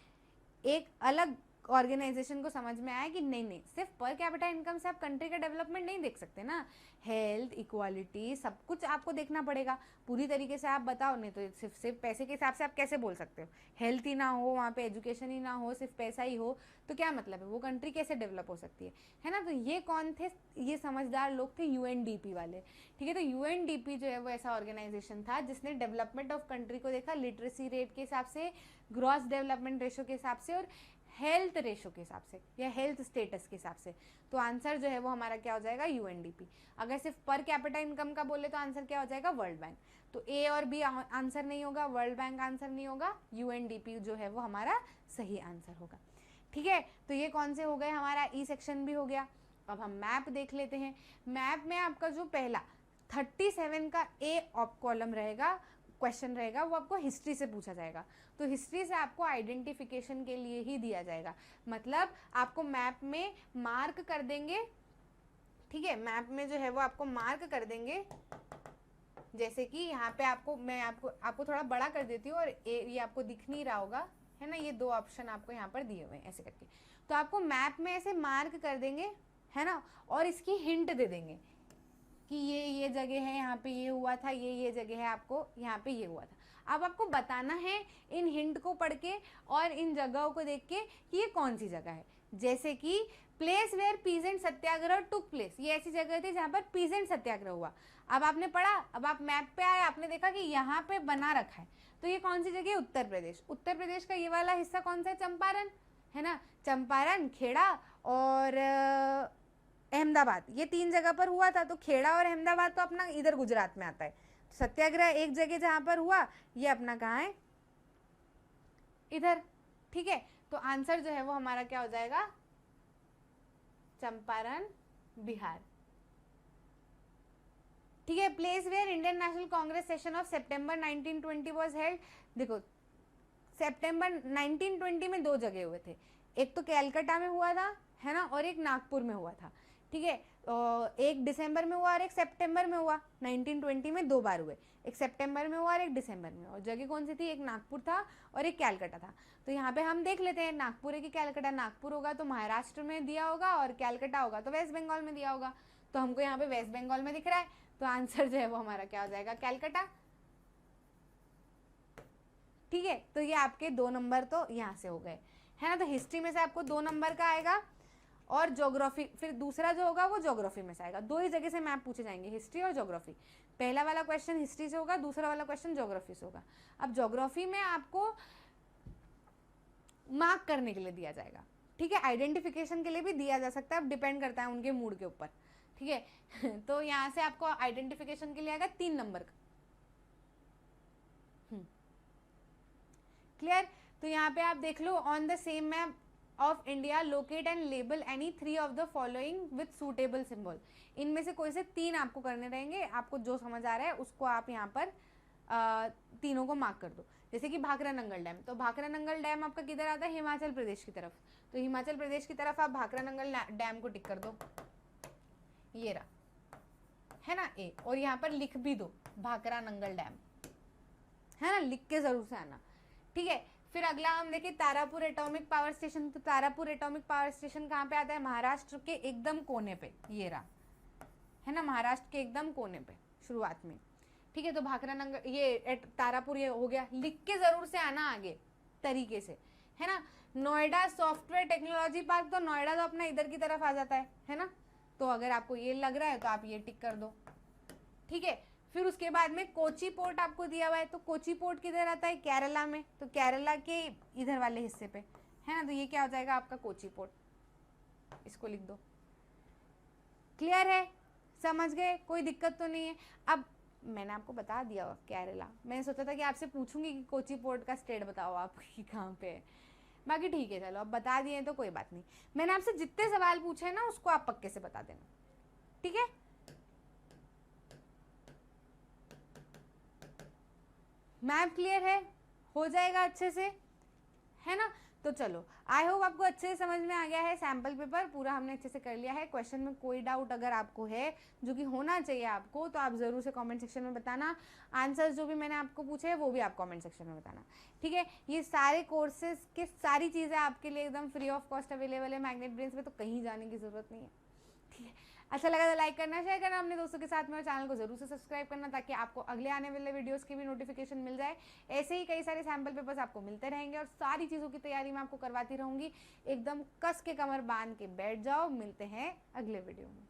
एक अलग ऑर्गेनाइजेशन को समझ में आया कि नहीं, सिर्फ पर कैपिटा इनकम से आप कंट्री का डेवलपमेंट नहीं देख सकते ना, हेल्थ, इक्वालिटी, सब कुछ आपको देखना पड़ेगा। पूरी तरीके से आप बताओ, नहीं तो सिर्फ पैसे के हिसाब से आप कैसे बोल सकते हो, हेल्थ ही ना हो वहाँ पे, एजुकेशन ही ना हो, सिर्फ पैसा ही हो, तो क्या मतलब है, वो कंट्री कैसे डेवलप हो सकती है ना। तो ये कौन थे, ये समझदार लोग थे, यूएनडीपी वाले। ठीक है, तो यूएनडीपी जो है वो ऐसा ऑर्गेनाइजेशन था जिसने डेवलपमेंट ऑफ कंट्री को देखा लिटरेसी रेट के हिसाब से, ग्रॉस डेवलपमेंट रेशो के हिसाब से और हेल्थ रेशो के हिसाब से या हेल्थ स्टेटस के हिसाब से। तो आंसर जो है वो हमारा क्या हो जाएगा, यूएनडीपी। अगर सिर्फ पर कैपिटा इनकम का बोले तो आंसर क्या हो जाएगा, वर्ल्ड बैंक। तो ए और बी आंसर नहीं होगा, वर्ल्ड बैंक आंसर नहीं होगा, यूएनडीपी जो है वो हमारा सही आंसर होगा। ठीक है, तो ये कौन से हो गए, हमारा ई सेक्शन भी हो गया। अब हम मैप देख लेते हैं। मैप में आपका जो पहला 37 का ए ऑप कॉलम रहेगा, क्वेश्चन रहेगा, वो आपको हिस्ट्री से पूछा जाएगा। तो हिस्ट्री से आपको आइडेंटिफिकेशन के लिए ही दिया जाएगा, मतलब आपको मैप में मार्क कर देंगे। ठीक है, मैप में जो है वो आपको मार्क कर देंगे, जैसे कि यहाँ पे आपको मैं आपको थोड़ा बड़ा कर देती हूँ, और ये आपको दिख नहीं रहा होगा, है ना, ये 2 ऑप्शन आपको यहाँ पर दिए हुए हैं ऐसे करके। तो आपको मैप में ऐसे मार्क कर देंगे, है ना, और इसकी हिंट दे देंगे कि ये जगह है, यहाँ पे ये हुआ था, ये जगह है, आपको यहाँ पे ये हुआ था। अब आपको बताना है इन हिंट को पढ़ के और इन जगहों को देख के कि ये कौन सी जगह है। जैसे कि place where peasant satyagraha took place, ये ऐसी जगह थी जहाँ पर पीजेंट सत्याग्रह हुआ। अब आपने पढ़ा, अब आप मैप पे आए, आपने देखा कि यहाँ पे बना रखा है, तो ये कौन सी जगह है, उत्तर प्रदेश। उत्तर प्रदेश का ये वाला हिस्सा कौन सा है, चंपारण, है ना, चंपारण, खेड़ा और अहमदाबाद, ये 3 जगह पर हुआ था। तो खेड़ा और अहमदाबाद तो अपना इधर गुजरात में आता है। सत्याग्रह एक जगह जहां पर हुआ, ये अपना कहाँ है, इधर। ठीक है, तो आंसर जो है वो हमारा क्या हो जाएगा, चंपारण, बिहार। ठीक है, place where Indian National Congress session of September 1920 was held. देखो, सितंबर 1920 में 2 जगह हुए थे, एक तो कैलकाटा में हुआ था, है ना, और एक नागपुर में हुआ था। ठीक है, एक दिसंबर में हुआ और एक सितंबर में हुआ। 1920 में 2 बार हुए, एक सितंबर में हुआ और एक दिसंबर में। और जगह कौन सी थी, एक नागपुर था और एक कैलकाटा था। तो यहाँ पे हम देख लेते हैं, नागपुर है कि कैलकाटा। नागपुर होगा तो महाराष्ट्र में दिया होगा, और कैलकाटा होगा तो वेस्ट बंगाल में दिया होगा। तो हमको यहाँ पे वेस्ट बंगाल में दिख रहा है, तो आंसर जो है वो हमारा क्या हो जाएगा, कैलकाटा। ठीक है, तो ये आपके 2 नंबर तो यहाँ से हो गए, है ना। तो हिस्ट्री में से आपको 2 नंबर का आएगा, और ज्योग्राफी फिर दूसरा जो होगा वो ज्योग्राफी में से आएगा। 2 ही जगह से मैप पूछे जाएंगे, हिस्ट्री और ज्योग्राफी। पहला वाला क्वेश्चन हिस्ट्री से होगा, दूसरा वाला क्वेश्चन ज्योग्राफी से होगा। अब ज्योग्राफी में आपको मार्क करने के लिए दिया जाएगा, ठीक है, आइडेंटिफिकेशन के लिए भी दिया जा सकता है, अब डिपेंड करता है उनके मूड के ऊपर। ठीक है, तो यहाँ से आपको आइडेंटिफिकेशन के लिए आएगा 3 नंबर का। क्लियर। तो यहाँ पे आप देख लो, on the same map of India locate and label any 3 of the following with suitable symbol. इनमें से कोई से 3 आपको करने रहेंगे, आपको जो समझ आ रहा है उसको आप यहाँ पर तीनों को मार्क कर दो। जैसे कि भाखरा नंगल डैम, तो भाखरा नंगल डैम आपका किधर आता है, हिमाचल प्रदेश की तरफ। तो हिमाचल प्रदेश की तरफ आप भाखरा नंगल डैम को टिक कर दो, ये रहा, है ना, ए। और यहाँ पर लिख भी दो भाखरा नंगल डैम, है ना, लिख के जरूर से आना। ठीक है, फिर अगला हम देखें तारापुर एटॉमिक पावर स्टेशन। तो तारापुर एटॉमिक पावर स्टेशन कहाँ पे आता है, महाराष्ट्र के एकदम कोने पे, ये रहा, है ना, महाराष्ट्र के एकदम कोने पे शुरुआत में। ठीक है, तो भाखरा नंगल, ये तारापुर, ये हो गया, लिख के जरूर से आना आगे तरीके से, है ना। नोएडा सॉफ्टवेयर टेक्नोलॉजी पार्क, तो नोएडा तो अपना इधर की तरफ आ जाता है ना। तो अगर आपको ये लग रहा है तो आप ये टिक कर दो। ठीक है, फिर उसके बाद में कोची पोर्ट आपको दिया हुआ है, तो कोची पोर्ट किधर आता है, केरला में। तो केरला के इधर वाले हिस्से पे, है ना, तो ये क्या हो जाएगा आपका कोची पोर्ट, इसको लिख दो। क्लियर है, समझ गए, कोई दिक्कत तो नहीं है। अब मैंने आपको बता दिया केरला, मैंने सोचा था कि आपसे पूछूंगी कि कोची पोर्ट का स्टेट बताओ आप कि कहाँ पे है, बाकी ठीक है, चलो अब बता दिए तो कोई बात नहीं। मैंने आपसे जितने सवाल पूछे हैं ना उसको आप पक्के से बता देना, ठीक है। मैप क्लियर है, हो जाएगा अच्छे से, है ना। तो चलो, आई होप आपको अच्छे से समझ में आ गया है। सैम्पल पेपर पूरा हमने अच्छे से कर लिया है। क्वेश्चन में कोई डाउट अगर आपको है, जो कि होना चाहिए आपको, तो आप ज़रूर से कमेंट सेक्शन में बताना। आंसर्स जो भी मैंने आपको पूछे हैं वो भी आप कमेंट सेक्शन में बताना, ठीक है। ये सारे कोर्सेज के सारी चीज़ें आपके लिए एकदम फ्री ऑफ कॉस्ट अवेलेबल है मैग्नेट ब्रेन्स में, तो कहीं जाने की ज़रूरत नहीं है, ठीक है। अच्छा लगा तो लाइक करना, शेयर करना अपने दोस्तों के साथ में, और चैनल को जरूर से सब्सक्राइब करना ताकि आपको अगले आने वाले वीडियोस की भी नोटिफिकेशन मिल जाए। ऐसे ही कई सारे सैम्पल पेपर्स आपको मिलते रहेंगे और सारी चीज़ों की तैयारी मैं आपको करवाती रहूँगी। एकदम कस के कमर बांध के बैठ जाओ। मिलते हैं अगले वीडियो में।